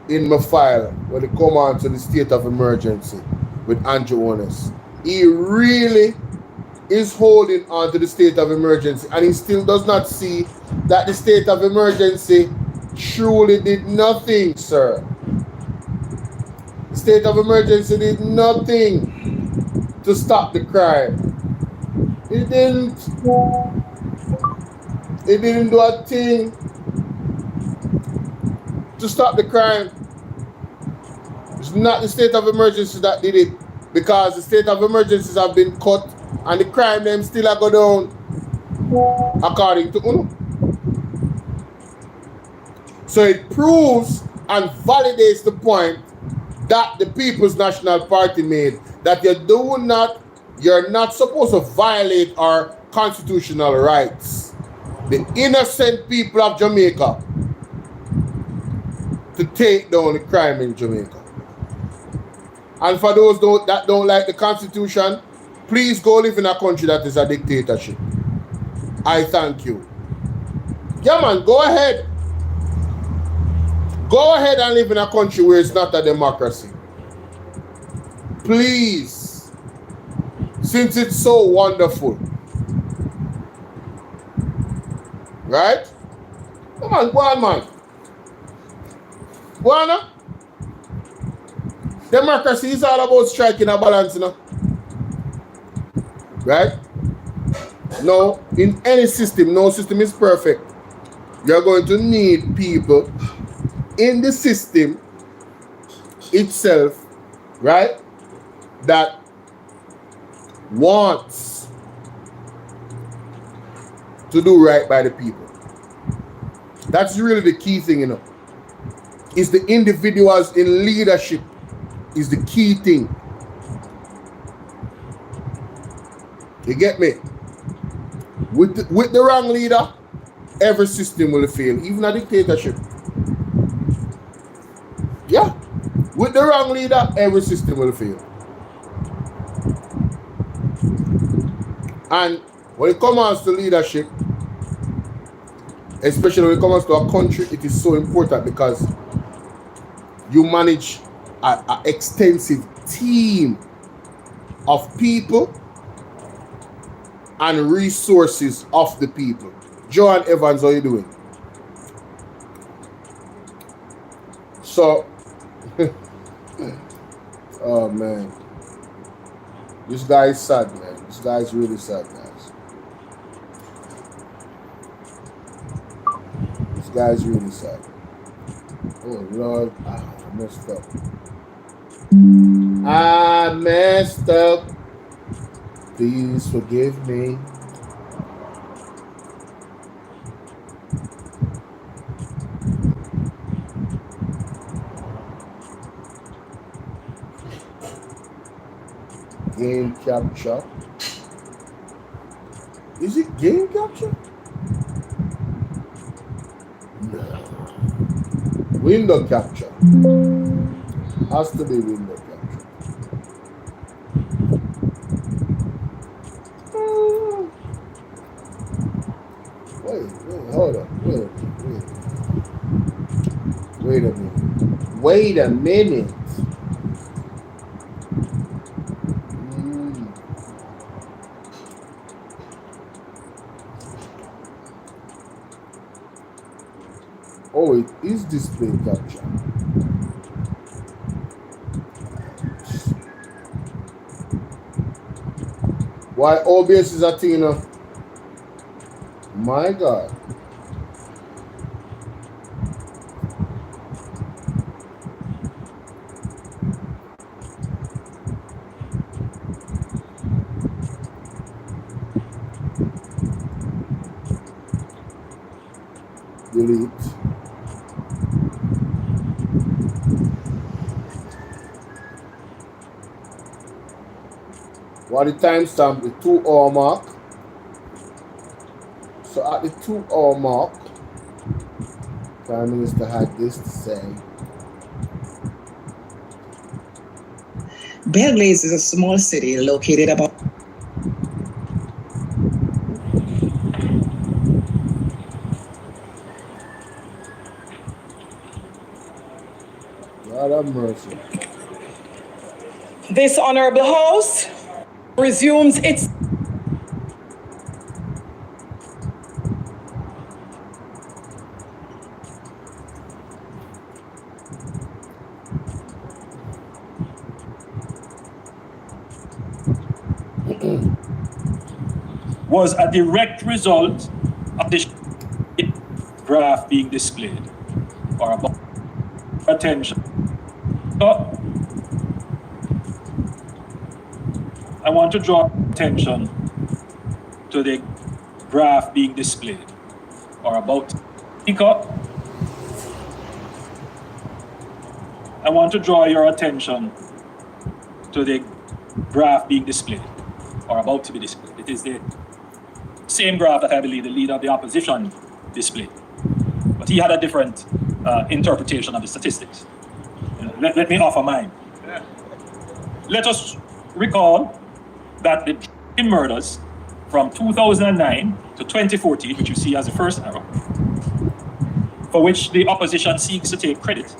in my file when it come on to the state of emergency with Andrew Owen. He really is holding on to the state of emergency, and he still does not see that the state of emergency truly did nothing, sir. The state of emergency did nothing to stop the crime. It didn't. It didn't do a thing to stop the crime. It's not the state of emergency that did it, because the state of emergencies have been cut and the crime them still a go down according to UNO. So it proves and validates the point that the People's National Party made, that you're not supposed to violate our constitutional rights. The innocent people of Jamaica to take down the crime in Jamaica. And for those that don't like the Constitution, please go live in a country that is a dictatorship. I thank you. Yeah, man, go ahead. Go ahead and live in a country where it's not a democracy. Please. Since it's so wonderful. Right? Come on, go on, man. Go on, now. Democracy is all about striking a balance, you know. Right? No, in any system, no system is perfect. You're going to need people in the system itself, right, that wants to do right by the people. That's really the key thing, you know. It's the individuals in leadership is the key thing. You get me? With the wrong leader, every system will fail, even a dictatorship. Yeah. With the wrong leader, every system will fail. And when it comes to leadership, especially when it comes to a country, it is so important because you manage an extensive team of people and resources of the people. Joan Evans, how you doing? So, oh man, this guy is sad, man. This guy is really sad, guys. This guy is really sad. Oh Lord, I messed up. I messed up. Please forgive me. Game capture. Is it game capture? No. Window capture. Has to be window capture. Hold on. Wait a minute. Oh, it is display capture. Why OBS is a thing, you know? My God. Delete. What the timestamp? The 2-hour mark. So at the 2-hour mark, Prime Minister had this to say. Belgrade is a small city located about God have mercy. This honorable house resumes its was a direct result of the graph being displayed, or about attention. So, I want to draw attention to the graph being displayed, or about. I want to draw your attention to the graph being displayed, or about to be displayed. It is the same graph that I believe the leader of the opposition displayed, but he had a different interpretation of the statistics. Let me offer mine. Let us recall that the murders from 2009 to 2014, which you see as the first arrow, for which the opposition seeks to take credit,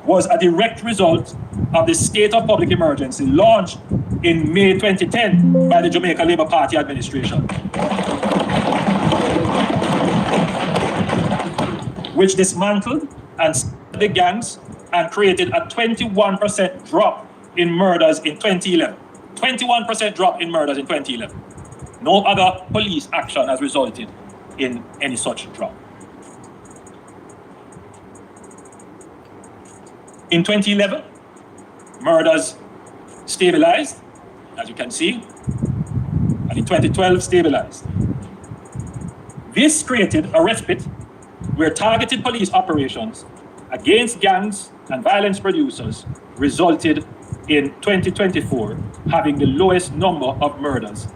was a direct result of the state of public emergency launched in May 2010 by the Jamaica Labour Party administration, which dismantled and the gangs and created a 21% drop in murders in 2011. 21% drop in murders in 2011. No other police action has resulted in any such drop. In 2011, murders stabilized, as you can see, and in 2012 stabilized. This created a respite where targeted police operations against gangs and violence producers resulted in 2024 having the lowest number of murders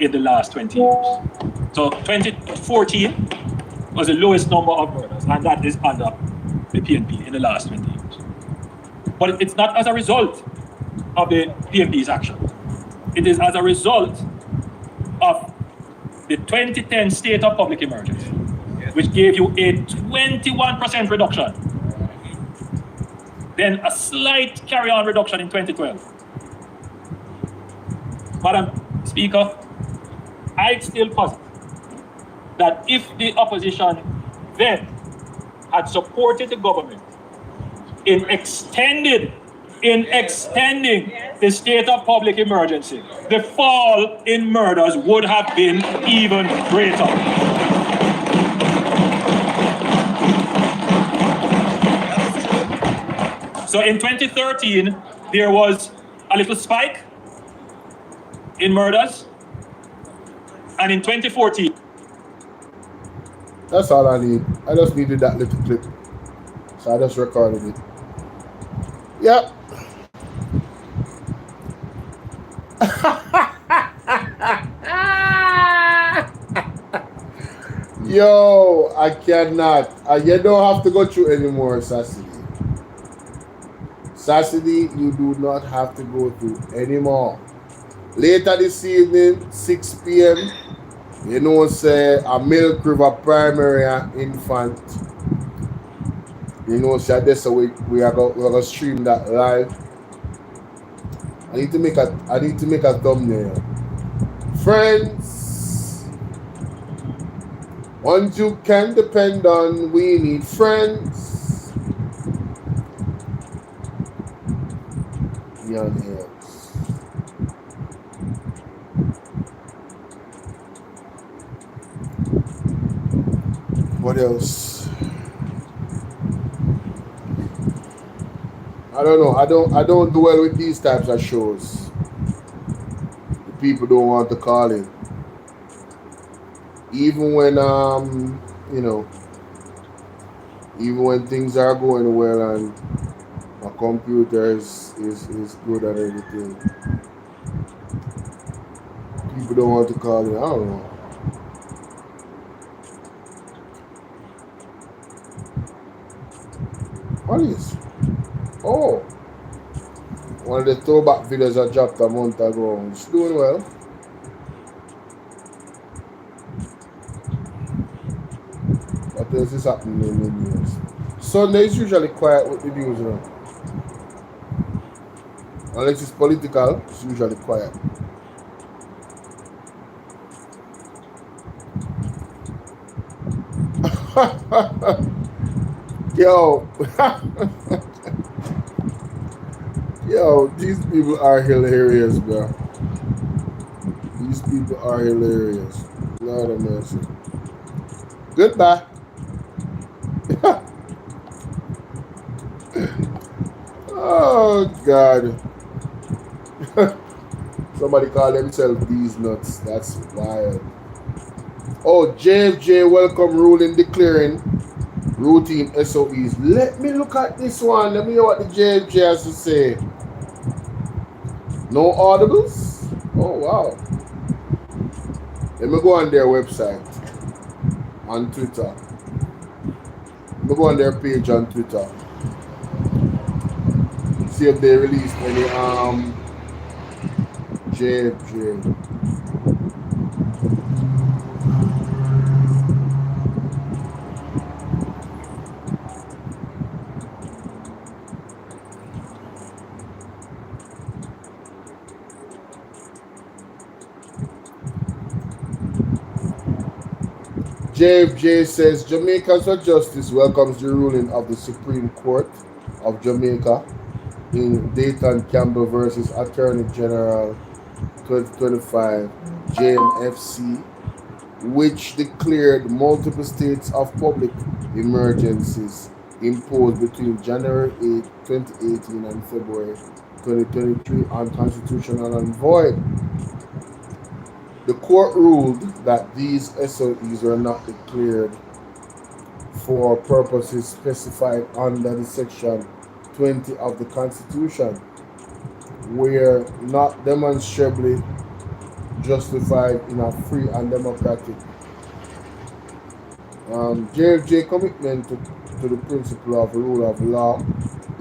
in the last 20 years. So 2014 was the lowest number of murders, and that is under the PNP in the last 20 years. But it's not as a result of the PNP's action. It is as a result of the 2010 state of public emergency, which gave you a 21% reduction, then a slight carry-on reduction in 2012. Madam Speaker, I still posit that if the opposition then had supported the government in extending the state of public emergency, the fall in murders would have been even greater. So in 2013, there was a little spike in murders, and in 2014. That's all I need. I just needed that little clip. So I just recorded it. Yep. Yo, I cannot. You don't have to go through anymore, Sassy. Sassy, you do not have to go through anymore. Later this evening, 6 p.m., you know, say a Milk River primary and infant. You know, say this, so we are gonna stream that live. I need to make a thumbnail. Friends, ones you can depend on, we need friends. Young Hills. What else? I don't know. I don't do well with these types of shows. The people don't want to call in. Even when you know, even when things are going well and my computer is good and everything. People don't want to call in. I don't know. What is? Oh, one of the throwback videos I dropped a month ago. It's doing well. What else is happening in the news? Sunday is usually quiet with the news, you know. Unless it's political, it's usually quiet. Yo. Yo, these people are hilarious, bro. These people are hilarious. Lord have mercy. Goodbye. Oh, God. Somebody call themselves these nuts. That's wild. Oh, JFJ welcome ruling declaring routine SOEs. Let me look at this one. Let me hear what the JFJ has to say. No audibles? Oh, wow. Let me go on their website. On Twitter. Let me go on their page on Twitter. See if they released any JFJ. JFJ says Jamaicans for Justice welcomes the ruling of the Supreme Court of Jamaica in Dayton Campbell versus Attorney General 2025 JMFC, which declared multiple states of public emergencies imposed between January 8, 2018 and February 2023 unconstitutional and void. The court ruled that these SOEs were not declared for purposes specified under the Section 20 of the Constitution, were not demonstrably justified in a free and democratic. JFJ commitment to the principle of rule of law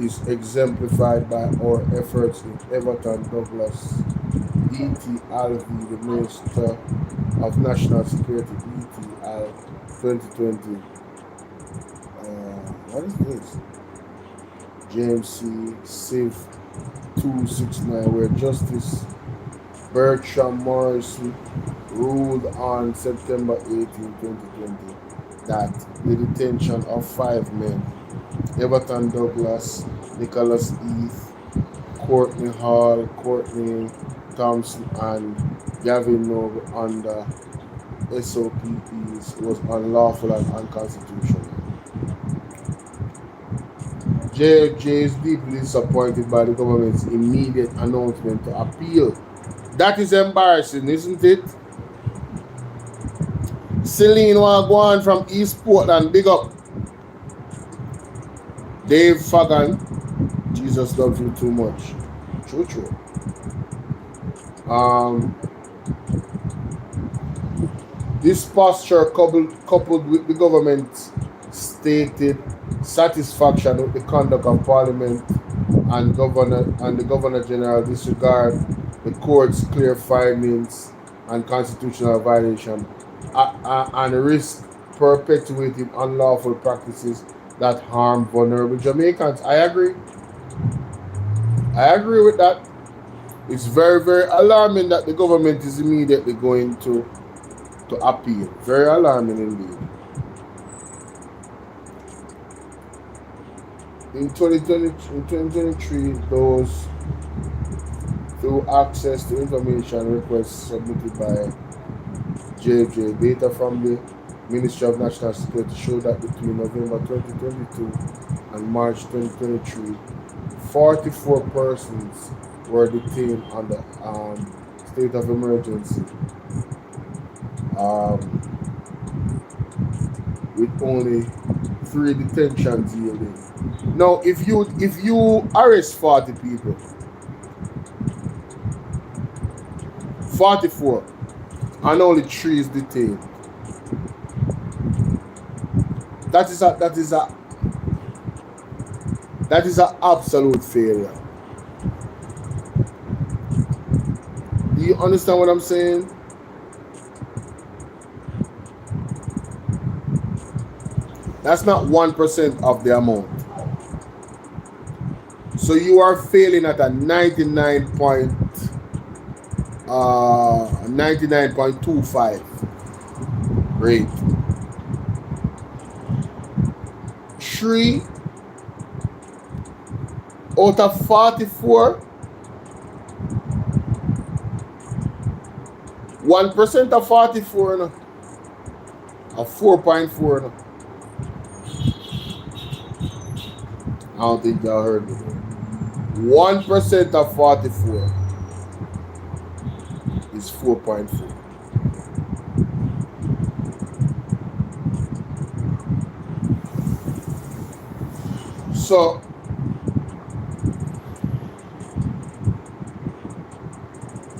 is exemplified by our efforts in Everton Douglas, E.T. Alvey, the Minister of National Security, E.T.L. 2020. What is this? JMC Civ 269, where Justice Bertram Morrissey ruled on September 18, 2020, that the detention of 5 men, Everton Douglas, Nicholas Heath, Courtney Hall, Courtney Thompson, and Gavin Noble under SOPs was unlawful and unconstitutional. JFJ is deeply disappointed by the government's immediate announcement to appeal. That is embarrassing, isn't it? Celine Wagwan from East Portland, big up. Dave Fagan, Jesus loves you too much. True, true. This posture coupled with the government's stated satisfaction with the conduct of Parliament and the Governor General disregard the court's clear findings and constitutional violation and risk perpetuating unlawful practices that harm vulnerable Jamaicans. I agree with that. It's very, very alarming that the government is immediately going to appeal. Very alarming indeed. In 2023, those through access to information requests submitted by JFJ, data from the Ministry of National Security showed that between November 2022 and March 2023, 44 persons were detained under state of emergency, with only 3 detentions yielding. Now, if you arrest 40 people, 44, and only 3 is detained, that is an absolute failure. Do you understand what I'm saying? That's not 1% of the amount. So you are failing at a 99.25 rate. 3 out of 44. 1% of 44, no? Of 4.4, no? I don't think y'all heard me. 1% of 44 is 4.4. So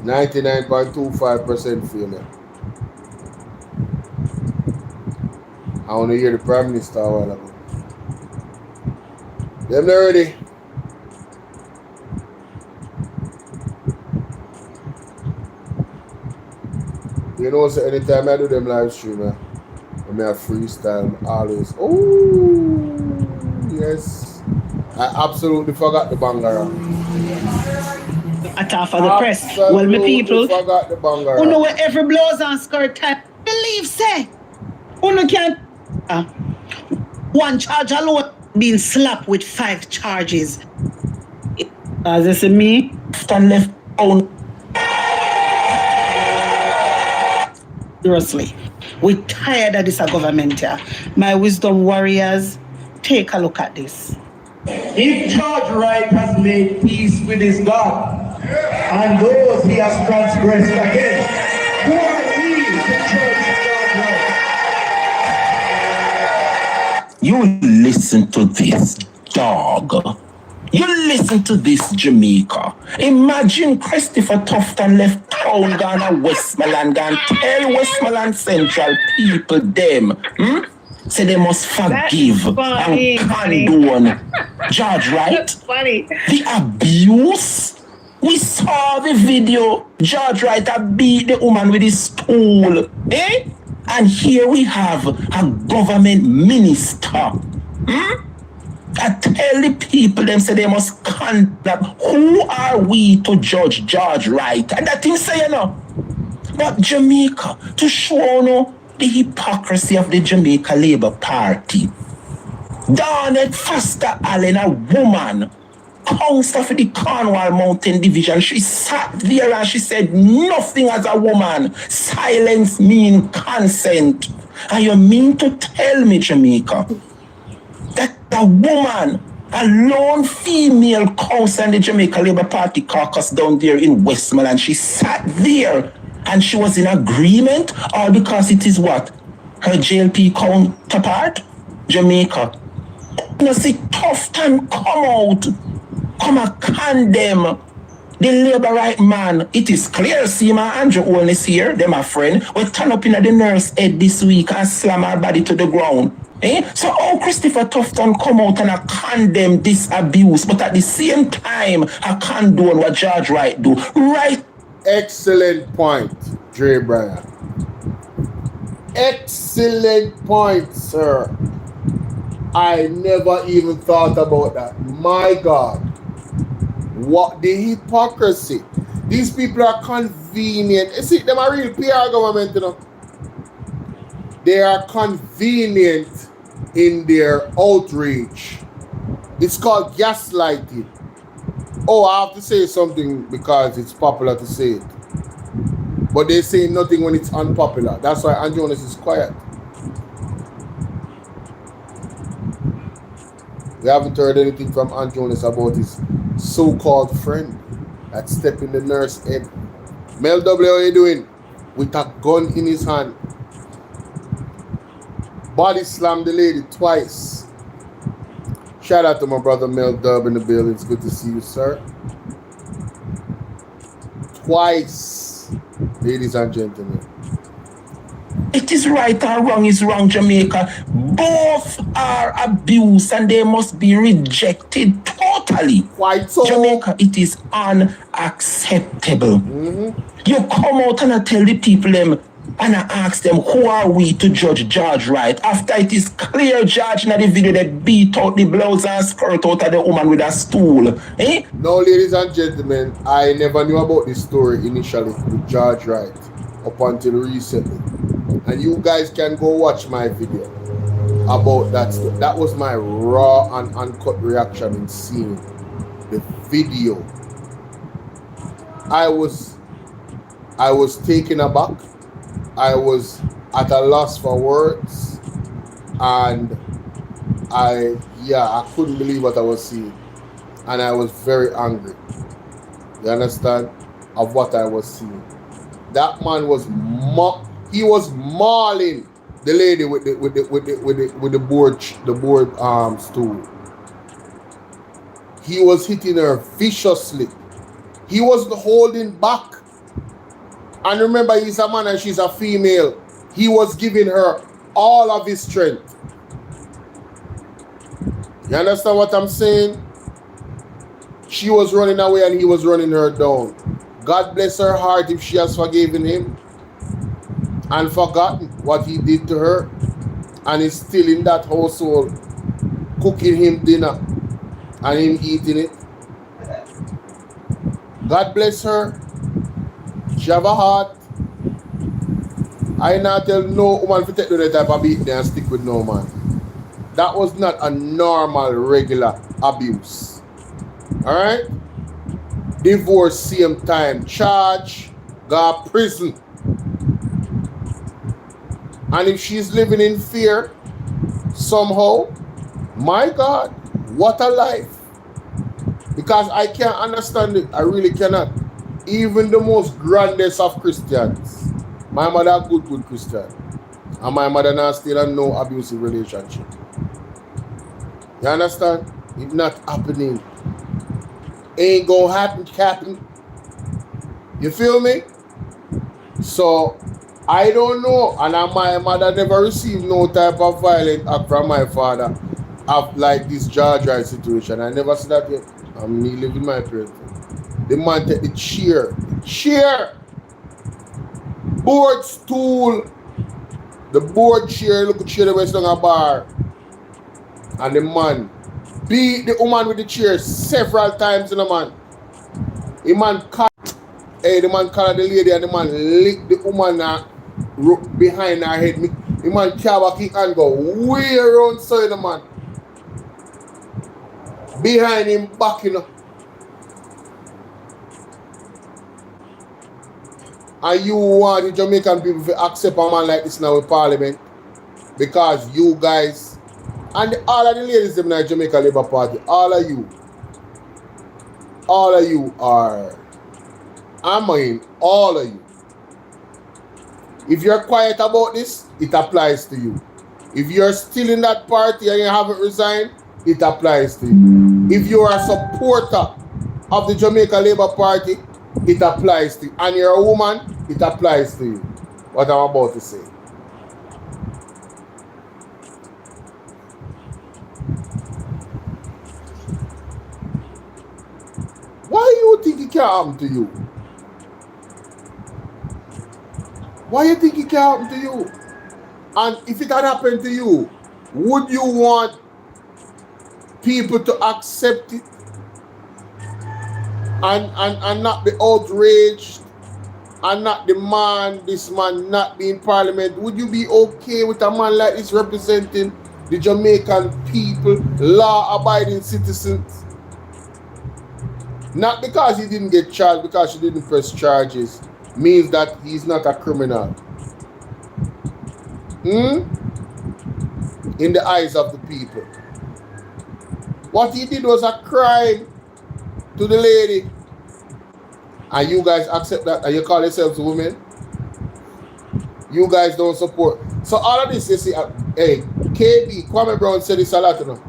99.25% female. I want to hear the Prime Minister a while ago. Them not ready. You know, so anytime I do them live stream, I have freestyle always. Oh, yes. I absolutely forgot the bangara. Attack for the press. Well, my people, forgot the bangara. who know where every blouse and skirt time believe say, who no can one charge alone being slapped with 5 charges. As you see me, stand left on. Seriously, we're tired of this government here. My wisdom warriors, take a look at this. If Judge Wright has made peace with his God, and those he has transgressed against, who are we to judge Judge Wright? You listen to this, dog. You listen to this, Jamaica. Imagine Christopher Tufton left town, gone to Westmoreland, gone tell Westmoreland Central people them, say they must forgive and condone Judge Wright. The abuse. We saw the video. Judge Wright beat the woman with his stool. Eh? And here we have a government minister. I tell the people them say they must condemn. Who are we to judge Judge Wright? And that thing say, you know. But Jamaica, to show no the hypocrisy of the Jamaica Labour Party. Darnett Foster Allen, a woman, councillor for the Cornwall Mountain Division, she sat there and she said nothing as a woman. Silence means consent. And you mean to tell me, Jamaica, that a woman, a lone female councillor in the Jamaica Labour Party caucus down there in Westmoreland, she sat there and she was in agreement, all because it is what? Her JLP counterpart? Jamaica. You know, see, tough time come out. Come and condemn the Labour right man. It is clear, see my Andrew Owen is here, them my friend. We turn up in the nurse head this week and slam her body to the ground. Eh? So how Christopher Tufton come out and condemn this abuse, but at the same time I condone what Judge Wright do. Right? Excellent point, Dre Bryan. Excellent point, sir. I never even thought about that. My God. What the hypocrisy. These people are convenient. You see, them are real PR government, you know. They are convenient in their outreach. It's called gaslighting. Oh, I have to say something because it's popular to say it. But they say nothing when it's unpopular. That's why Ann Jonas is quiet. We haven't heard anything from Ann Jonas about his so-called friend that stepped in the nurse head. Mel W, how you doing? With a gun in his hand. Body slammed the lady twice. Shout out to my brother Mel Dub in the building. It's good to see you, sir. Twice, ladies and gentlemen. It is right or wrong is wrong, Jamaica. Both are abuse and they must be rejected totally. Quite so. Jamaica, it is unacceptable. You come out and I tell the people them and I ask them, who are we to judge Judge Wright? After it is clear, Judge, in the video that beat out the blouse and skirt out of the woman with a stool. Eh? No, ladies and gentlemen, I never knew about this story initially with Judge Wright up until recently. And you guys can go watch my video about that story. That was my raw and uncut reaction in seeing the video. I was I was taken aback. I was at a loss for words, and I couldn't believe what I was seeing, and I was very angry. You understand? Of what I was seeing. That man was he was mauling the lady with the board stool. He was hitting her viciously. He wasn't holding back. And remember, he's a man and she's a female. He was giving her all of his strength. You understand what I'm saying? She was running away and he was running her down. God bless her heart if she has forgiven him and forgotten what he did to her, and is still in that household cooking him dinner and him eating it. God bless her. She have a heart. I not tell no woman to take the type of beat there and stick with no man. That was not a normal, regular abuse. Alright? Divorce same time. Charge. Got prison. And if she's living in fear somehow, my God, what a life. Because I can't understand it. I really cannot. Even the most grandest of Christians. My mother a good Christian. And my mother now still in no abusive relationship. You understand? It's not happening. Ain't gonna happen. You feel me? So, I don't know. And my mother never received no type of violent act from my father of like this George Rice situation. I never see that yet. I'm me living my parents. The man take the chair, board stool, the board chair, look at chair the west on a bar. And the man beat the woman with the chair several times in the man. The man caught the lady and the man licked the woman behind her head. The man carry back his hand go way around side the man. Behind him back, you know. And you want the Jamaican people to accept a man like this now in Parliament? Because you guys, and all of the ladies in the Jamaica Labour Party, all of you are, I mean, all of you. If you're quiet about this, it applies to you. If you're still in that party and you haven't resigned, it applies to you. If you're a supporter of the Jamaica Labour Party, it applies to you. And you're a woman, it applies to you. What I'm about to say. Why you think it can't happen to you? Why you think it can't happen to you? And if it had happened to you, would you want people to accept it and not be outraged and not demand this man not be in Parliament? Would you be okay with a man like this representing the Jamaican people, law-abiding citizens? Not because he didn't get charged, because she didn't press charges, means that he's not a criminal. In the eyes of the people. What he did was a crime to the lady. And you guys accept that and you call yourselves women? You guys don't support. So all of this, you see, hey, KB, Kwame Brown said this a lot, you know.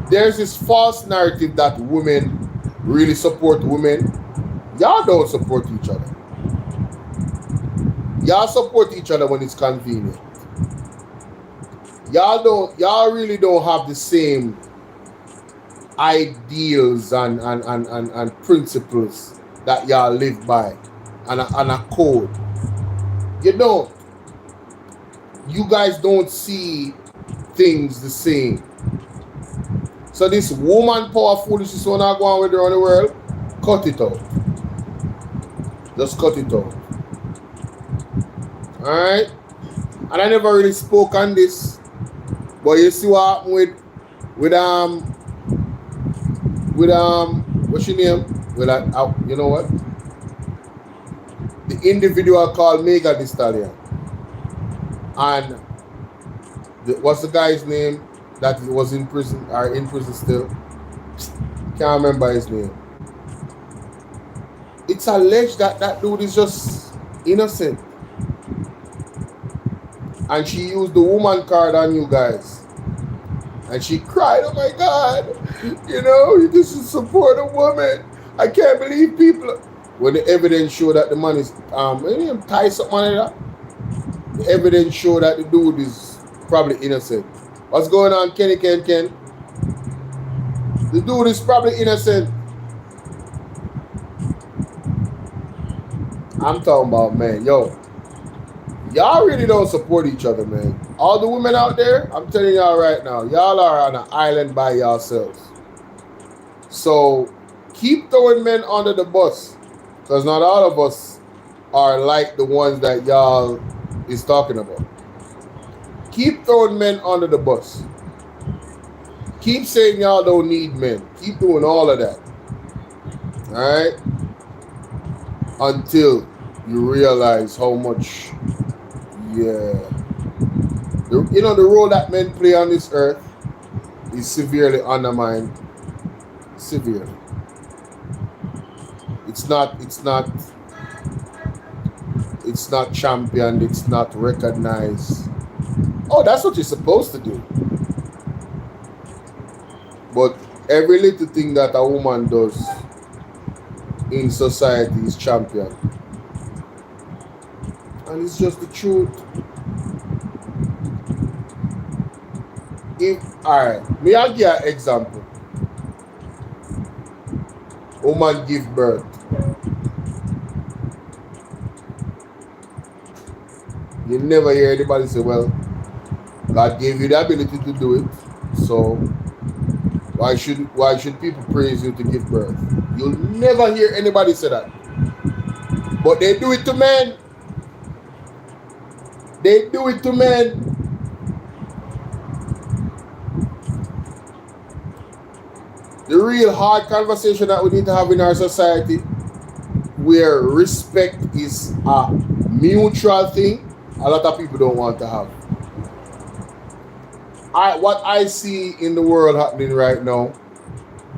There's this false narrative that women really support women. Y'all don't support each other. Y'all support each other when it's convenient. Y'all really don't have the same ideals and principles that y'all live by and a code. You don't. You guys don't see things the same. So this woman power foolishness when I go on with around the world, cut it out. Just cut it out. Alright? And I never really spoke on this. But you see what happened with what's your name? With you know what? individual called Mega the Stallion. And what's the guy's name that was in prison or in prison still? Can't remember his name. It's alleged that that dude is just innocent. And she used the woman card on you guys. And she cried, oh my God, you know, this is support a woman. I can't believe people. When the evidence showed that the man is, tie something on that. The evidence showed that the dude is probably innocent. What's going on, Kenny Ken? The dude is probably innocent. I'm talking about, man, yo, y'all really don't support each other, man. All the women out there, I'm telling y'all right now, y'all are on an island by yourselves. So keep throwing men under the bus, because not all of us are like the ones that y'all is talking about. Keep throwing men under the bus. Keep saying y'all don't need men. Keep doing all of that. All right? Until you realize how much, the role that men play on this earth is severely undermined. Severely. It's not championed, it's not recognized. Oh, that's what you're supposed to do. But every little thing that a woman does in society is championed. And it's just the truth. Alright, me I'll give you an example. Woman give birth. You never hear anybody say, well, God gave you the ability to do it, so why should people praise you to give birth? You'll never hear anybody say that. But they do it to men. They do it to men. The real hard conversation that we need to have in our society, where respect is a mutual thing, a lot of people don't want to have. What I see in the world happening right now,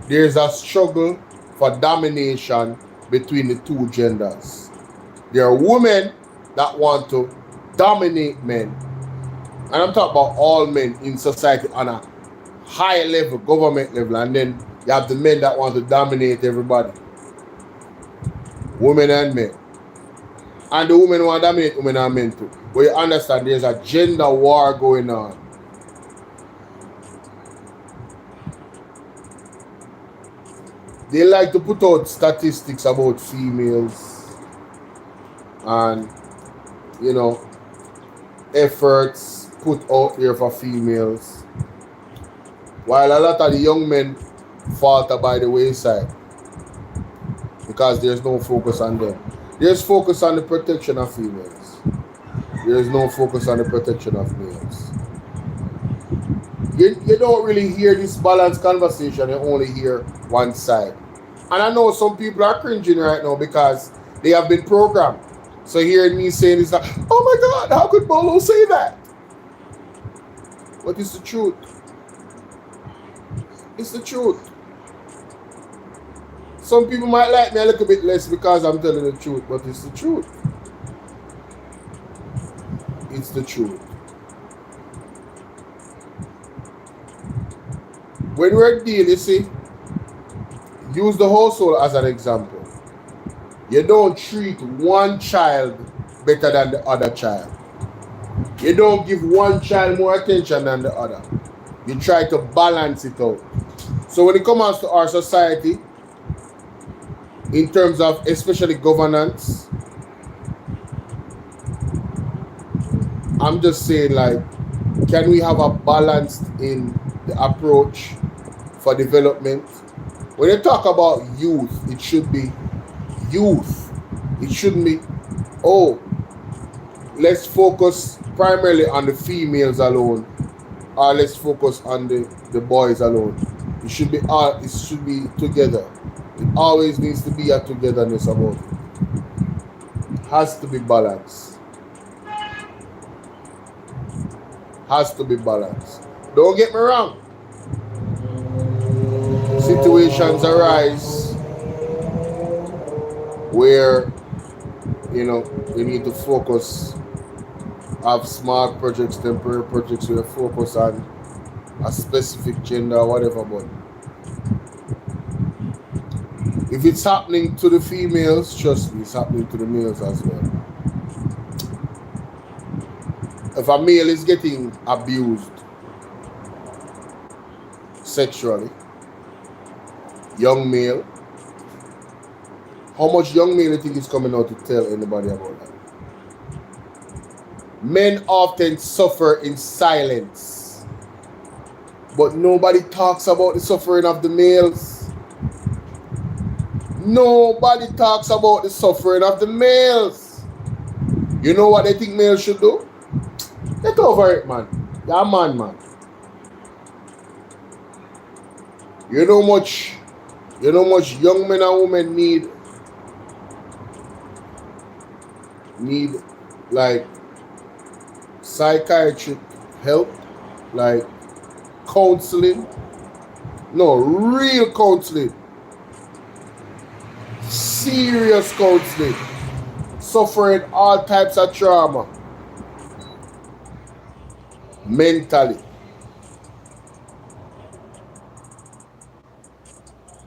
there's a struggle for domination between the two genders. There are women that want to dominate men. And I'm talking about all men in society on a high level, government level. And then you have the men that want to dominate everybody. Women and men. And the women want to dominate women and men too. But you understand there's a gender war going on. They like to put out statistics about females and, efforts put out there for females. While a lot of the young men falter by the wayside because there's no focus on them. There's focus on the protection of females. There's no focus on the protection of males. You don't really hear this balanced conversation, you only hear one side. And I know some people are cringing right now because they have been programmed. So hearing me saying this, like, oh my God, how could Bolo say that? But it's the truth. It's the truth. Some people might like me a little bit less because I'm telling the truth, but it's the truth. It's the truth. When we're dealing, you see, use the household as an example. You don't treat one child better than the other child. You don't give one child more attention than the other. You try to balance it out. So when it comes to our society, in terms of especially governance, I'm just saying, like, can we have a balance in the approach for development? When you talk about youth, it should be youth. It shouldn't be, let's focus primarily on the females alone, or let's focus on the boys alone. It should be together. It always needs to be a togetherness about it. has to be balanced. Has to be balanced. Don't get me wrong. Situations arise where, you know, we need to focus, have small projects, temporary projects where focus on a specific gender or whatever, but if it's happening to the females, trust me, it's happening to the males as well. If a male is getting abused sexually, young male, how much young male you think is coming out to tell anybody about that? Men often suffer in silence, but nobody talks about the suffering of the males. Nobody talks about the suffering of the males. You know what they think males should do? Get over it, man. You're a man. You know much young men and women need like psychiatric help, like counseling. No, real counseling. Serious counseling. Suffering all types of trauma. Mentally.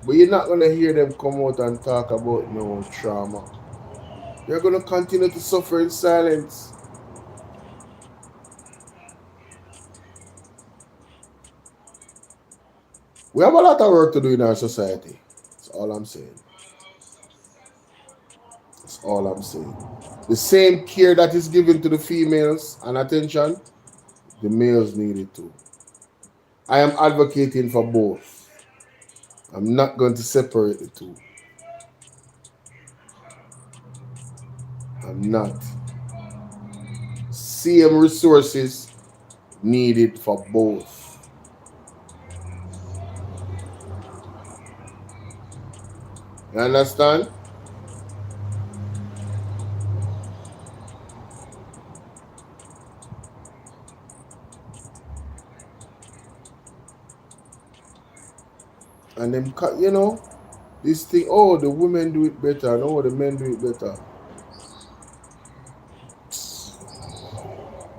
But you're not going to hear them come out and talk about no trauma. They're going to continue to suffer in silence. We have a lot of work to do in our society. That's all I'm saying. That's all I'm saying. The same care that is given to the females and attention, the males need it too. I am advocating for both. I'm not going to separate the two. I'm not. Same resources needed for both. You understand? And them, you know, this thing, oh, the women do it better, and oh, the men do it better.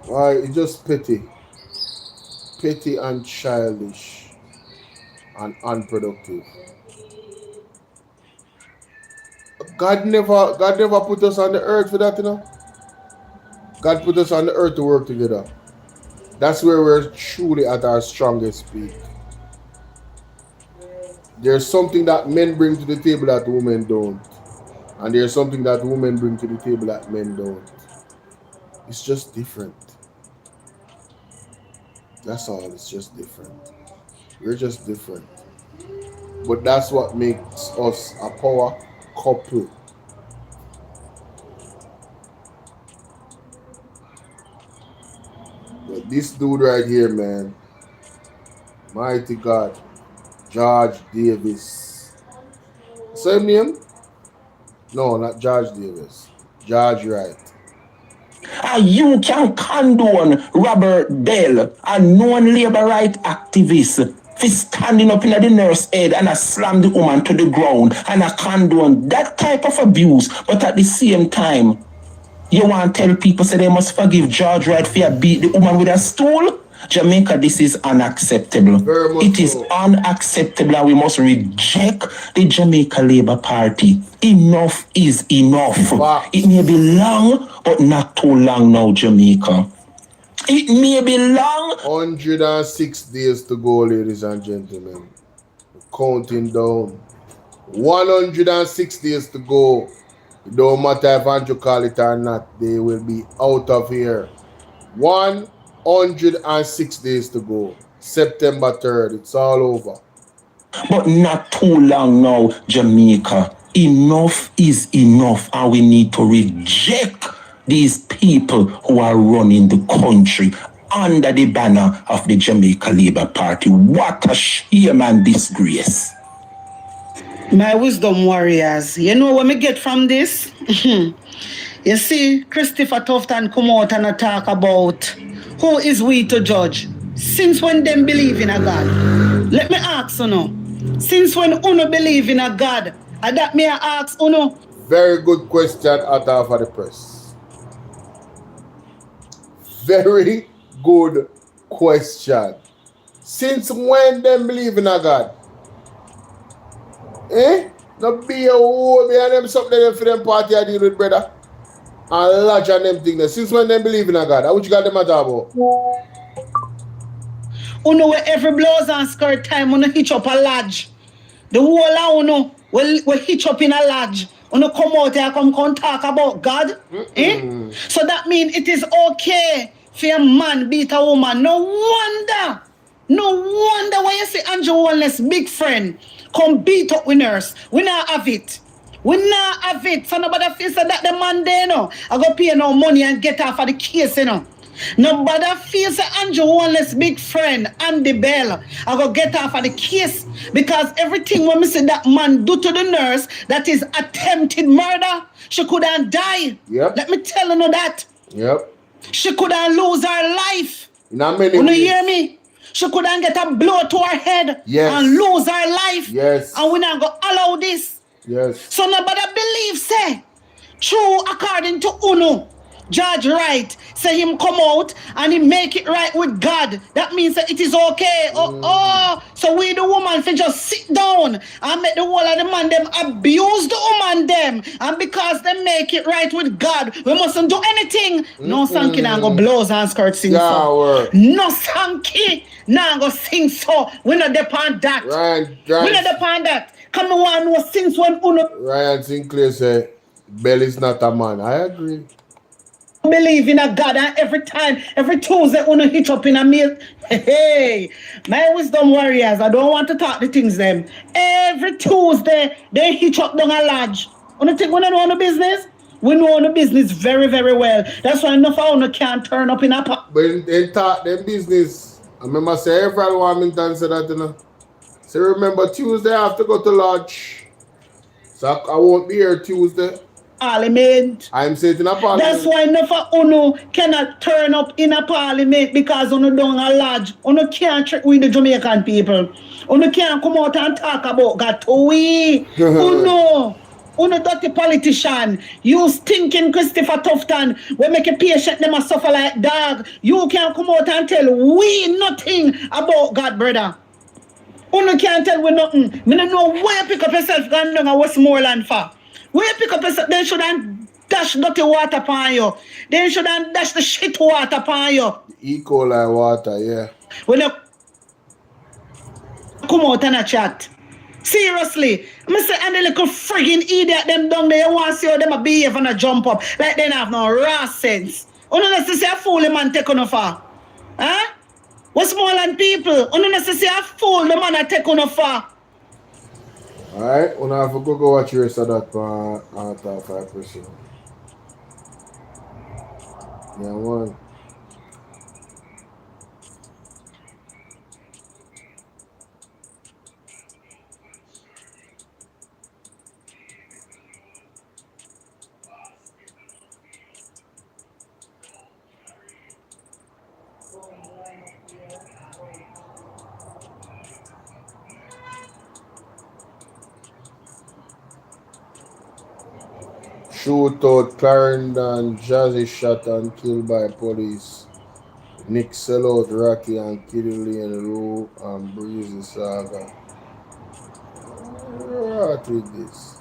Why? It's just petty. Petty and childish and unproductive. God never put us on the earth for that, you know. God put us on the earth to work together. That's where we're truly at our strongest peak. There's something that men bring to the table that women don't. And there's something that women bring to the table that men don't. It's just different. That's all. It's just different. We're just different. But that's what makes us a power couple. But this dude right here, man, mighty God, George Davis. Same name? No, not George Davis. George Wright. And you can condone Robert Bell, a known labor right activist, for standing up in the nurse head and a slam the woman to the ground and a condone that type of abuse, but at the same time, you want to tell people say they must forgive George Wright for beat the woman with a stool? Jamaica, this is unacceptable. It is unacceptable and we must reject the Jamaica Labour Party. Enough is enough. Wow. It may be long, but not too long now, Jamaica. It may be long. 106 days to go, ladies and gentlemen. Counting down. 106 days to go. It don't matter if Andrew call it or not, they will be out of here. 106 days to go. September 3rd, it's all over. But not too long now, Jamaica. Enough is enough, and we need to reject these people who are running the country under the banner of the Jamaica Labour Party. What a shame and disgrace. My wisdom warriors, you know what me get from this? You see, Christopher Tufton come out and talk about who is we to judge. Since when them believe in a God? Let me ask you now. Since when uno believe in a God? And that may I ask uno. Very good question out of the press. Very good question. Since when them believe in a God? Eh? No be a whole behind them something for them party I deal with, brother. And lodge and them things. Since when them believe in a God? How would you got them at about? Uno where every blouse and skirt time uno hitch up a lodge. The whole of uno will hitch up in a lodge. Uno come out here come talk about God. Eh? So that means it is okay for a man beat a woman. No wonder why you see Andrew Wallace big friend come beat up with nurse. We not have it. We not have it. So nobody feels that the man there, no. I go pay no money and get off of the case, you know. Nobody feels Andrew Wallace big friend, Andy Bell, I go get off of the case because everything when me see that man do to the nurse, that is attempted murder. She could have died. Yep. Let me tell you that. Yep. She could have lose her life. Not many You hear me? She could have get a blow to her head and lose her life. Yes. And we not go allow this. Yes. So nobody believe say, true according to Uno, Judge Wright say him come out and he make it right with God. That means that it is okay. So we the woman fi just sit down and make the whole of the man them abuse the woman them. And because they make it right with God, we mustn't do anything. No Sankey now go blows and skirts sing so. No Sankey now go sing so. We not depend that. Right. We not depend that. Come on, no since when Uno. Ryan Sinclair say, Bell is not a man. I agree. Believe in a God, and every time, every Tuesday, uno hitch up in a meal. Hey, my wisdom warriors, I don't want to talk the things them. Every Tuesday, they hitch up down a lodge. Uno think we don't know the business? We know the business very, very well. That's why enough of uno can't turn up in a pot. But they talk them business. I remember say every Wilmington said that, you know. So remember Tuesday I have to go to lodge. So I won't be here Tuesday. Parliament. I'm sitting in a parliament. That's why enough of uno cannot turn up in a parliament because uno don't a lodge. Uno can't trick with the Jamaican people. Uno can't come out and talk about God. Uno dirty politician. You stinking Christopher Tufton. We make a patient them a suffer like dog. You can't come out and tell we nothing about God, brother. Uno can't tell we nothing. Me don't know where you pick up yourself going down a Westmoreland for. Where you pick up yourself, they shouldn't dash dirty water upon you. They shouldn't dash the shit water upon you. E. coli water, yeah. When you come out and a chat. Seriously. I say, and the little friggin' idiot them down there, you want to see how them a behave and a jump up. Like they don't have no raw sense. You don't necessarily see a fool the man take on a far. Huh? Westmoreland people, you don't necessarily a fool the man a take on a far. Alright, we have to go watch your rest of that on top 5%. Yeah, one. Shootout, Clarendon, Jazzy shot and killed by police. Nick Sellout, Rocky and Kiddy Lane, Rue and Breezy Saga. What with this?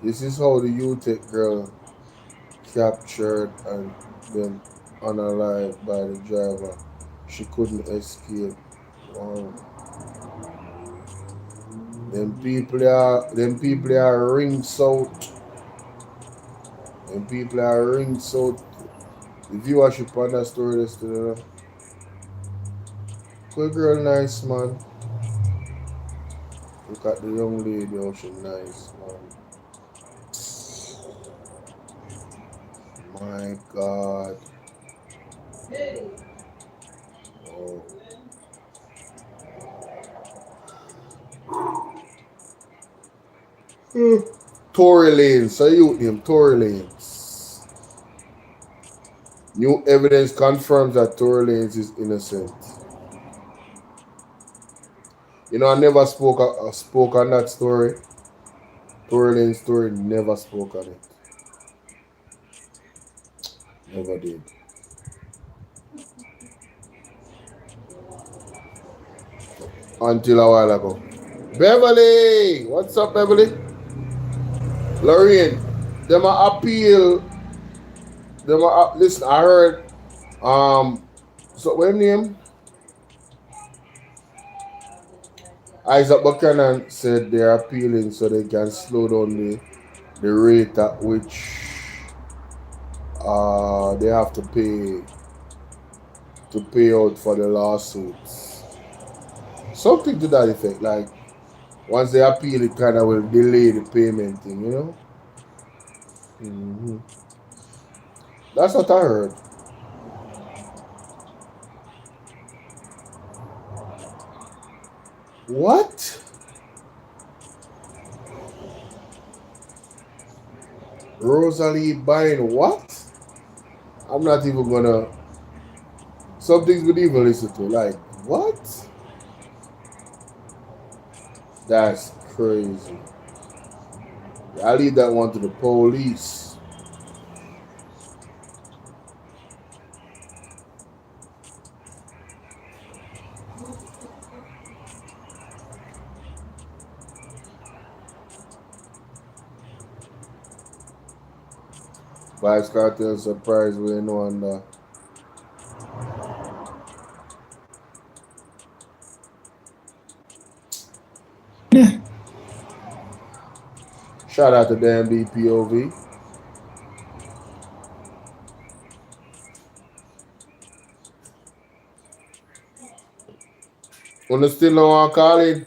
This is how the UTEC girl captured and then unalived by the driver. She couldn't escape. Wow. Them people are rings out. Them people are rings out. The viewership on that story yesterday. Good girl, nice man. Look at the young lady, how she nice, man. My God. Oh. Tory Lanez. So you name Tory Lanez. New evidence confirms that Tory Lanez is innocent. You know, I never spoke on that story. Tory Lanez story, never spoke on it. Never did. Until a while ago. Beverly! What's up, Beverly? Lorraine, them a appeal. Listen, I heard, so what name? Isaac Buchanan said they're appealing so they can slow down the rate at which they have to pay out for the lawsuits. Something to that effect. Like once they appeal, it kind of will delay the payment thing, you know? Mm-hmm. That's what I heard. What? Rosalie buying what? I'm not even gonna. Some things would even listen to. Like, what? That's crazy. I leave that one to the police. Vibes Cartel surprise, we ain't no under. Shout out to Dan BPOV. Wanna still know I'm calling?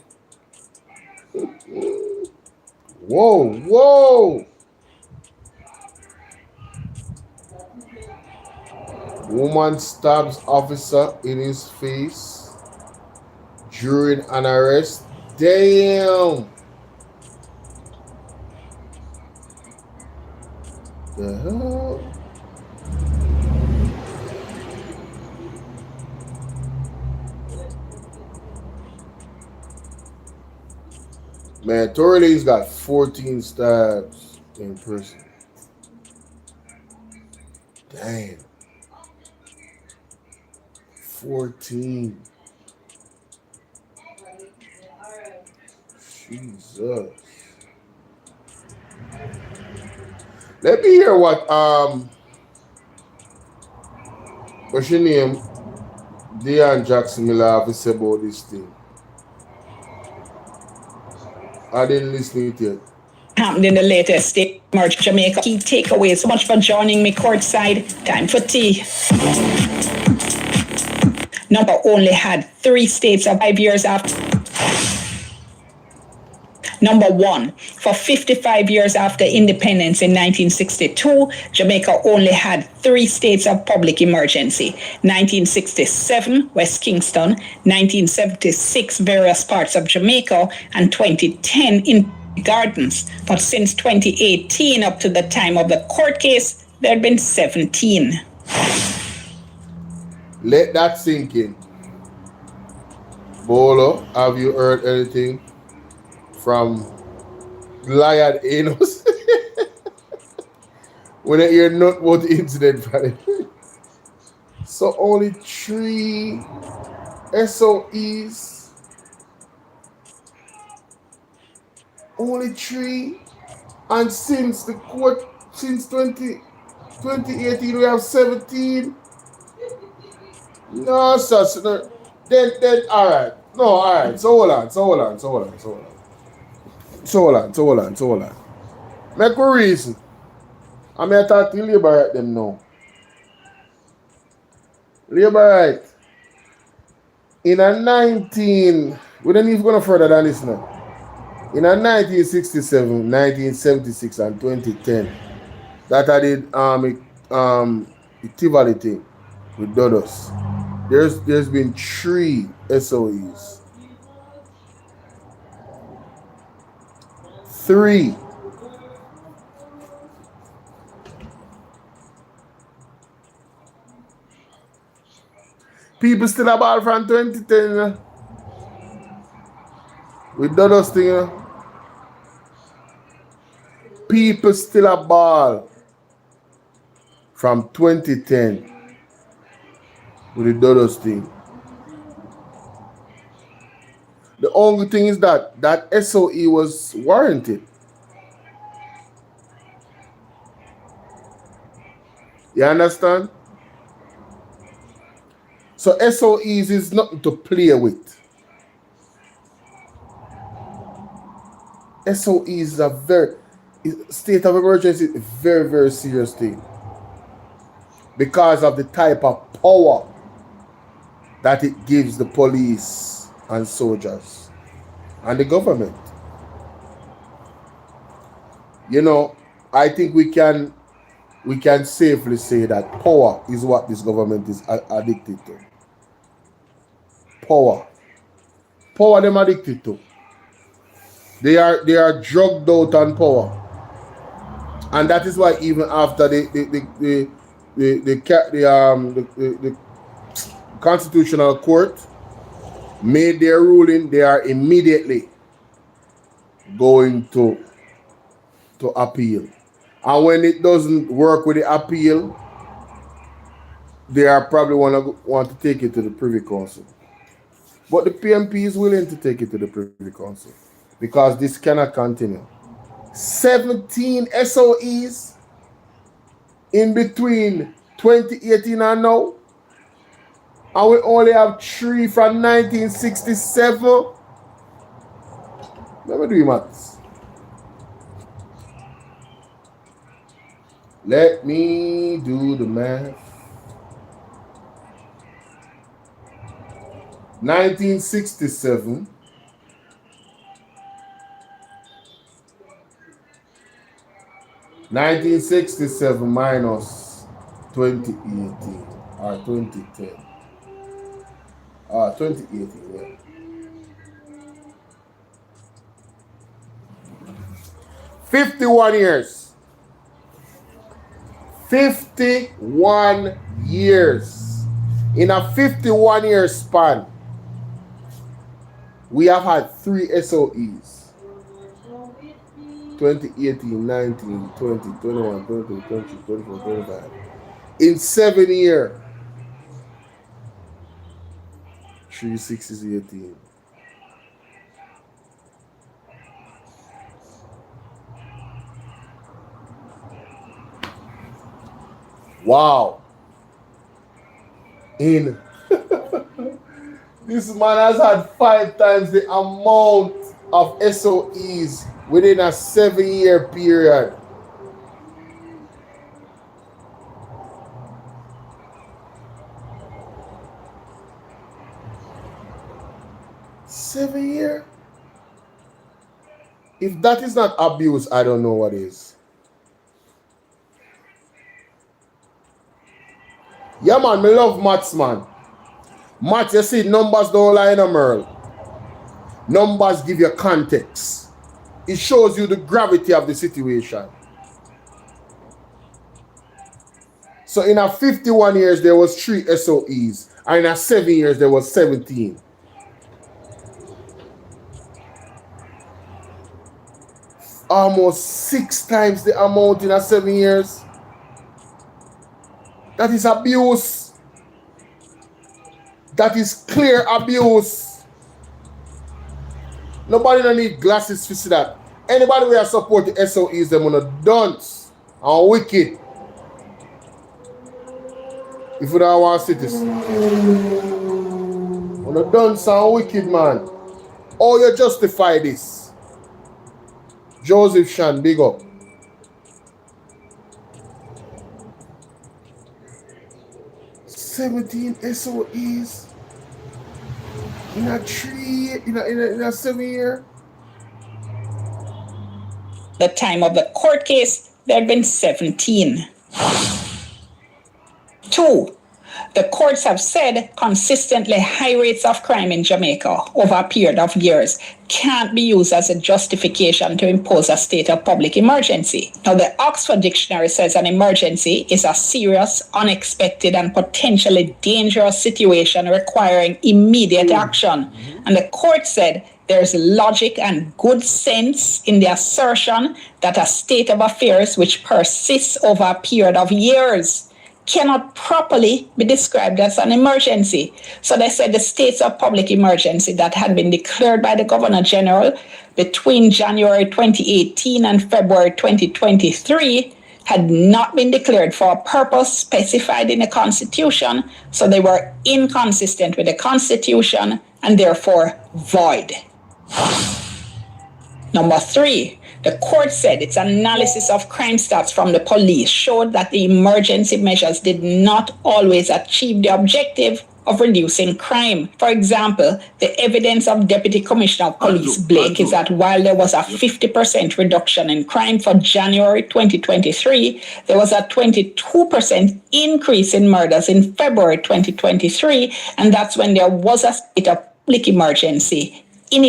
Whoa, whoa! Woman stabs officer in his face during an arrest. Damn! The hell? Man, Tory Lanez got 14 stabs in prison. Damn. 14. Jesus. Let me hear what what's your name? Deion Jackson Miller have to say about this thing. I didn't listen to it. Happened in the latest state merge Jamaica. Key takeaways. So much for joining me courtside. Time for tea. Number only had 3 states of 5 years after. Number 1, for 55 years after independence in 1962, Jamaica only had 3 states of public emergency. 1967, West Kingston, 1976, various parts of Jamaica, and 2010 in Gardens. But since 2018, up to the time of the court case, there had been 17. Let that sink in. Bolo, have you heard anything from Lion Enos? When I hear not about the incident, so only 3 SOEs. Only 3. And since the court, since 2018, we have 17. No, such. No. Then, all right. No, all right. So hold on. Make a reason. I'm going to talk to labor right them now. Labor right. We don't even go further than this now. In a 1967, 1976, and 2010, that I did Tivoli thing with Dodos. There's been 3 SOEs. 3. People still a ball from 2010, you know? We done those things, you know? People still a ball from 2010 with the Dodos thing. The only thing is that that SOE was warranted. You understand? So SOEs is nothing to play with. SOEs is a state of emergency is a very, very serious thing. Because of the type of power that it gives the police and soldiers and the government. You know, I think we can safely say that power is what this government is addicted to. Power them addicted to. They are drugged out on power, and that is why even after the Constitutional Court made their ruling, they are immediately going to appeal. And when it doesn't work with the appeal, they are probably want to take it to the Privy Council. But the PMP is willing to take it to the Privy Council because this cannot continue. 17 SOEs in between 2018 and now, and we only have 3 from 1967. Let me do maths. Let me do the math. 1967 minus 2018 or 2010. 2018, yeah. 51 years. 51 years. In a 51-year span, we have had 3 SOEs. 2018, 19, 20, 21, 22, 23, 24, 25. In 7 years. 3, 6 is 18. Wow. This man has had 5 times the amount of SOEs within a 7-year period. $7 years? If that is not abuse, I don't know what is. Yeah, man, me love maths, man. Maths, you see, numbers don't lie in a Merle. Numbers give you context. It shows you the gravity of the situation. So in a 51 years, there was 3 SOEs. And in a 7 years, there was 17. Almost 6 times the amount in a 7 years. That is abuse. That is clear abuse. Nobody don't need glasses to see that. Anybody who has support the SOEs, them on a dunce and wicked. If you don't want citizens. On a dunce and wicked, man. Oh, you justify this. Joseph Shan, big up. $17 SOEs in a 7 year. The time of the court case, there had been 17. 2. The courts have said consistently high rates of crime in Jamaica over a period of years can't be used as a justification to impose a state of public emergency. Now, the Oxford Dictionary says an emergency is a serious, unexpected, and potentially dangerous situation requiring immediate action. And the court said there's logic and good sense in the assertion that a state of affairs which persists over a period of years cannot properly be described as an emergency. So they said the states of public emergency that had been declared by the Governor General between January 2018 and February 2023 had not been declared for a purpose specified in the Constitution, so they were inconsistent with the Constitution and therefore void. Number 3, the court said its analysis of crime stats from the police showed that the emergency measures did not always achieve the objective of reducing crime. For example, the evidence of Deputy Commissioner of Police Blake is that while there was a 50% reduction in crime for January 2023, there was a 22% increase in murders in February 2023, and that's when there was a state of public emergency in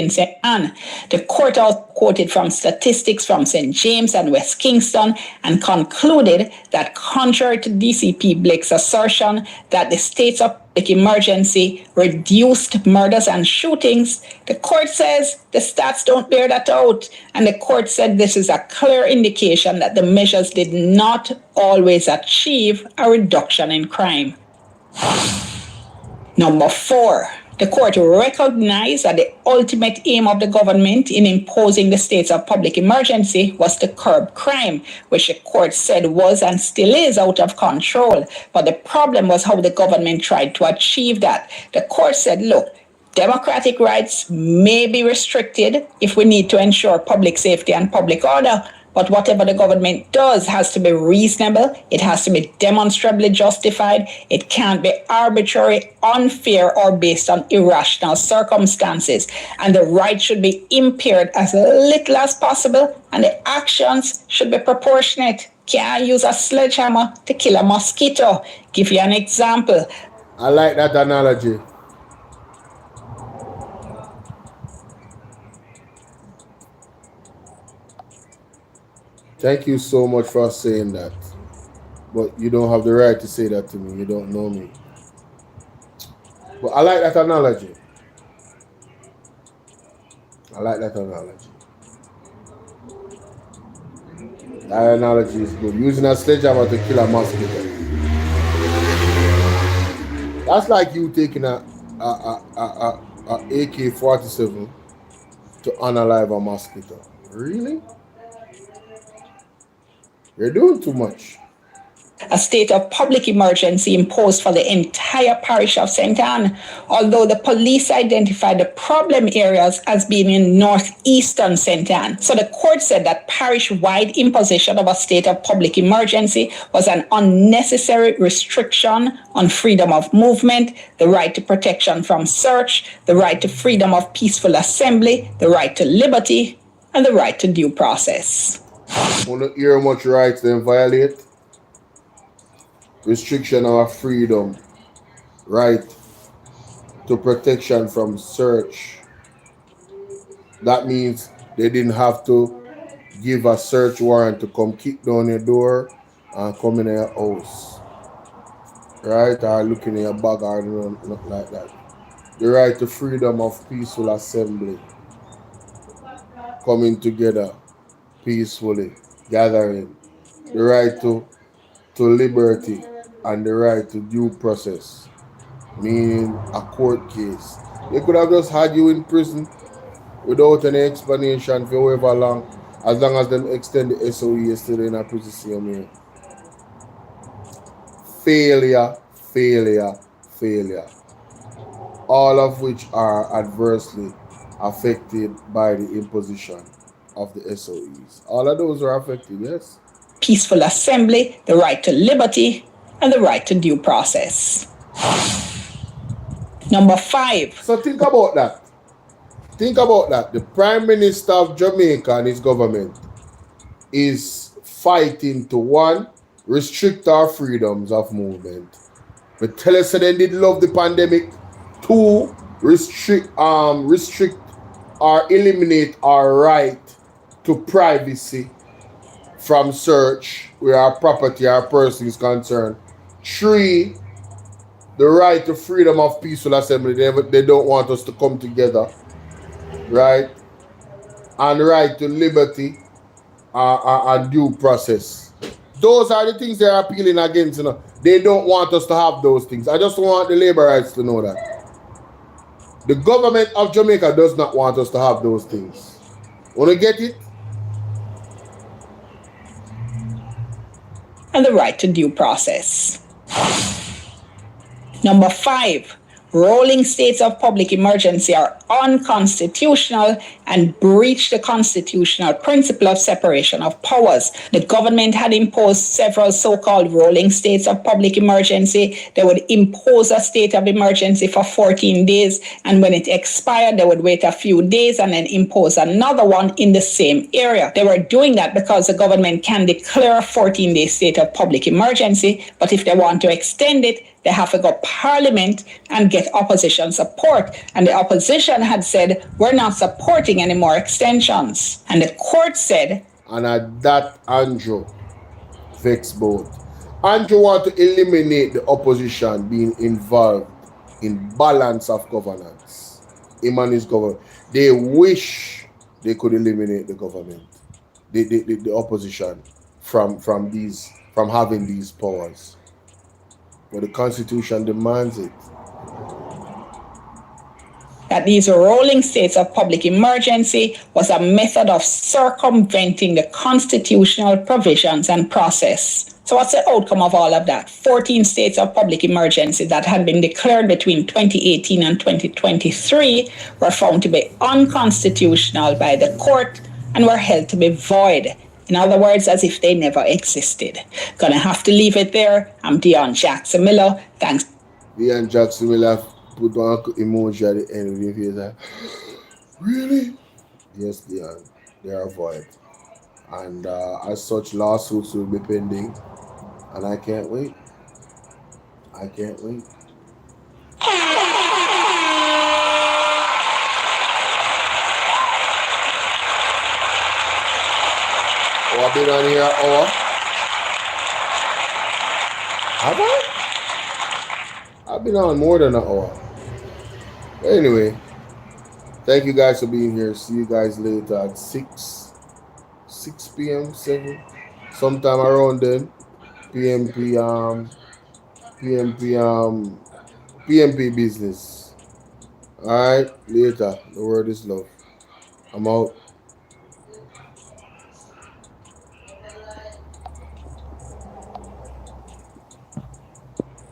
St. Anne. The court also quoted from statistics from St. James and West Kingston and concluded that contrary to DCP Blake's assertion that the states of public emergency reduced murders and shootings, the court says the stats don't bear that out. And the court said this is a clear indication that the measures did not always achieve a reduction in crime. Number 4. The court recognized that the ultimate aim of the government in imposing the states of public emergency was to curb crime, which the court said was and still is out of control. But the problem was how the government tried to achieve that. The court said, look, democratic rights may be restricted if we need to ensure public safety and public order. But whatever the government does has to be reasonable, it has to be demonstrably justified, it can't be arbitrary, unfair, or based on irrational circumstances. And the right should be impaired as little as possible, and the actions should be proportionate. Can't use a sledgehammer to kill a mosquito. Give you an example. I like that analogy. Thank you so much for saying that. But you don't have the right to say that to me. You don't know me. But I like that analogy. That analogy is good. Using a sledgehammer to kill a mosquito. That's like you taking a AK-47 to unalive a mosquito. Really? You're doing too much. A state of public emergency imposed for the entire parish of St. Anne, although the police identified the problem areas as being in northeastern St. Anne. So the court said that parish-wide imposition of a state of public emergency was an unnecessary restriction on freedom of movement, the right to protection from search, the right to freedom of peaceful assembly, the right to liberty, and the right to due process. Want to hear much rights then violate? Restriction of our freedom, right to protection from search. That means they didn't have to give a search warrant to come kick down your door and come in your house, right? Or look in your bag or nothing like that. The right to freedom of peaceful assembly, coming together peacefully, gathering. The right to liberty and the right to due process, meaning a court case. They could have just had you in prison without any explanation for however long as them extend the SOEs to in a prison same year. Failure. All of which are adversely affected by the imposition of the SOEs. All of those are affected, yes. Peaceful assembly, the right to liberty, and the right to due process. Number 5. So think about that. The Prime Minister of Jamaica and his government is fighting to, 1, restrict our freedoms of movement, But tell us that they did love the pandemic to restrict or eliminate our right to privacy from search where our property, our person is concerned. 3, the right to freedom of peaceful assembly. They don't want us to come together, right? And right to liberty and due process. Those are the things they are appealing against. You know, they don't want us to have those things. I just want the labor rights to know that the government of Jamaica does not want us to have those things. Want to get it? And the right to due process. Number 5, rolling states of public emergency are unconstitutional and breach the constitutional principle of separation of powers. The government had imposed several so-called rolling states of public emergency. They would impose a state of emergency for 14 days, and when it expired, they would wait a few days and then impose another one in the same area. They were doing that because the government can declare a 14-day state of public emergency, but if they want to extend it, they have to go Parliament and get opposition support. And the opposition had said, we're not supporting any more extensions. And the court said, and at that, Andrew vexed both. Andrew want to eliminate the opposition being involved in balance of governance. Him and his government. They wish they could eliminate the government, the opposition from having these powers. But the Constitution demands it. That these rolling states of public emergency was a method of circumventing the constitutional provisions and process. So what's the outcome of all of that? 14 states of public emergency that had been declared between 2018 and 2023 were found to be unconstitutional by the court and were held to be void. In other words, as if they never existed. Gonna have to leave it there. I'm Dion Jackson Miller. Thanks. Dion Jackson Miller put one emoji at the end of the face. Really? Yes, Dion. They are void. And as such, lawsuits will be pending. And I can't wait. I can't wait. Oh, I've been on here an hour. Have I? I've been on more than an hour. Anyway, thank you guys for being here. See you guys later at 6 p.m., 7, sometime around then. PMP business. Alright, later. The word is love. I'm out.